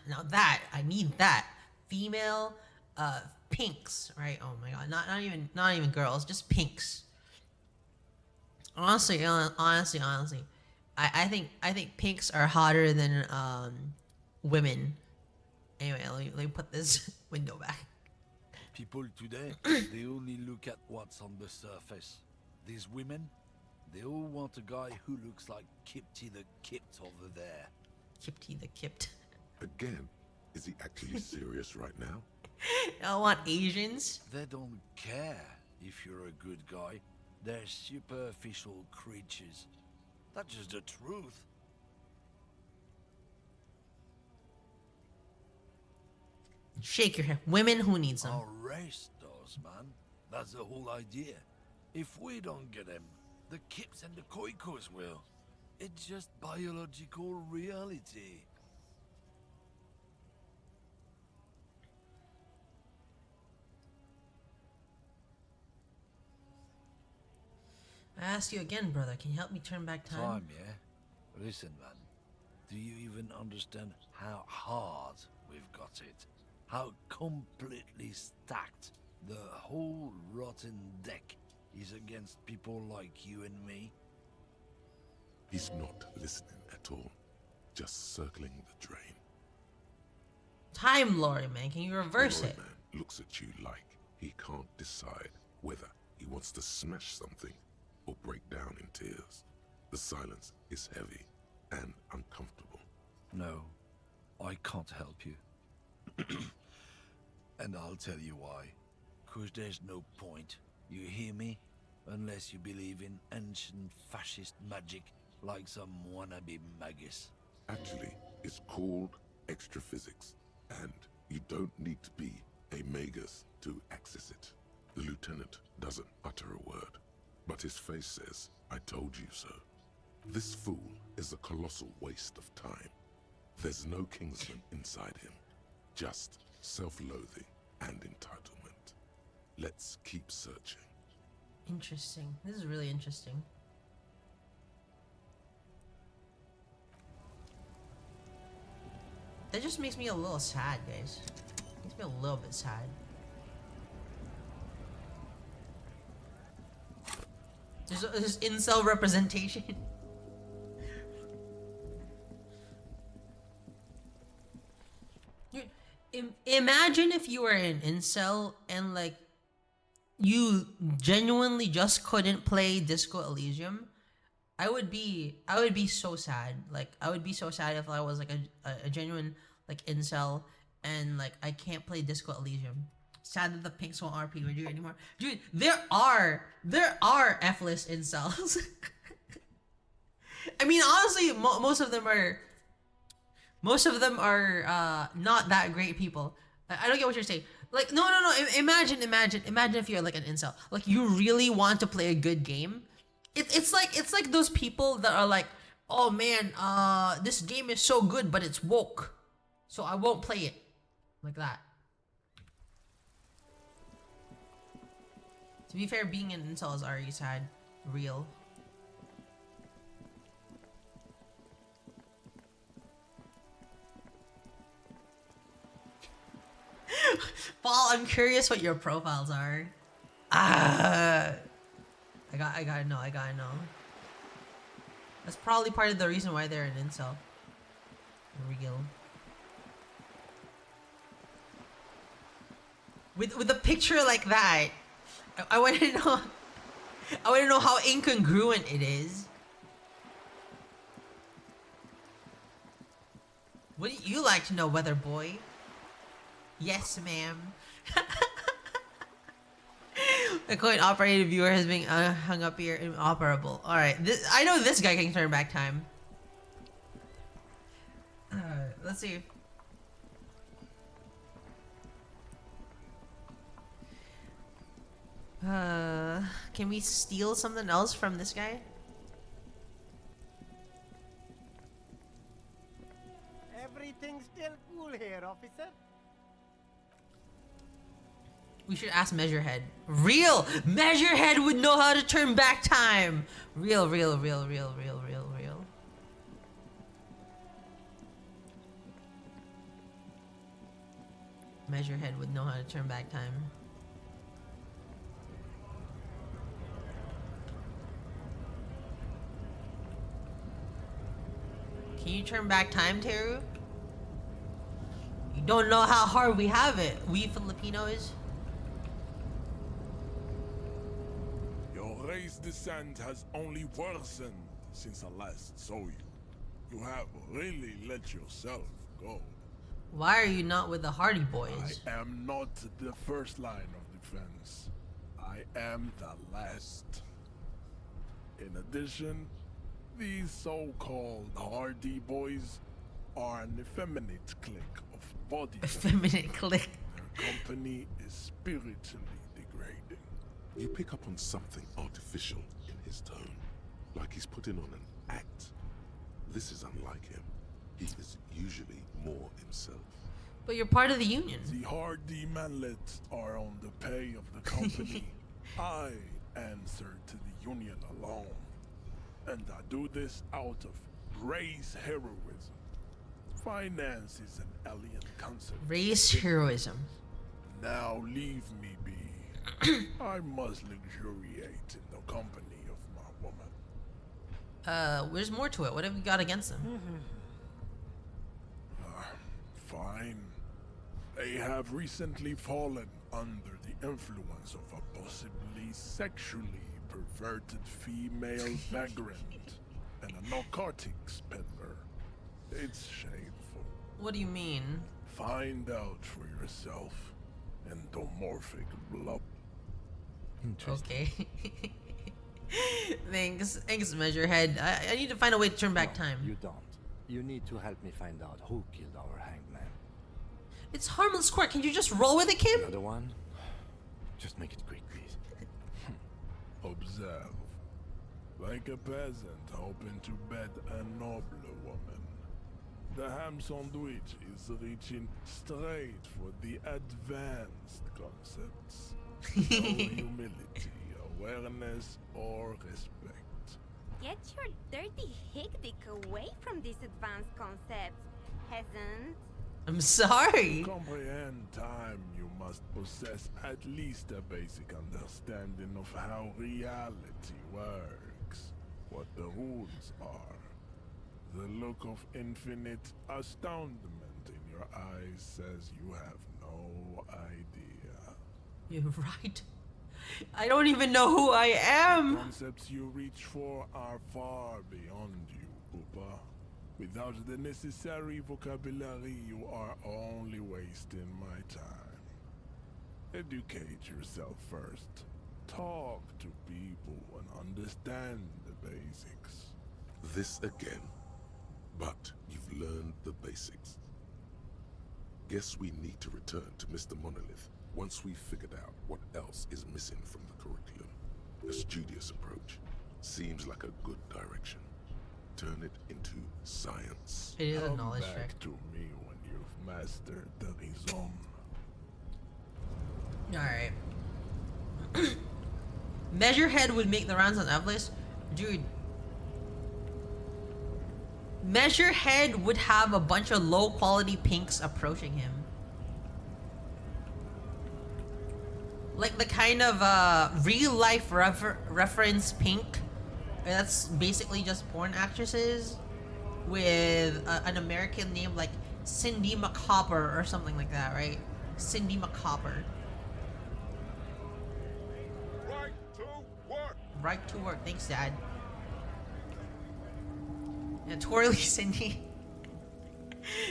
now that, I need that. Female, pinks, right? Oh my god, not even girls, just pinks. Honestly, I think pinks are hotter than women. Anyway, let me put this window back. People today, they only look at what's on the surface. These women, they all want a guy who looks like Kipty the Kipt over there. Kipty the Kipt. Again, is he actually serious right now? I want Asians. They don't care if you're a good guy. They're superficial creatures. That's just the truth. Shake your head. Women, who needs them? Our race does, man. That's the whole idea. If we don't get them, the Kips and the Koikos will. It's just biological reality. I ask you again, brother. Can you help me turn back time? Time, yeah? Listen, man. Do you even understand how hard we've got it? How completely stacked the whole rotten deck is against people like you and me? He's not listening at all. Just circling the drain. Time Lord, man. Can you reverse The it? Lord man looks at you like he can't decide whether he wants to smash something or break down in tears. The silence is heavy and uncomfortable. No, I can't help you. And I'll tell you why. 'Cause there's no point, you hear me? Unless you believe in ancient fascist magic like some wannabe magus. Actually, it's called extraphysics, and you don't need to be a magus to access it. The lieutenant doesn't utter a word, but his face says, "I told you so." This fool is a colossal waste of time. There's no kingsman inside him, just self-loathing and entitlement. Let's keep searching. Interesting. This is really interesting. That just makes me a little sad, guys. Makes me a little bit sad. There's incel representation. Imagine if you were an incel and like you genuinely just couldn't play Disco Elysium. I would be so sad. Like I would be so sad if I was like a genuine like incel and like I can't play Disco Elysium. Sad that the pinks won't RP with you anymore. Dude, there are F-list incels. I mean, honestly, most of them are not that great people. I don't get what you're saying. Like, no. Imagine if you're like an incel. Like, you really want to play a good game. It's like those people that are like, oh man, this game is so good, but it's woke, so I won't play it. Like that. To be fair, being an incel is already sad. Real. Paul, I'm curious what your profiles are. I gotta know. That's probably part of the reason why they're an incel. Real. With a picture like that, I want to know. I want to know how incongruent it is. What do you like to know, weather boy? Yes, ma'am. The coin operated viewer has been hung up here, inoperable. All right, I know this guy can turn back time. Let's see. Can we steal something else from this guy? Everything's still cool here, officer. We should ask Measurehead. Real! Measurehead would know how to turn back time! Real. Measurehead would know how to turn back time. Can you turn back time, Teru? You don't know how hard we have it. We Filipinos. Your race descent has only worsened since I last saw you. You have really let yourself go. Why are you not with the Hardy Boys? I am not the first line of defense. I am the last. In addition, these so-called Hardy Boys are an effeminate clique of body. Effeminate clique. Their company is spiritually degrading. You pick up on something artificial in his tone, like he's putting on an act. This is unlike him. He is usually more himself. But you're part of the union. The Hardy manlets are on the pay of the company. I answer to the union alone. And I do this out of race heroism. Finance is an alien concept. Race heroism. Now leave me be. I must luxuriate in the company of my woman. There's more to it. What have you got against them? Fine. They have recently fallen under the influence of a possibly sexually perverted female vagrant and a narcotics peddler. It's shameful. What do you mean? Find out for yourself. Endomorphic blob. Okay. Thanks, Measurehead. I need to find a way to turn back time. You don't. You need to help me find out who killed our hanged man. It's harmless squirt. Can you just roll with it, Kim? Another one? Just make it quick, please. Observe. Like a peasant hoping to bed a noble woman. The ham sandwich is reaching straight for the advanced concepts. No humility, awareness, or respect. Get your dirty hick-dick away from these advanced concepts, peasant. I'm sorry. To comprehend time, you must possess at least a basic understanding of how reality works, what the rules are. The look of infinite astoundment in your eyes says you have no idea. You're right. I don't even know who I am. The concepts you reach for are far beyond you, Poopa. Without the necessary vocabulary, you are only wasting my time. Educate yourself first. Talk to people and understand the basics. This again. But you've learned the basics. Guess we need to return to Mr. Monolith once we've figured out what else is missing from the curriculum. A studious approach. Seems like a good direction. Turn it into science. It is a Come knowledge back check. to me when you've mastered the Elysium. Alright. Measurehead would make the rounds on Netflix. Dude. Measurehead would have a bunch of low quality pinks approaching him. Like the kind of real life reference pink. That's basically just porn actresses with an American name like Cindy McCopper or something like that, right? Cindy McCopper. Right to work. Right to work. Thanks, Dad. Yeah, twirly Cindy.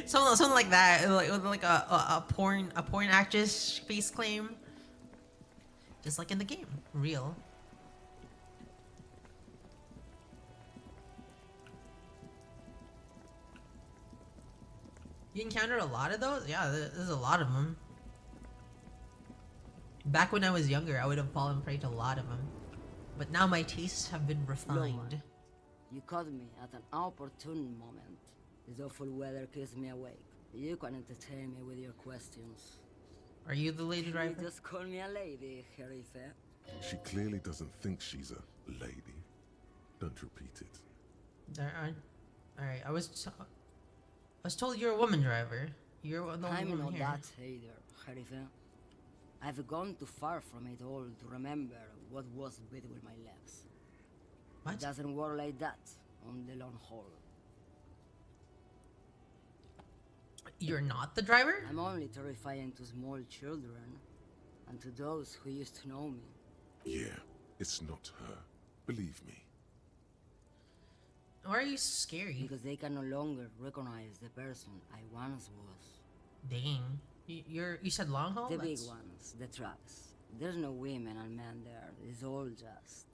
something like that. Like a porn actress face claim. Just like in the game. Real. You encountered a lot of those? Yeah, there's a lot of them. Back when I was younger, I would have fallen prey to a lot of them. But now my tastes have been refined. You caught me at an opportune moment. This awful weather keeps me awake. You can entertain me with your questions. Are you the lady driver? You just call me a lady, Herife. She clearly doesn't think she's a lady. Don't repeat it. Alright, I was told you're a woman driver. You're the only I'm woman not here. that either, Herife. I've gone too far from it all to remember what was between my legs. What? It doesn't work like that on the long haul. You're not the driver? I'm only terrifying to small children and to those who used to know me. Yeah, it's not her. Believe me. Why are you scary? Because they can no longer recognize the person I once was. Dang. You said long haul? The big ones, the trucks. There's no women and men there. It's all just...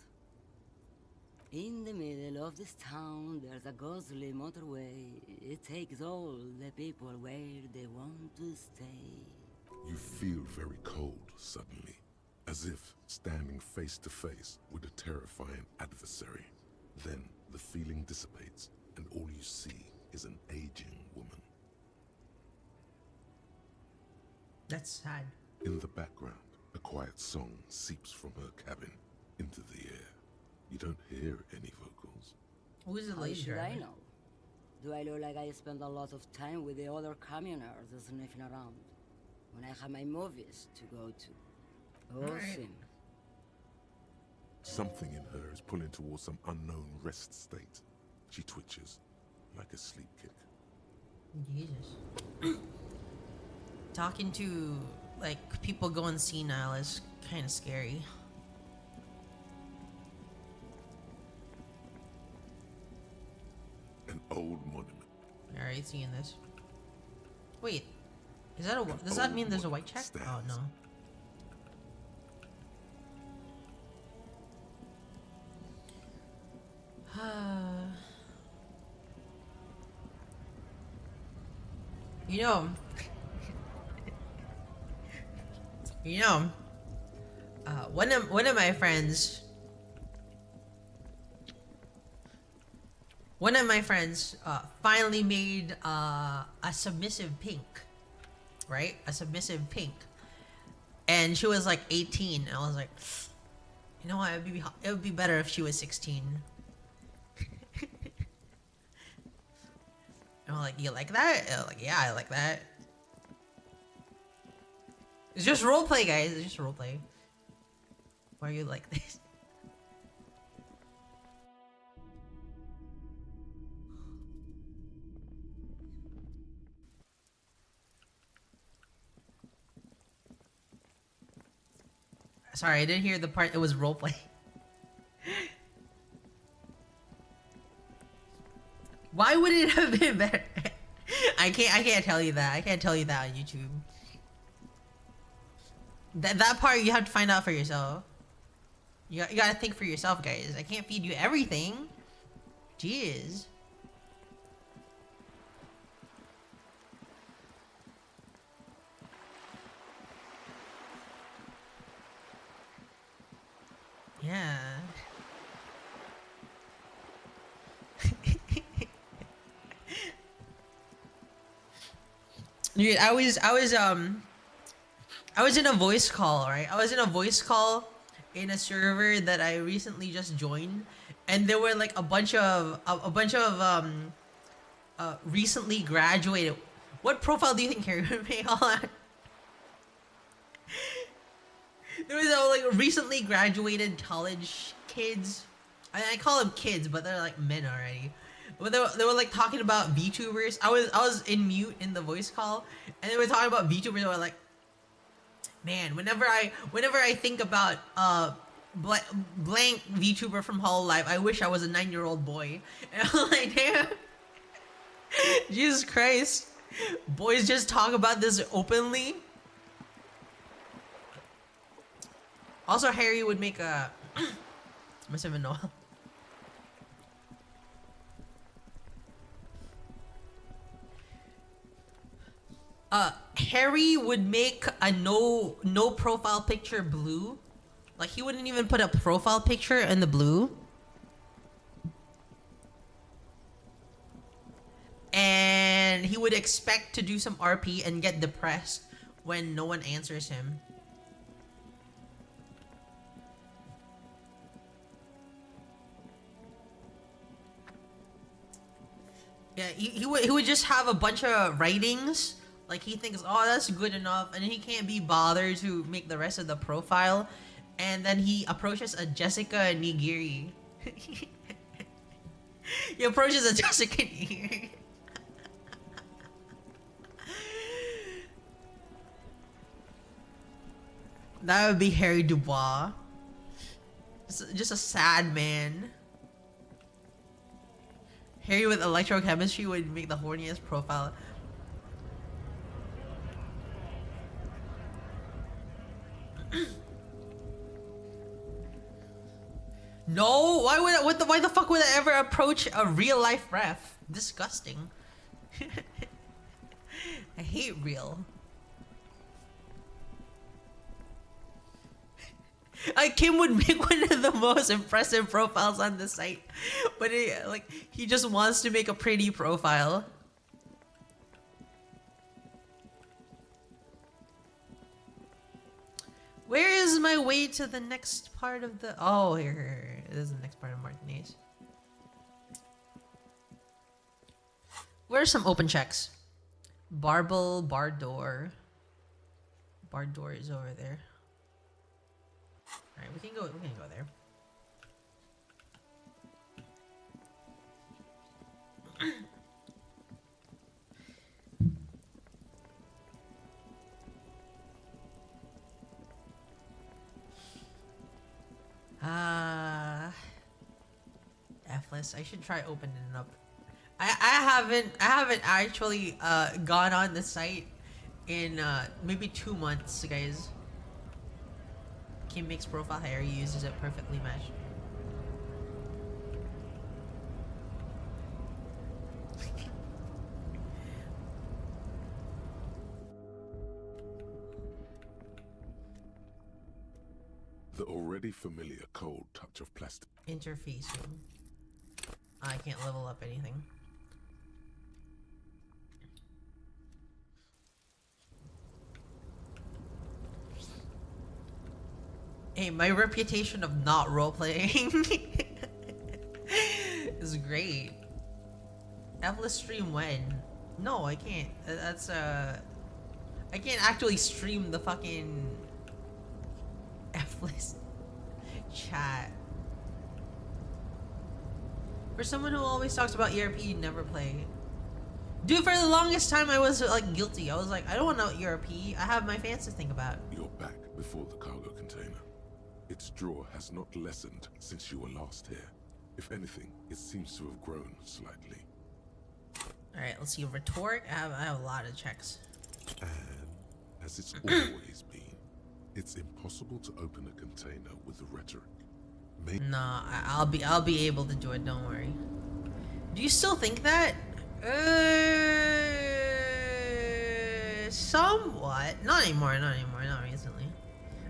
In the middle of this town, there's a ghostly motorway. It takes all the people where they want to stay. You feel very cold suddenly, as if standing face to face with a terrifying adversary. Then the feeling dissipates, and all you see is an aging woman. That's sad. In the background, a quiet song seeps from her cabin into the air. You don't hear any vocals. Who's the How lady should driver? I know? Do I look like I spend a lot of time with the other communers sniffing around when I have my movies to go to? Oh, Alright. Sim. Something in her is pulling towards some unknown rest state. She twitches, like a sleep kick. Jesus. Talking to, like, people going senile is kind of scary. An old monument. Alright, seeing this. Wait. Is that a... Does that mean there's a white check? Oh, no. You know, one of my friends finally made a submissive pink, right? A submissive pink, and she was like 18. And I was like, you know what? It would be better if she was 16. And I'm like, you like that? And I'm like, yeah, I like that. It's just roleplay, guys. It's just roleplay. Why are you like this? Sorry, I didn't hear the part. It was roleplay. Why would it have been better? I can't tell you that. I can't tell you that on YouTube. That part you have to find out for yourself. You gotta think for yourself, guys. I can't feed you everything. Jeez. Yeah. Dude, I was in a voice call, right? I was in a voice call in a server that I recently just joined, and there were like a bunch of recently graduated. What profile do you think Harry would make? Hold on. There was like recently graduated college kids. I call them kids, but they're like men already. But they were like talking about VTubers. I was in mute in the voice call, and they were talking about VTubers. They were like, man, whenever I think about blank VTuber from Hololive, I wish I was a 9-year-old boy. And I'm like, damn, Jesus Christ, boys just talk about this openly. Also, Harry would make a. Must even know. Harry would make a no profile picture blue. Like he wouldn't even put a profile picture in the blue. And he would expect to do some RP and get depressed when no one answers him. Yeah, he would just have a bunch of writings. Like he thinks, oh, that's good enough, and he can't be bothered to make the rest of the profile. And then he approaches a Jessica Nigiri. He approaches a Jessica Nigiri. That would be Harry Dubois. Just a sad man. Harry with electrochemistry would make the horniest profile. No, why the fuck would I ever approach a real life ref? Disgusting. I hate real. Kim would make one of the most impressive profiles on the site, but he just wants to make a pretty profile. Where is my way to the next part of the... Oh, here. This is the next part of Martinez. Where's some open checks? Barble, bar door. Bar door is over there. Alright, we can go there. F-list. I should try opening it up. I haven't actually gone on the site in maybe 2 months, guys. Kim makes profile, Harry uses it perfectly matched. The already familiar cold touch of plastic. Interfacing. I can't level up anything. Hey, my reputation of not roleplaying is great. F-list stream when? No, I can't. That's I can't actually stream the fucking F-list chat. For someone who always talks about ERP, you never play. Dude, for the longest time I was like guilty. I was like, I don't want no ERP. I have my fans to think about. You're back before the cargo container. Its draw has not lessened since you were last here. If anything, it seems to have grown slightly. Alright, let's see. Rhetoric. I have a lot of checks. And as it's always been, it's impossible to open a container with the rhetoric. Nah, I'll be able to do it, don't worry. Do you still think that? Somewhat. Not anymore, not recently.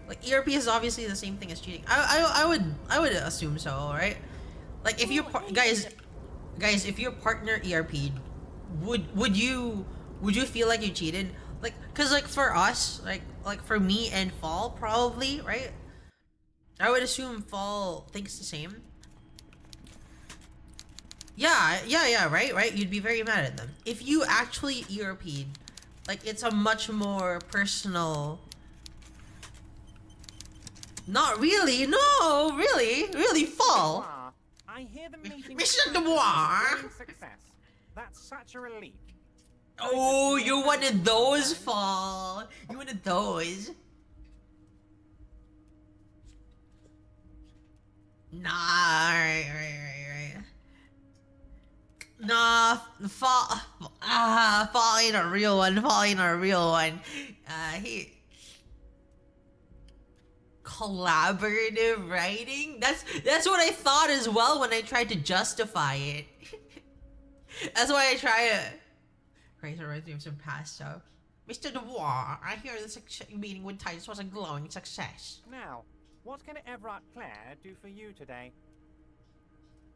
Like ERP is obviously the same thing as cheating. I would assume so, right? Like if you guys, if your partner ERP'd, would you feel like you cheated? Like, cause like for us, like for me and Fall probably, right? I would assume Fall thinks the same. Yeah, right? You'd be very mad at them. If you actually ERP'd, like, it's a much more personal... Not really, no, really, Fall. I hear the meeting Mr. Dubois. success. That's such a relief. Oh, you're one of those, Fall. You're one of those. Nah, right. Nah, Fall ain't a real one. He... Collaborative writing? That's what I thought as well when I tried to justify it. That's why I try to... Right, so right, some past stuff. Mr. Dubois, I hear this meeting with Titus was a glowing success. Now, what can Everett Clare do for you today?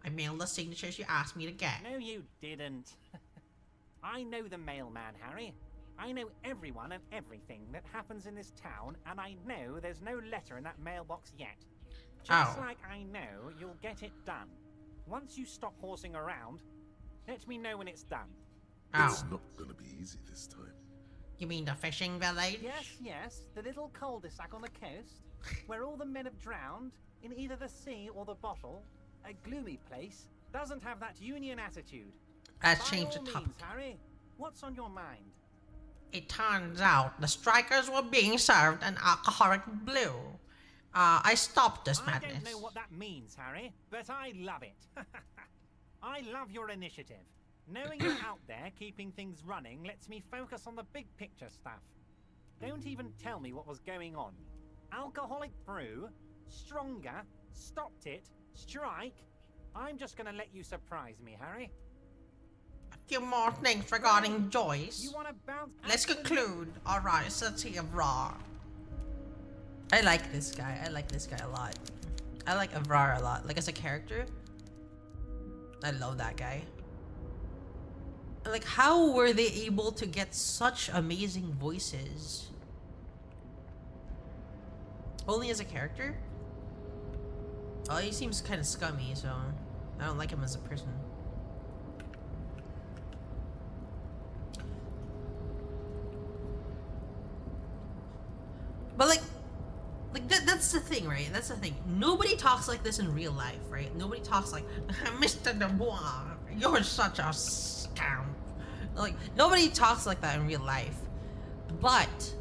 I mailed the signatures you asked me to get. No, you didn't. I know the mailman, Harry. I know everyone and everything that happens in this town, and I know there's no letter in that mailbox yet. Just like I know you'll get it done. Once you stop horsing around, let me know when it's done. It's not gonna be easy this time. You mean the fishing village? Yes, the little cul-de-sac on the coast, where all the men have drowned in either the sea or the bottle. A gloomy place doesn't have that union attitude. Let's change the topic. Harry, what's on your mind? It turns out the strikers were being served an alcoholic blue. I stopped this madness. I don't know what that means, Harry, but I love it. I love your initiative. Knowing you're out there keeping things running lets me focus on the big picture stuff. Don't even tell me what was going on. Alcoholic brew, stronger, stopped it, strike. I'm just gonna let you surprise me, Harry. A few more things regarding Joyce. You wanna bounce? Let's conclude our City of Raw. I like this guy. I like this guy a lot. I like Avrar a lot. Like, as a character, I love that guy. Like, how were they able to get such amazing voices? Only as a character? Oh, he seems kind of scummy, so I don't like him as a person. But like that's the thing, right? That's the thing. Nobody talks like this in real life, right? Nobody talks like, Mr. Dubois, you're such a scamp. Like, nobody talks like that in real life. But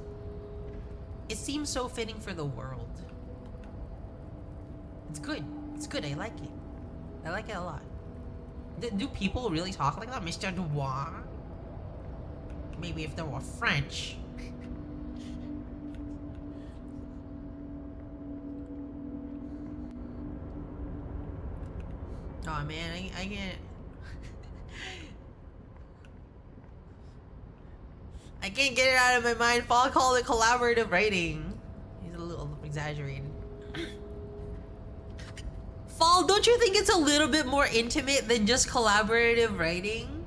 it seems so fitting for the world. It's good. It's good. I like it. I like it a lot. Do people really talk like that, Mr. Dubois? Maybe if they were French. Oh man, I can't. I can't get it out of my mind. Fall called it collaborative writing. He's a little exaggerated. Fall, don't you think it's a little bit more intimate than just collaborative writing?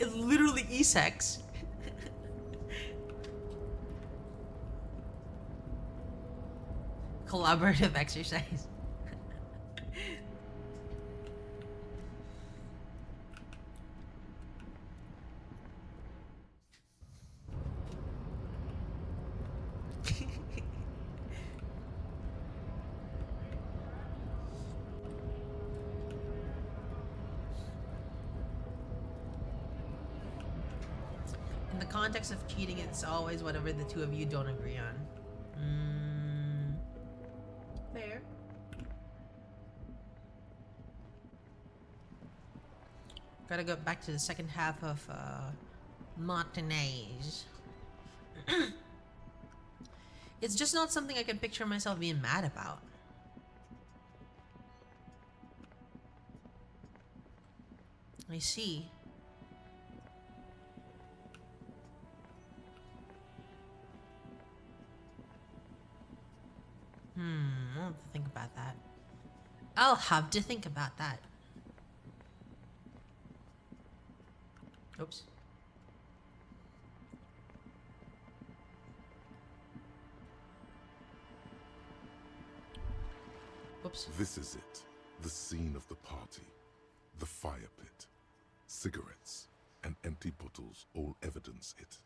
It's literally e-sex. Collaborative exercise. In the context of cheating, it's always whatever the two of you don't agree on. Fair. Gotta go back to the second half of Martinez. It's just not something I can picture myself being mad about. I see. I'll have to think about that. I'll have to think about that. Oops. Whoops. This is it. The scene of the party. The fire pit. Cigarettes and empty bottles all evidence it.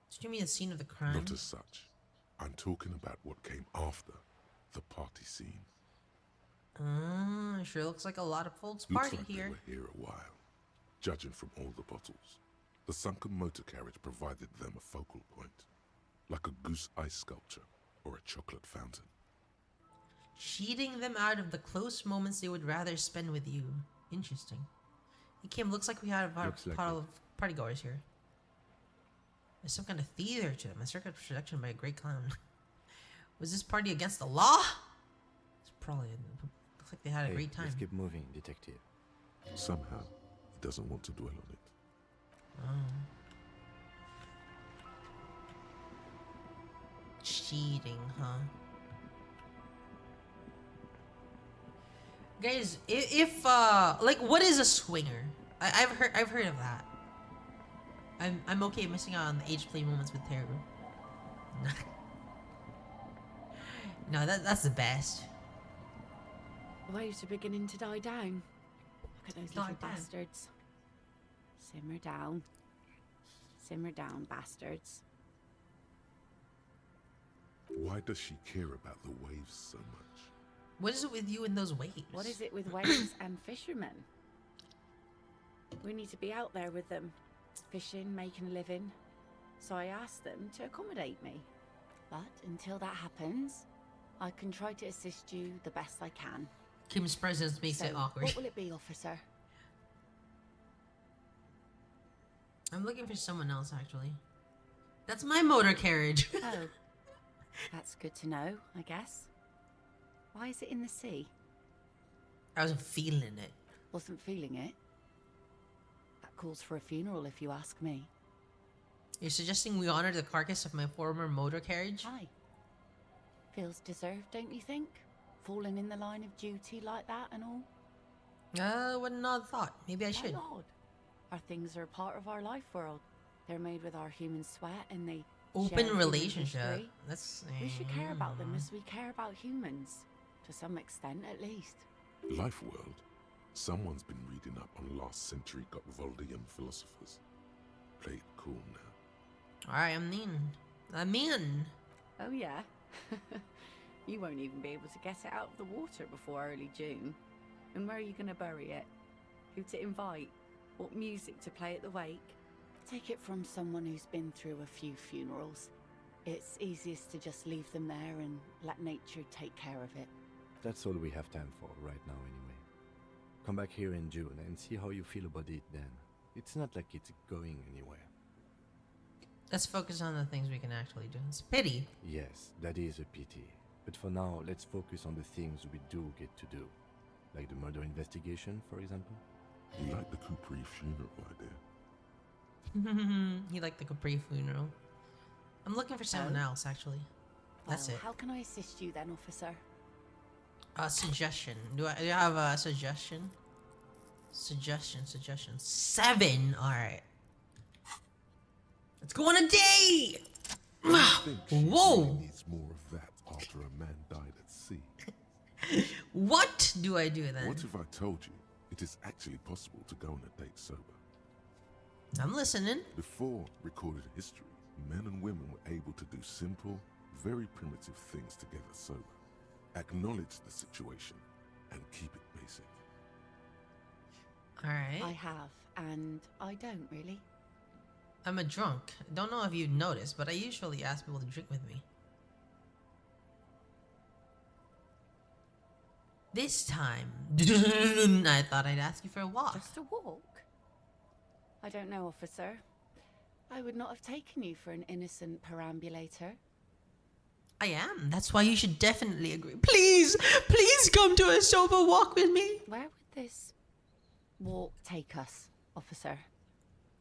Did you mean the scene of the crime? Not as such. I'm talking about what came after the party scene. Sure looks like a lot of folks Looks party like here. they were here a while. Judging from all the bottles, the sunken motor carriage provided them a focal point, like a goose ice sculpture or a chocolate fountain. Cheating them out of the close moments they would rather spend with you. Interesting. Hey Kim, looks like we have a pile of partygoers here. There's some kind of theater to them. A circuit production by a great clown. Was this party against the law? It's probably... Looks like they had a great time. Let's keep moving, detective. Somehow, he doesn't want to dwell on it. Cheating, huh? Guys, if like, what is a swinger? I've heard of that. I'm okay missing out on the age play moments with Teru. No, that's the best. The waves are beginning to die down. Look at those little bastards. Simmer down. Simmer down, bastards. Why does she care about the waves so much? What is it with you and those waves? What is it with waves and fishermen? We need to be out there with them, fishing, making a living. So I asked them to accommodate me. But until that happens, I can try to assist you the best I can. Kim's presence makes it awkward. What will it be, officer? I'm looking for someone else, actually. That's my motor carriage. Oh, that's good to know, I guess. Why is it in the sea? I wasn't feeling it. Wasn't feeling it? That calls for a funeral, if you ask me. You're suggesting we honor the carcass of my former motor carriage? Aye. Feels deserved, don't you think? Falling in the line of duty like that and all? What an odd thought. Maybe I should. Why odd? Our things are a part of our life world. They're made with our human sweat and they Open share human relationship. history. That's... We should care about them as we care about humans. To some extent, at least. Life world. Someone's been reading up on last century Gotvaldian philosophers. Play it cool now. Alright, I'm in. Oh yeah? You won't even be able to get it out of the water before early June. And where are you going to bury it? Who to invite? What music to play at the wake? Take it from someone who's been through a few funerals. It's easiest to just leave them there and let nature take care of it. That's all we have time for right now anyway. Come back here in June and see how you feel about it then. It's not like it's going anywhere. Let's focus on the things we can actually do. It's a pity. Yes, that is a pity. But for now, let's focus on the things we do get to do. Like the murder investigation, for example. You like the Capri funeral idea? He liked the Capri funeral. I'm looking for someone else, actually. That's Well, it. How can I assist you then, officer? A suggestion. Do I have a suggestion? Suggestion. 7! Alright. Let's go on a date! Whoa! Really needs more of that after a man died at sea. What do I do then? What if I told you it is actually possible to go on a date sober? I'm listening. Before recorded history, men and women were able to do simple, very primitive things together sober. Acknowledge the situation and keep it basic. Alright. I have, and I don't really. I'm a drunk. Don't know if you've noticed, but I usually ask people to drink with me. This time, I thought I'd ask you for a walk. Just a walk? I don't know, officer. I would not have taken you for an innocent perambulator. I am. That's why you should definitely agree. Please come to a sober walk with me. Where would this walk take us, officer?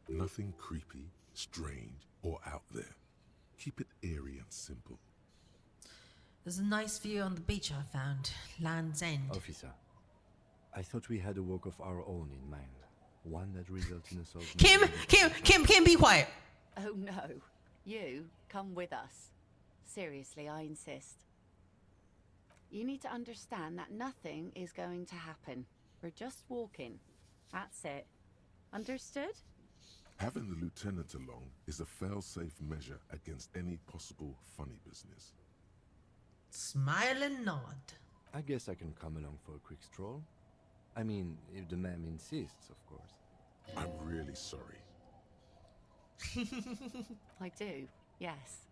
Nothing creepy, strange, or out there. Keep it airy and simple. There's a nice view on the beach I found. Land's End. Officer, I thought we had a work of our own in mind. One that results in a solved... Kim, be quiet. Oh no. You come with us. Seriously, I insist. you need to understand that nothing is going to happen. We're just walking. That's it. Understood? Having the lieutenant along is a fail-safe measure against any possible funny business. Smile and nod. I guess I can come along for a quick stroll. I mean, if the ma'am insists, of course. I'm really sorry. I do, yes.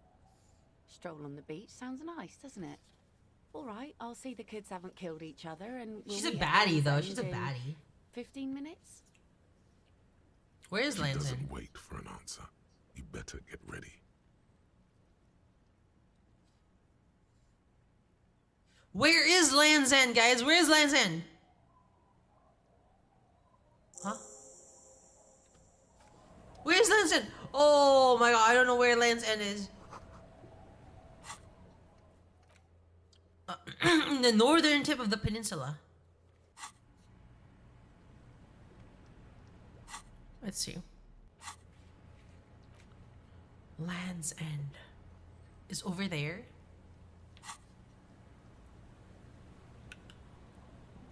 Stroll on the beach sounds nice, doesn't it? All right, I'll see the kids haven't killed each other and we'll She's a meet at baddie, though. Land's She's a End in baddie. 15 minutes? Where is She Land's doesn't End? wait for an answer. You better get ready. Where is Land's End, guys? Where is Land's End? Huh? Where's Land's End? Oh my god, I don't know where Land's End is. The northern tip of the peninsula. Let's see. Land's End is over there.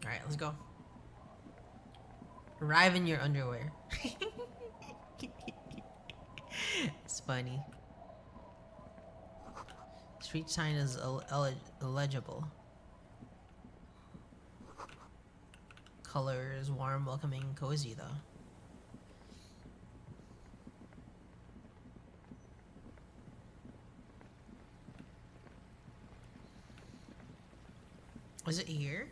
Alright, let's go. Arrive in your underwear. It's funny. Street sign is illegible. Colors warm, welcoming, cozy though. Was it here?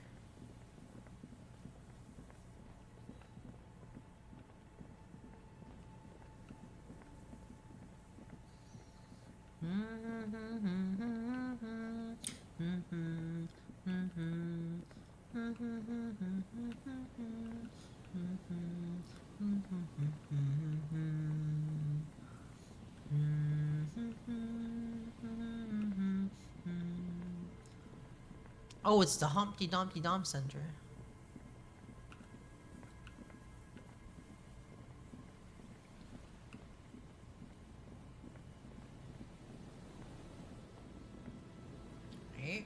Oh, it's the Humpty Dumpty Dump Center. Right.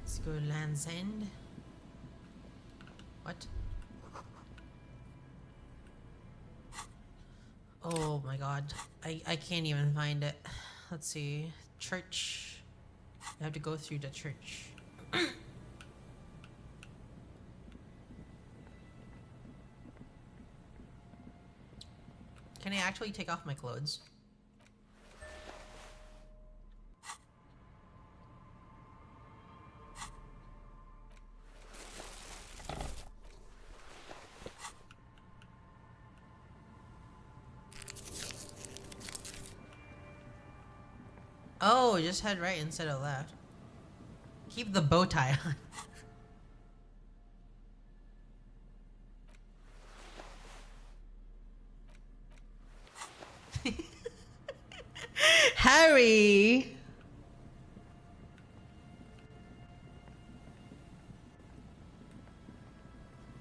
Let's go to Land's End. What? Oh my god. I can't even find it. Let's see. Church. You have to go through the church. Can I actually take off my clothes? Oh, just head right instead of left. Keep the bow tie on. Harry!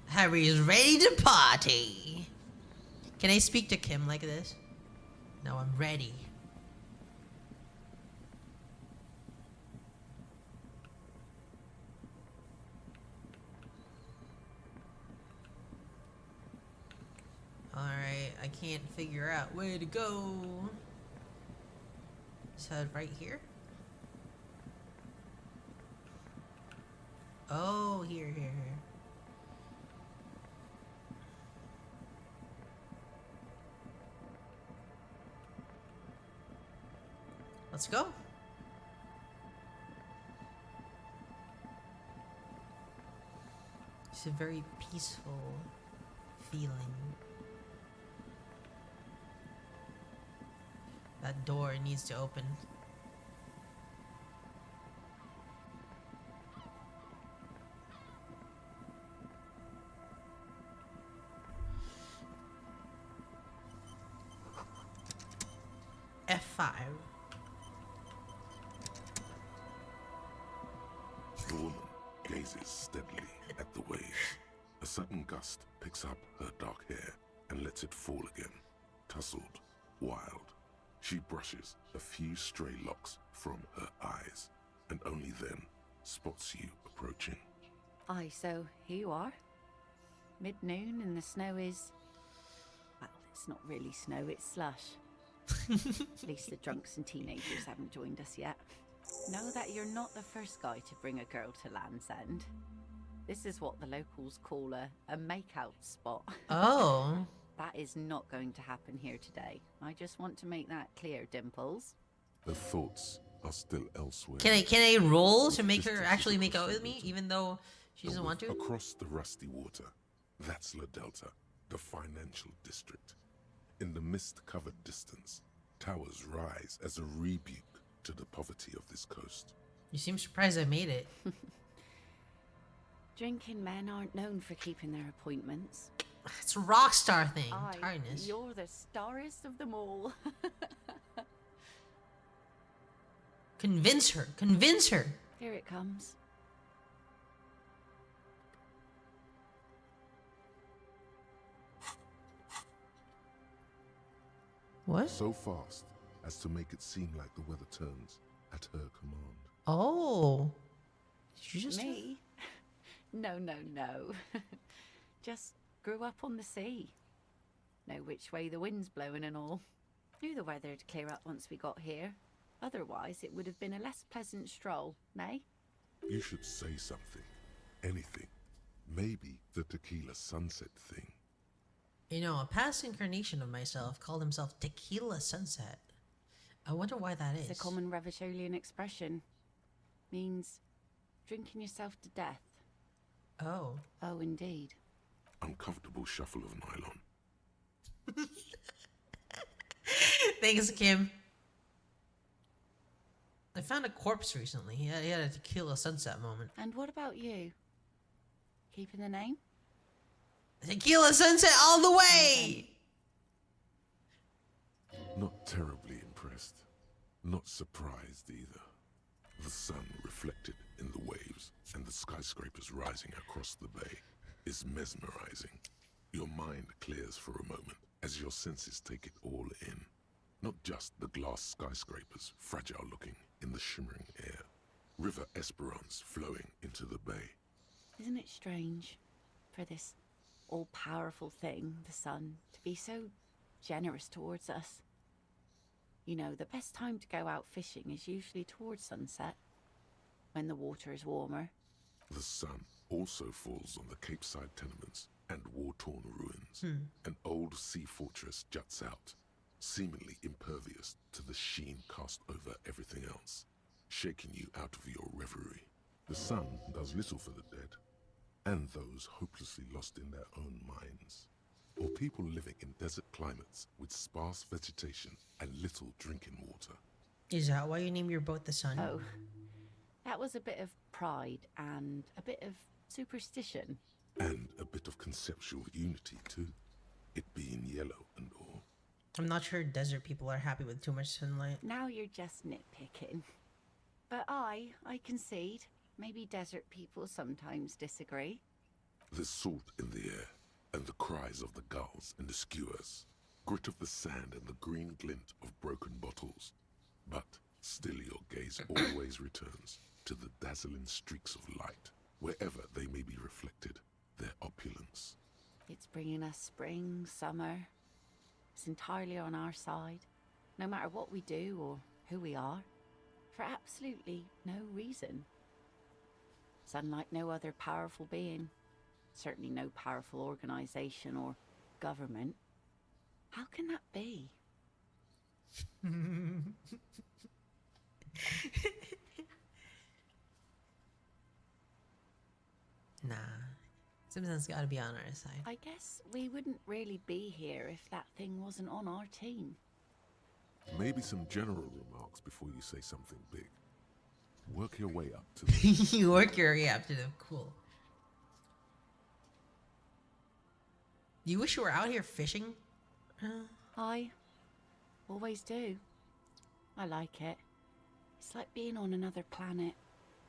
Harry's ready to party. Can I speak to Kim like this? No, I'm ready. Alright, I can't figure out where to go. Just head right here. Oh, here. Let's go. It's a very peaceful feeling. That door needs to open. F5. The woman gazes steadily at the waves. A sudden gust picks up her dark hair and lets it fall again, tousled, wild. She brushes a few stray locks from her eyes, and only then spots you approaching. Aye, so here you are. Mid-noon and the snow is... Well, it's not really snow, it's slush. At least the drunks and teenagers haven't joined us yet. Know that you're not the first guy to bring a girl to Land's End. This is what the locals call a make-out spot. Oh. That is not going to happen here today. I just want to make that clear, Dimples. Her thoughts are still elsewhere. Can I roll to make her actually make out with me, even though she doesn't want to? Across the rusty water, that's La Delta, the financial district. In the mist-covered distance, towers rise as a rebuke to the poverty of this coast. You seem surprised I made it. Drinking men aren't known for keeping their appointments. It's a rock star thing. Aye, Tiredness. you're the starest of them all. Convince her. Convince her. Here it comes. What? So fast as to make it seem like the weather turns at her command. Oh. Did you just... Me? No, no, no. Just grew up on the sea. Know which way the wind's blowing and all. Knew the weather'd clear up once we got here. Otherwise, it would have been a less pleasant stroll, nay? You should say something. Anything. Maybe the tequila sunset thing. You know, a past incarnation of myself called himself Tequila Sunset. I wonder why that is. It's a common Ravisholian expression. Means drinking yourself to death. Oh. Oh, indeed. Uncomfortable shuffle of nylon. Thanks, Kim. I found a corpse recently. He had a Tequila Sunset moment. And what about you? Keeping the name? Tequila Sunset all the way! Not terribly impressed. Not surprised either. The sun reflected in the waves and the skyscrapers rising across the bay is mesmerizing. Your mind clears for a moment as your senses take it all in. Not just the glass skyscrapers, fragile looking in the shimmering air. River Esperance flowing into the bay. Isn't it strange for this all-powerful thing, the sun, to be so generous towards us? You know, the best time to go out fishing is usually towards sunset, when the water is warmer. The sun also falls on the Capeside tenements and war-torn ruins. An old sea fortress juts out, seemingly impervious to the sheen cast over everything else, shaking you out of your reverie. The sun does little for the dead, and those hopelessly lost in their own minds, or people living in desert climates with sparse vegetation and little drinking water. Is that why you named your boat the Sun? Oh, that was a bit of pride and a bit of superstition. And a bit of conceptual unity too, it being yellow and all. I'm not sure desert people are happy with too much sunlight. Now you're just nitpicking. But I concede. Maybe desert people sometimes disagree. There's salt in the air, and the cries of the gulls and the skuas, grit of the sand and the green glint of broken bottles. But still your gaze always returns to the dazzling streaks of light, wherever they may be reflected, their opulence. It's bringing us spring, summer. It's entirely on our side, no matter what we do or who we are, for absolutely no reason. It's unlike no other powerful being, certainly no powerful organization or government. How can that be? Nah. Simpsons gotta be on our side. I guess we wouldn't really be here if that thing wasn't on our team. Maybe some general remarks before you say something big. Work your way up to the... You work your way up to them. Cool. You wish you were out here fishing? I always do. I like it. It's like being on another planet,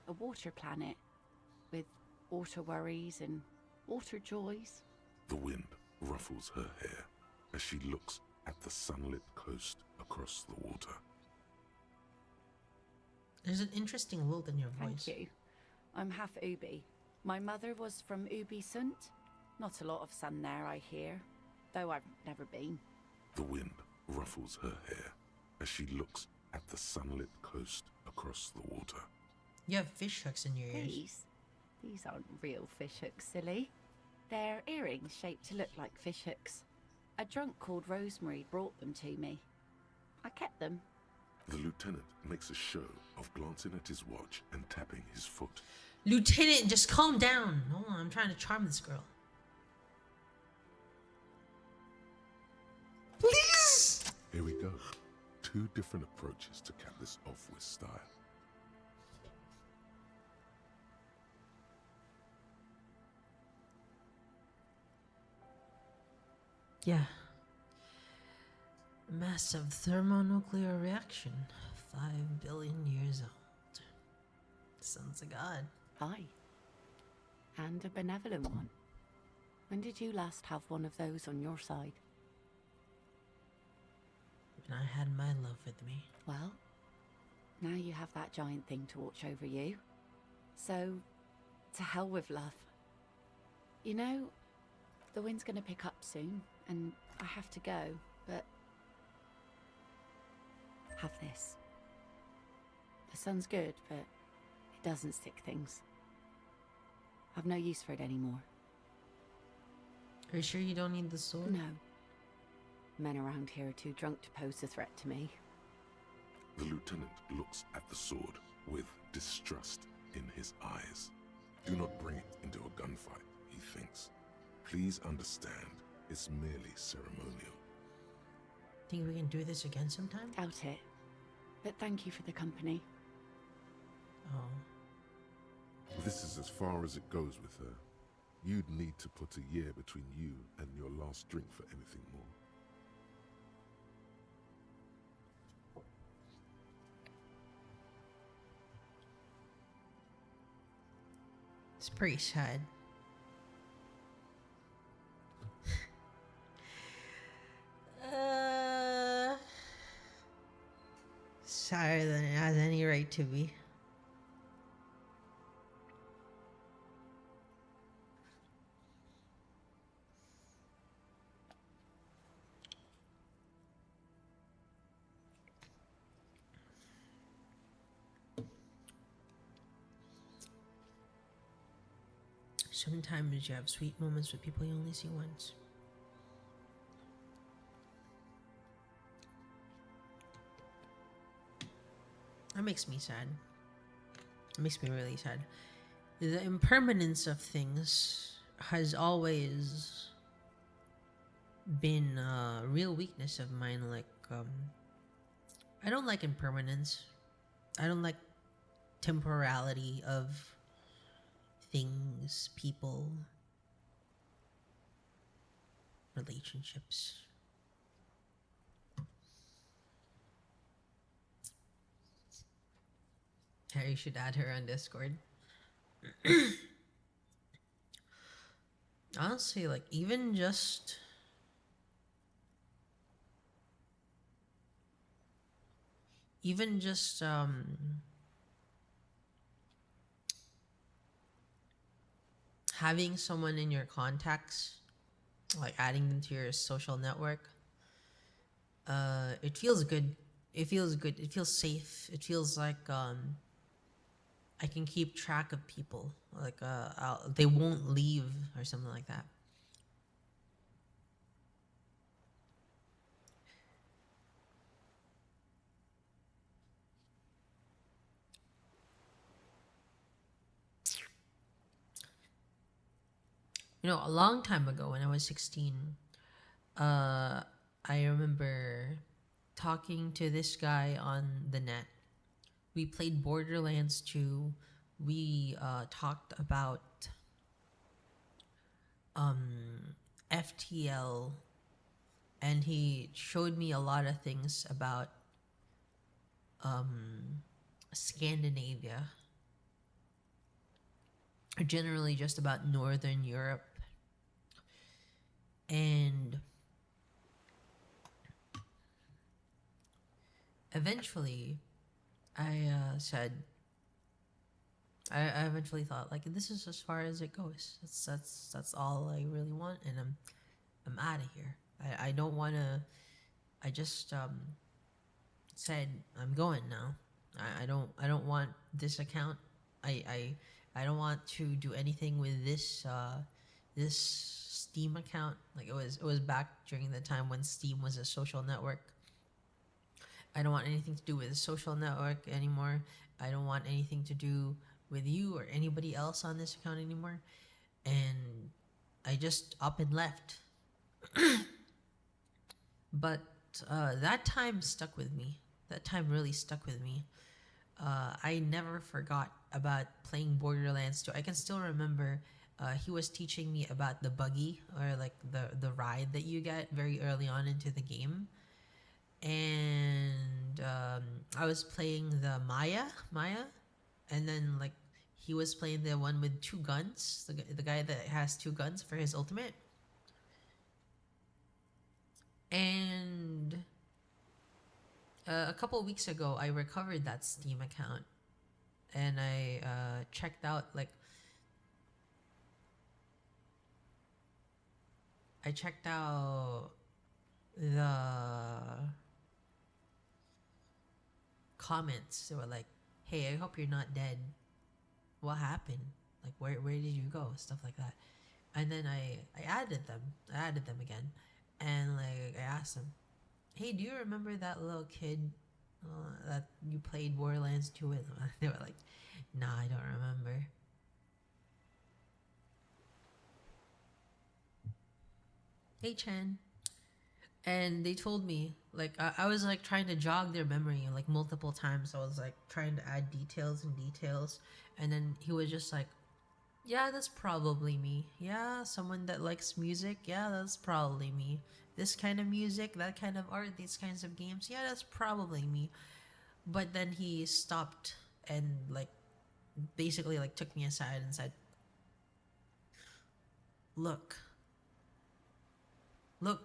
a water planet, with water worries and water joys. The wind ruffles her hair as she looks at the sunlit coast across the water. There's an interesting lilt in your voice. Thank you. I'm half Ubi. My mother was from Ubi Sunt. Not a lot of sun there, I hear, though I've never been. The wind ruffles her hair as she looks at the sunlit coast across the water. You have fish hooks in your ears. These aren't real fish hooks, silly. They're earrings shaped to look like fish hooks. A drunk called Rosemary brought them to me. I kept them. The lieutenant makes a show of glancing at his watch and tapping his foot. Lieutenant, just calm down. No, I'm trying to charm this girl. Please! Here we go. 2 different approaches to cap this off with style. Yeah. Massive thermonuclear reaction. 5 billion years old. Sons of God. Aye. And a benevolent one. When did you last have one of those on your side? When I had my love with me. Well, now you have that giant thing to watch over you. So, to hell with love. You know, the wind's gonna pick up soon, and I have to go, but... have this. The sun's good, but it doesn't stick things. I've no use for it anymore. Are you sure you don't need the sword? No. Men around here are too drunk to pose a threat to me. The lieutenant looks at the sword with distrust in his eyes. Do not bring it into a gunfight, he thinks. Please understand, it's merely ceremonial. Think we can do this again sometime? Doubt it. But thank you for the company. Oh. This is as far as it goes with her. You'd need to put a year between you and your last drink for anything more. It's pretty sad. Sadder than it has any right to be. Sometimes you have sweet moments with people you only see once. That makes me sad. It makes me really sad. The impermanence of things has always been a real weakness of mine. Like, I don't like impermanence. I don't like temporality of things, people, relationships. Harry should add her on Discord. Honestly, like, even just having someone in your contacts, like adding them to your social network, it feels good. It feels good. It feels safe. It feels like I can keep track of people. Like they won't leave or something like that. You know, a long time ago when I was 16, I remember talking to this guy on the net. We played Borderlands 2. We talked about FTL, and he showed me a lot of things about Scandinavia, or generally just about Northern Europe. And eventually I said, I eventually thought like this is as far as it goes. That's all I really want, and I'm out of here. I don't want to. I just said I'm going now. I don't want this account. I don't want to do anything with this Steam account. Like it was back during the time when Steam was a social network. I don't want anything to do with a social network anymore. I don't want anything to do with you or anybody else on this account anymore. And I just up and left. But that time stuck with me. That time really stuck with me. I never forgot about playing Borderlands 2. I can still remember he was teaching me about the buggy, or like the ride that you get very early on into the game. And I was playing the Maya, and then like he was playing the one with two guns, the guy that has two guns for his ultimate. And a couple weeks ago, I recovered that Steam account, and I checked out the comments. They were like, "Hey, I hope you're not dead. What happened? Like, where did you go?" Stuff like that. And then I added them. I added them again, and like I asked them, "Hey, do you remember that little kid that you played Borderlands 2 with?" They were like, "Nah, I don't remember." Hey, Chen. And they told me, like, I was like trying to jog their memory like multiple times. I was like trying to add details and details, and then he was just like, "Yeah, that's probably me. Yeah, someone that likes music. Yeah, that's probably me. This kind of music, that kind of art, these kinds of games. Yeah, that's probably me." But then he stopped and like basically like took me aside and said, Look,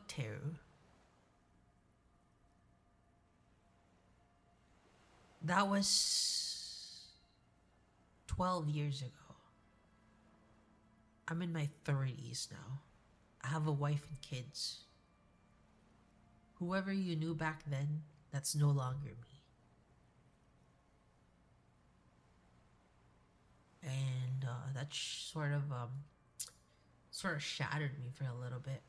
Teru. That was 12 years ago. I'm in my 30s now. I have a wife and kids. Whoever you knew back then, that's no longer me. And that sort of shattered me for a little bit.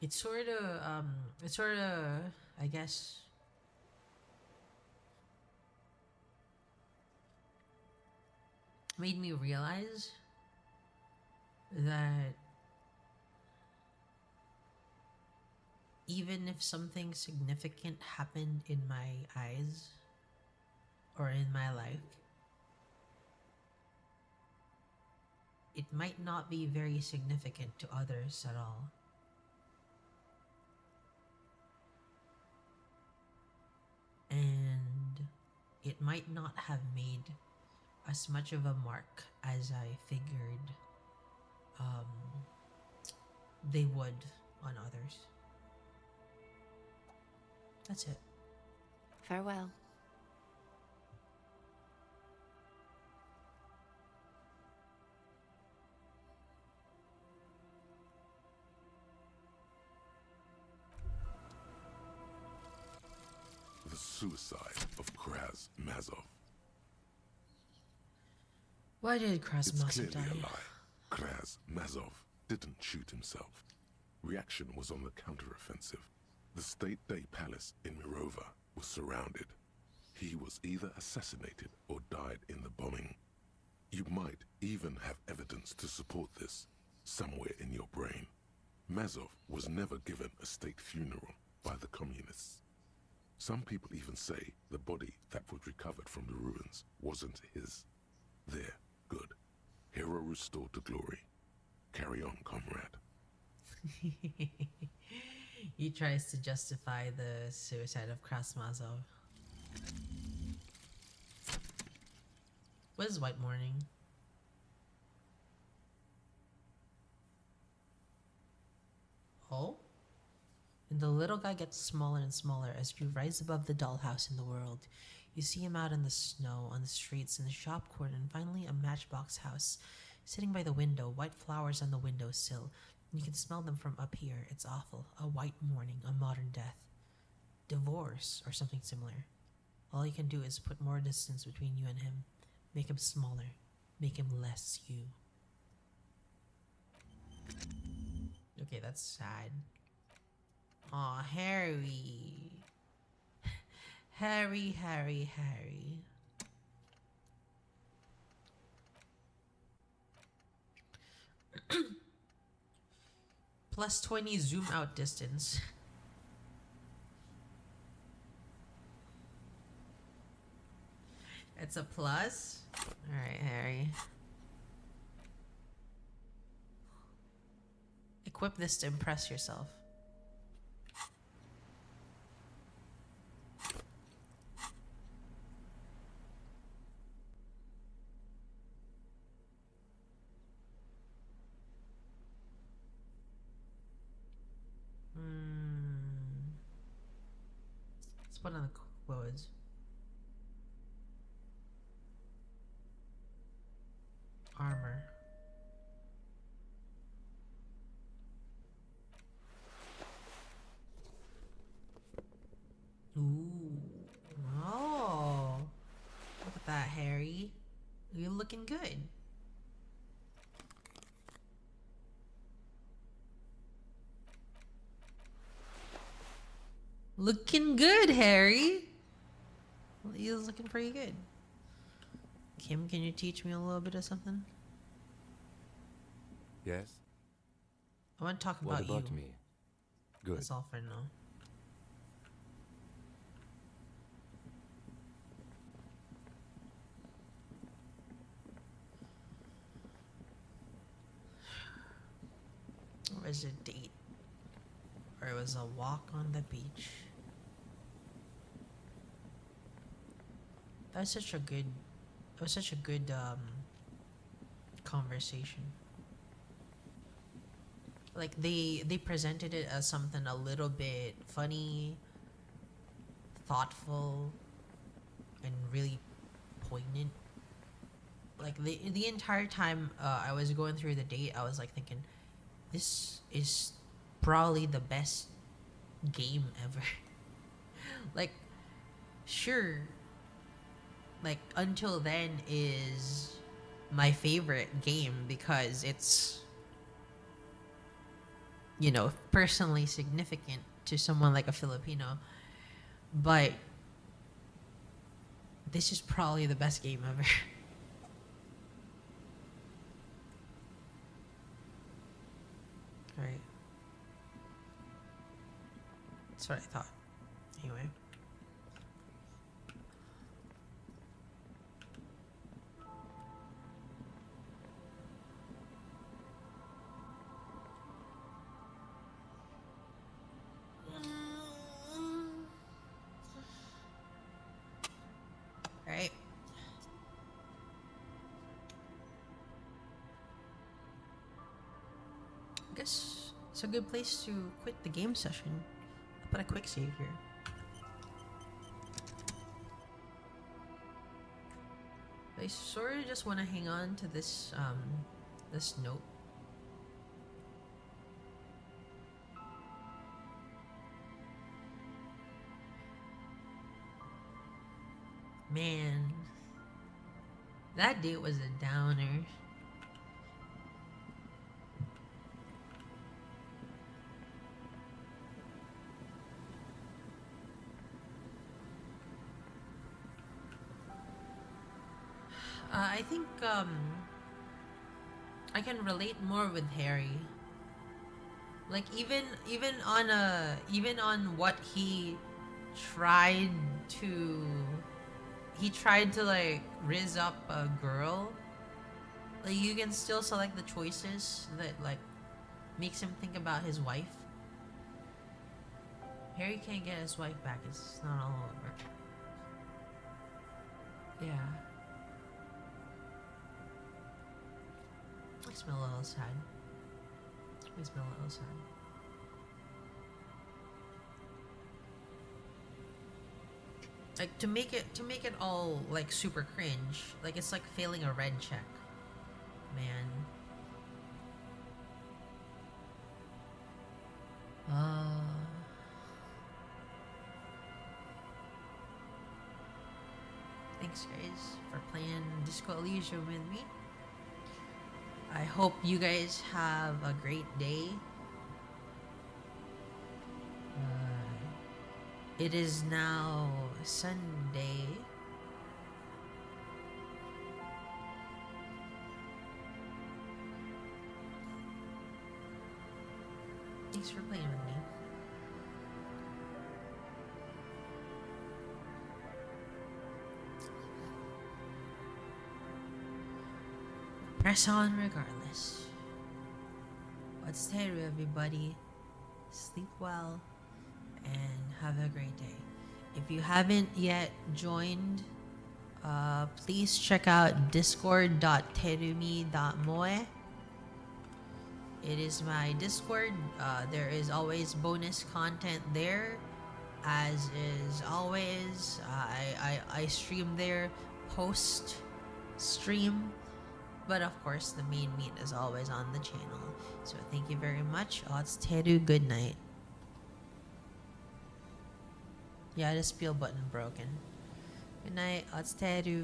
It sort of, I guess, made me realize that even if something significant happened in my eyes or in my life, it might not be very significant to others at all. And it might not have made as much of a mark as I figured they would on others. That's it. Farewell. The suicide of Kraz Mazov. Why did Kraz It's Mazov clearly die? a lie. Kraz Mazov didn't shoot himself. Reaction was on the counteroffensive. The State Day Palace in Mirova was surrounded. He was either assassinated or died in the bombing. You might even have evidence to support this, somewhere in your brain. Mazov was never given a state funeral by the communists. Some people even say the body that was recovered from the ruins wasn't his. There, good. Hero restored to glory. Carry on, comrade. He tries to justify the suicide of Krasmazov. What is White Morning? Oh? And the little guy gets smaller and smaller as you rise above the dollhouse in the world. You see him out in the snow, on the streets, in the shop court, and finally a matchbox house. Sitting by the window, white flowers on the windowsill. You can smell them from up here. It's awful. A white morning, a modern death. Divorce, or something similar. All you can do is put more distance between you and him. Make him smaller. Make him less you. Okay, that's sad. Aw, Harry. Harry. Plus 20 zoom out distance. It's a plus? Alright, Harry. Equip this to impress yourself. Let's put on the clothes. Armor. Ooh. Oh. Look at that, Harry. You're looking good. Looking good, Harry. He's looking pretty good. Kim, can you teach me a little bit of something? Yes? I want to talk What about about you. me? Good. That's all for now. It was a date. Or it was a walk on the beach. That was such a good conversation. Like they presented it as something a little bit funny, thoughtful, and really poignant. Like the entire time I was going through the date, I was like thinking, this is probably the best game ever. Like, sure, like Until Then is my favorite game because it's, you know, personally significant to someone like a Filipino, but this is probably the best game ever. Right. That's what I thought. Anyway. Right. I guess it's a good place to quit the game session. I'll put a quick save here. I sort of just want to hang on to this this note. Man, that date was a downer. I think I can relate more with Harry. Like even on what tried to he tried to like rizz up a girl. Like you can still select the choices that like makes him think about his wife. Harry can't get his wife back. It's not all over. Yeah. Makes me a little sad. Makes me a little sad. Like to make it all like super cringe. Like it's like failing a red check. Man. Thanks guys for playing Disco Elysium with me. I hope you guys have a great day. It is now Sunday. Thanks for playing with me. Press on regardless. What's Teru, everybody? Sleep well and have a great day. If you haven't yet joined, please check out discord.terumi.moe. It is my Discord. There is always bonus content there. As is always, I stream there post stream. But of course, the main meat is always on the channel. So thank you very much. It's Teru. Good night. Yeah, the spiel button broken. Good night. It's Teru.